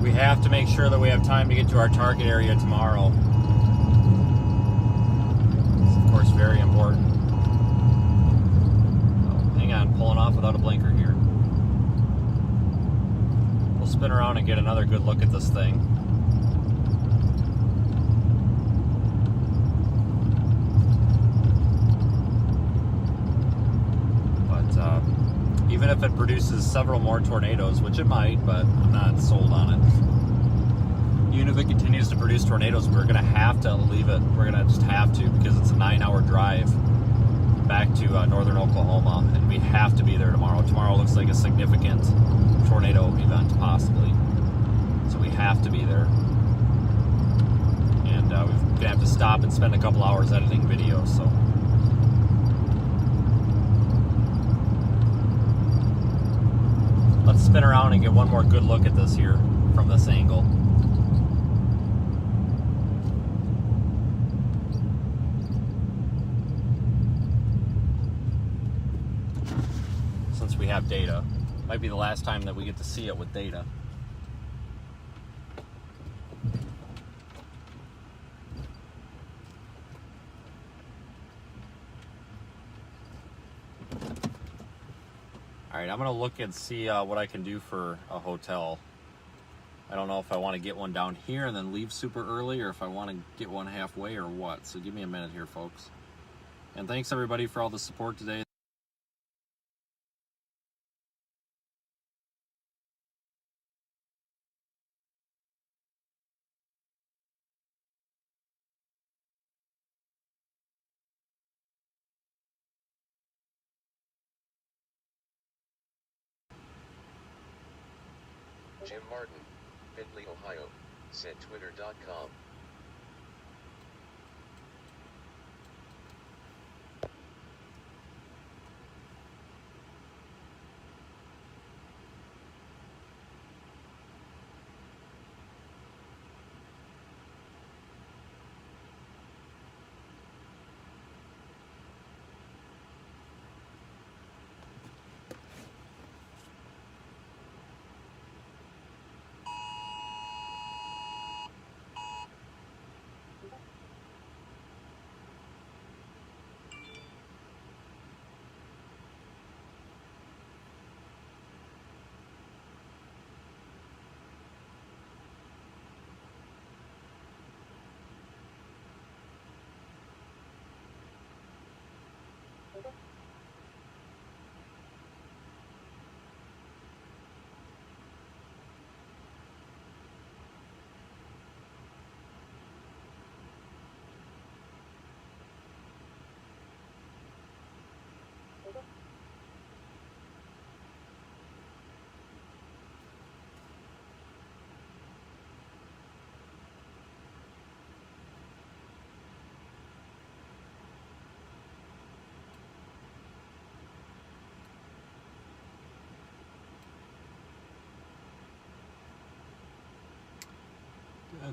we have to make sure that we have time to get to our target area tomorrow. It's of course very important. Oh, hang on, pulling off without a blinker here. We'll spin around and get another good look at this thing. Even if it produces several more tornadoes, which it might, but I'm not sold on it. Even if it continues to produce tornadoes, we're going to have to leave it. We're going to just have to, because it's a 9-hour drive back to northern Oklahoma, and we have to be there tomorrow. Tomorrow looks like a significant tornado event, possibly. So we have to be there. And we're going to have to stop and spend a couple hours editing videos, so... Let's spin around and get one more good look at this here from this angle. Since we have data. Might be the last time that we get to see it with data. Alright, I'm going to look and see what I can do for a hotel. I don't know if I want to get one down here and then leave super early, or if I want to get one halfway or what. So give me a minute here, folks. And thanks everybody for all the support today. Jim Martin, Findlay, Ohio, said Twitter.com.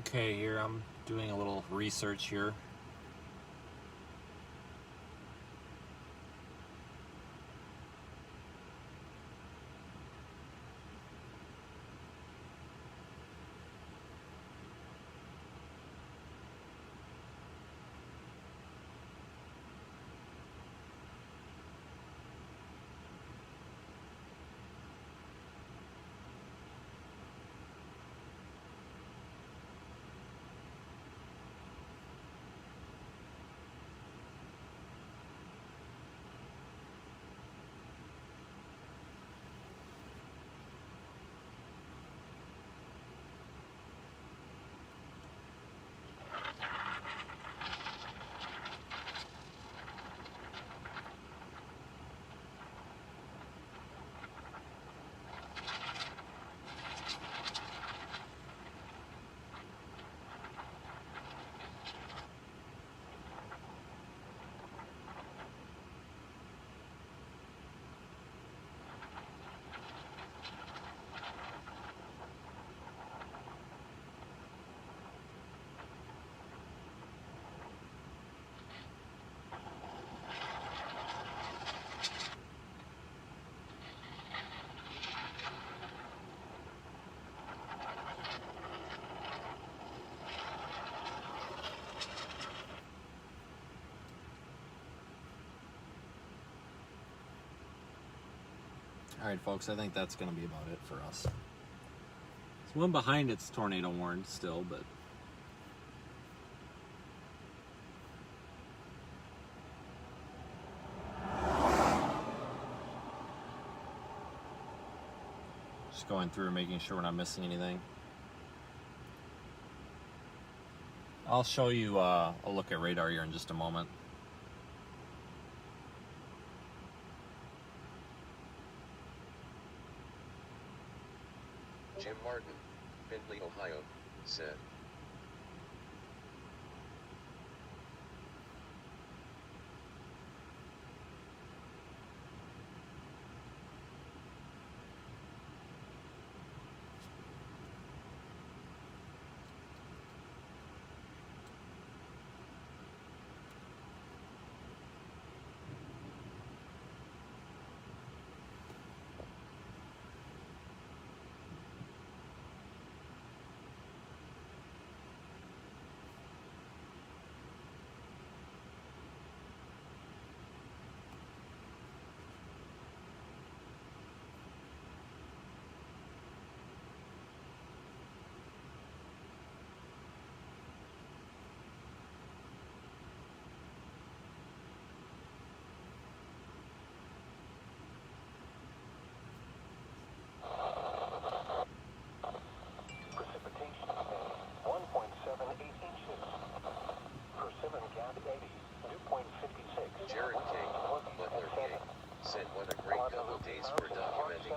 Okay, here I'm doing a little research here. Alright folks, I think that's going to be about it for us. So one behind it's tornado warned still, but just going through and making sure we're not missing anything. I'll show you a look at radar here in just a moment. Jim Martin, Findlay, Ohio, said.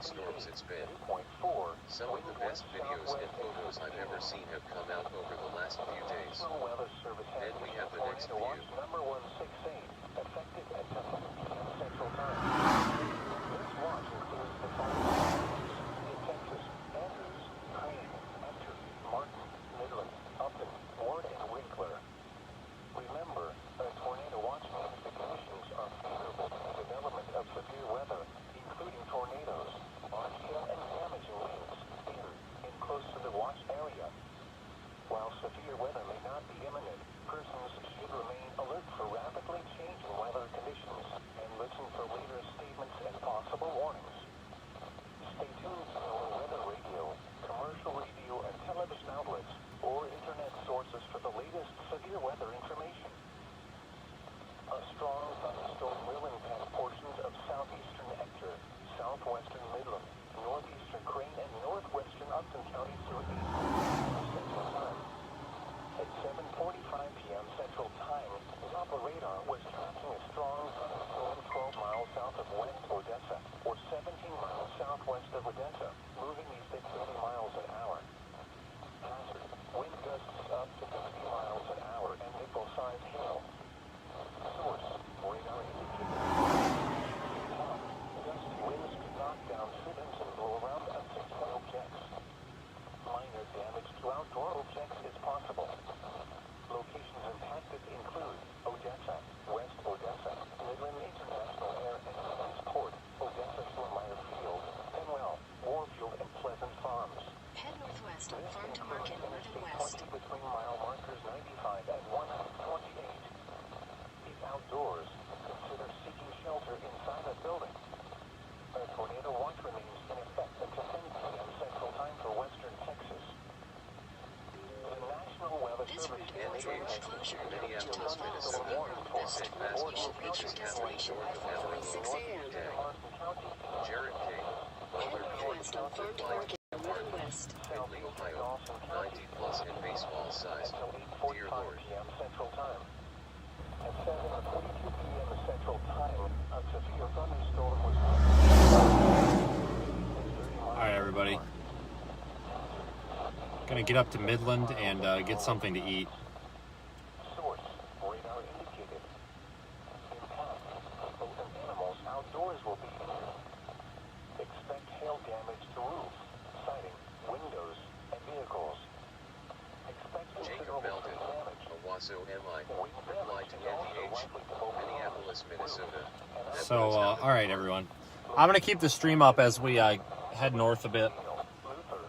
Storms it's been. Some of the best videos and photos I've ever seen have come out over the last few days. Then we have the next view. Number 168, effective at 10 p.m. Central Time. This watch includes the following in Texas: Andrews, Crane, Ector, Martin, Midland, Upton, Ward, and Winkler. Remember, a tornado watch means the conditions are favorable to the development of severe weather, including tornadoes, large hail, and damaging winds in close to the watch area. While severe weather may not be imminent, persons should remain alert for rapidly changing weather conditions and listen for later statements and possible warnings. Stay tuned to our weather radio, commercial radio, and television outlets, or internet sources for the latest severe weather information. A strong thunderstorm will impact portions of southeastern Ector, southwestern Midland, northeastern Crane, and northwestern Upton counties through Central Time. At 7:45 p.m. Central Time, Doppler radar was tracking a strong thunderstorm 12 miles south of West Odessa, or 17 miles southwest of Odessa, moving east at 30 miles an hour. Hazard: wind gusts up to 50 miles an hour and nickel-sized hail. Source: radar indicated. Gusty winds could knock down buildings and blow around up to 10 objects. Minor damage to outdoor objects is possible. Locations impacted include Odessa, West Odessa, Midland International Air and Defense Port, Odessa Schlemeyer Field, Penwell, Warfield, and Pleasant Farms. Head northwest on This Farm to includes Market North and Interstate West. 20 between mile markers 95 and 128. If outdoors, consider seeking shelter inside a building. A tornado watch remains in effect until 10 p.m. Central Time for western Texas. The National Weather This Service route warns of NH, closure to Minneapolis, miles Minnesota, northwest. said fast You should reach your destination by 4:46 a.m. Jared K. Head northwest on Farm to Market North and West. Findlay, Ohio, 90 plus and baseball size. Dear Lord. p.m. Central Time. At 7:42 p.m. Central Time, a severe thunderstorm was Alright everybody, gonna get up to Midland and get something to eat. Source: radar indicated. Impact: people and animals outdoors will be injured. Expect hail damage to roofs, siding, windows, and vehicles. Expect Jacob considerable Melton, damage. Owasso MI, replied to NTH, Minneapolis, Minnesota. So, alright everyone, I'm gonna keep the stream up as we head north a bit.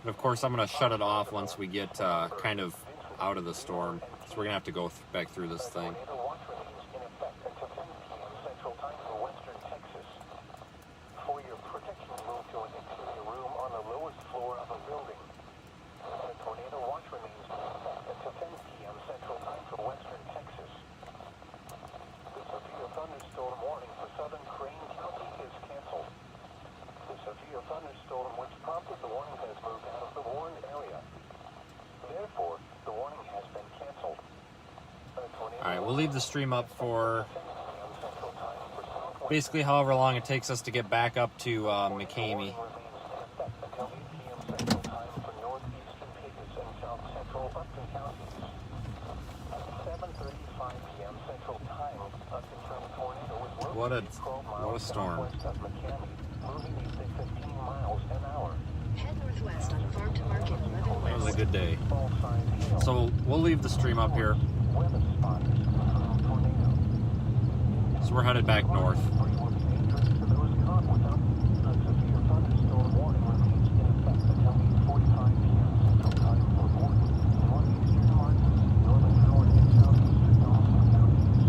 But of course, I'm going to shut it off once we get kind of out of the storm. So we're going to have to go back through this thing. Tornado watch remains in effect until 10 p.m. Central Time for western Texas. For your protection, move to a we'll leave the stream up for basically however long it takes us to get back up to McCamey. Until 8 p.m. Central Time for Northeastern Picos and South Central Upton counties. 7:35 p.m. Central Time, a confirmed tornado is located 12 What a miles storm. southwest of McCamey, moving east at 15 miles an hour. Head northwest on Farm to Market 11 That was a West. good day. Small size hail. So we'll leave the stream up here. Weather spot is confirmed tornado. So we're headed back north. Pretty looks dangerous to those caught without a severe thunderstorm warning remains in effect until 8:45 p.m. Central Time for both northeastern Martin, northern Howard, and southeastern Dawson counties.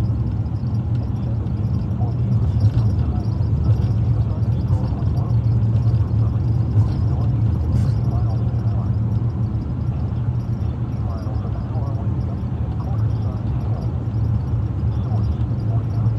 At 7:54 p.m. Central Time, a severe thunderstorm was located in the river, moving northeast at 30 miles an hour. Winds 60 miles an hour with gusty and quarter-size hail. Source, 49.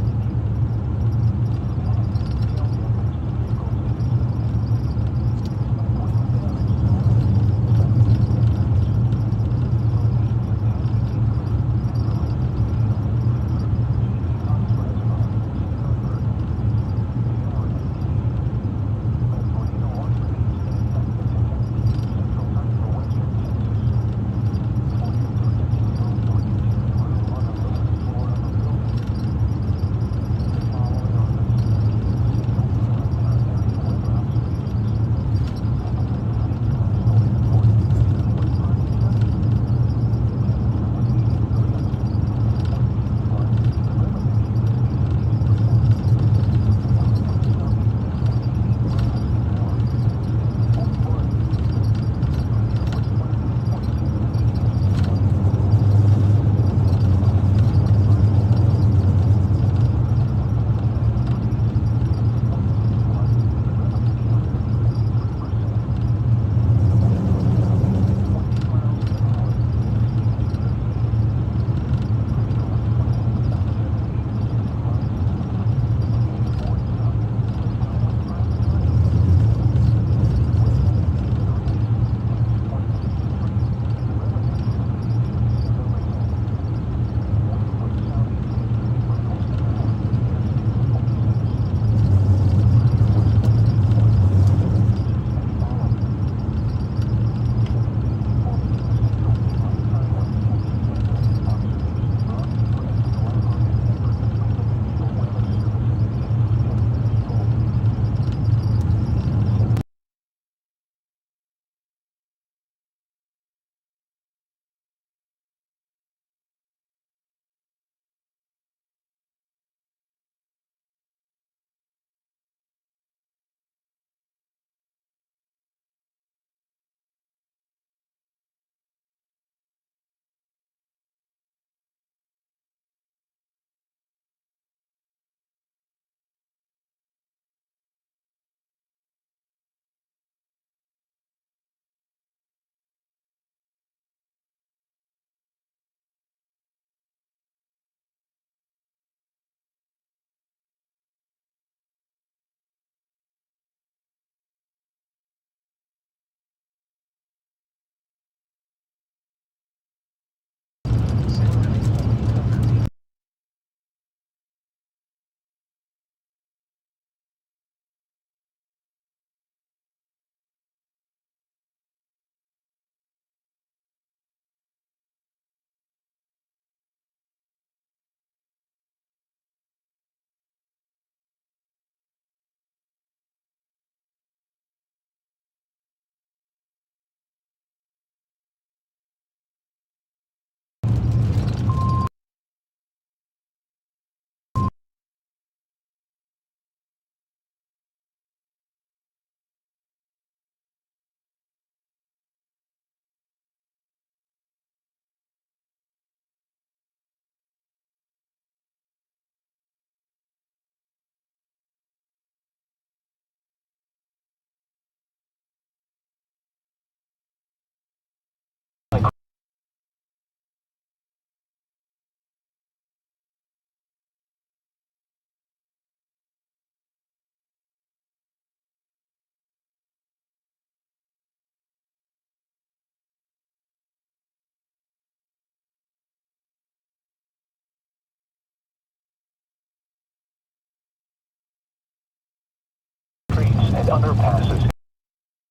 and underpasses,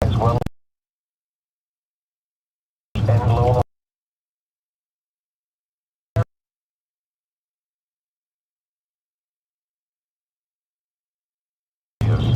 as well as and low areas.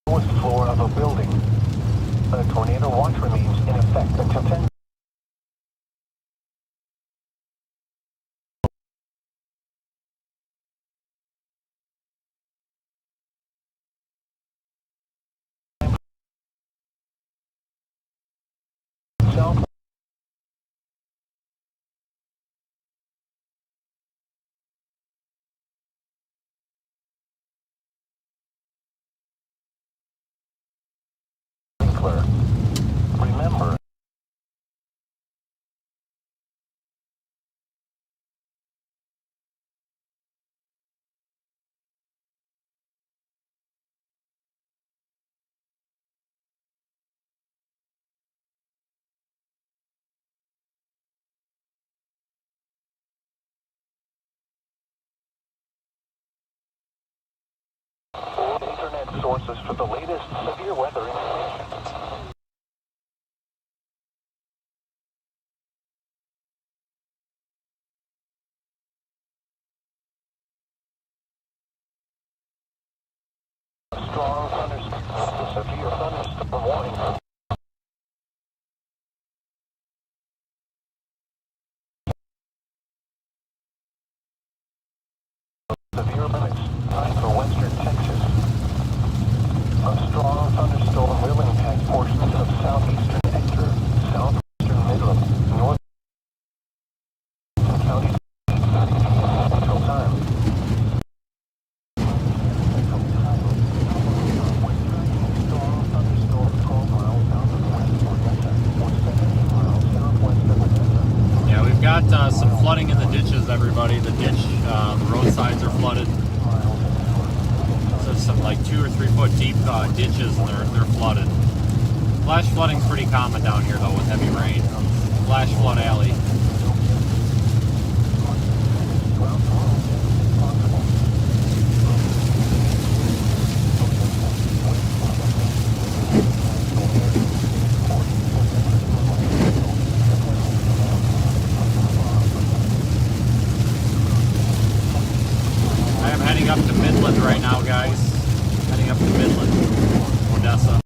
Lowest floor of a building. A tornado watch remains in effect until 10. South Winkler. Remember, all internet sources for the latest severe weather information. A strong thunderstorm, severe thunderstorm warning. Severe limits, time for western Texas. A strong thunderstorm will impact portions of southeastern Ector, southwestern Midland, north counties, 8:30 p.m. Central Time. Strong thunderstorm 12 miles south of West Odessa, or 17 miles southwest of Odessa. Yeah, we've got some flooding in the ditches, everybody. The ditch, the roadsides are flooded. So some like 2 or 3 foot deep ditches, and they're flooded. Flash flooding's pretty common down here, though, with heavy rain. Flash flood alley. Heading up to Midland right now, guys. Heading up to Midland, Odessa.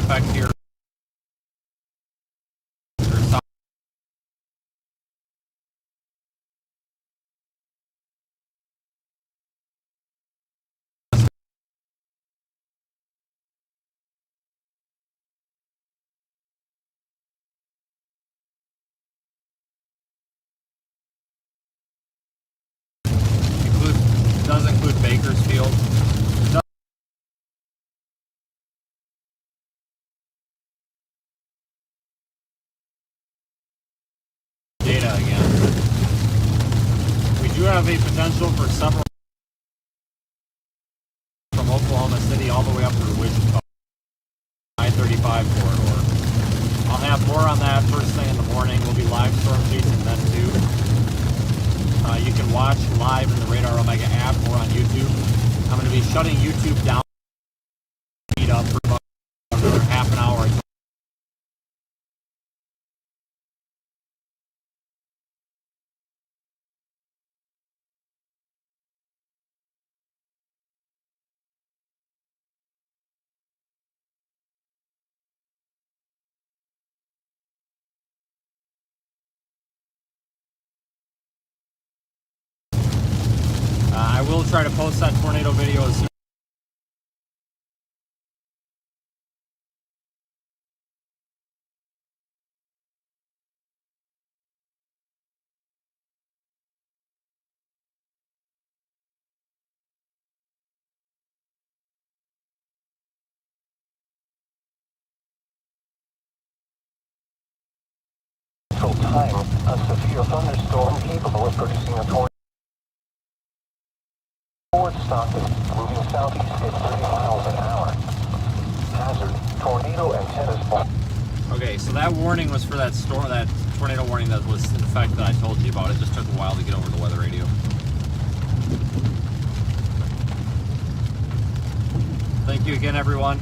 effect here. It does include Bakersfield. Data again. We do have a potential for several from Oklahoma City all the way up to the Wichita I-35 corridor. I'll have more on that first thing in the morning. We'll be live storm chasing then too. You can watch live in the Radar Omega app or on YouTube. I'm going to be shutting YouTube down, speed up for about another half an hour. I will try to post that tornado video as soon. Time, a severe thunderstorm capable of producing a tornado. Forward Stockton, moving southeast at 30 miles an hour. Hazard, tornado and tennis ball. Okay, so that warning was for that storm, that tornado warning that was in effect that I told you about. It just took a while to get over the weather radio. Thank you again, everyone.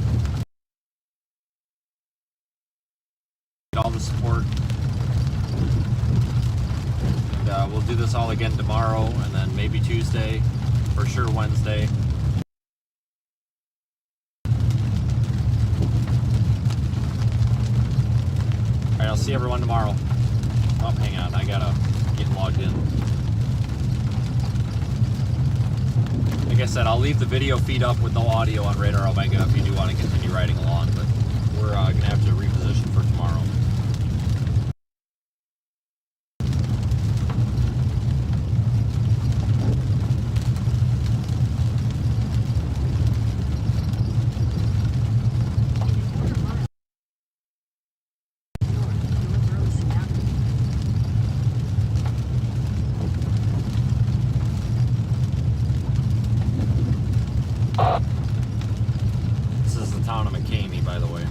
All the support. And we'll do this all again tomorrow, and then maybe Tuesday, for sure Wednesday. Alright, I'll see everyone tomorrow. Oh, hang on, I gotta get logged in. Like I said, I'll leave the video feed up with no audio on Radar Omega if you do want to continue riding along, but we're gonna have to reposition for tomorrow. This is the town of McCamey, by the way.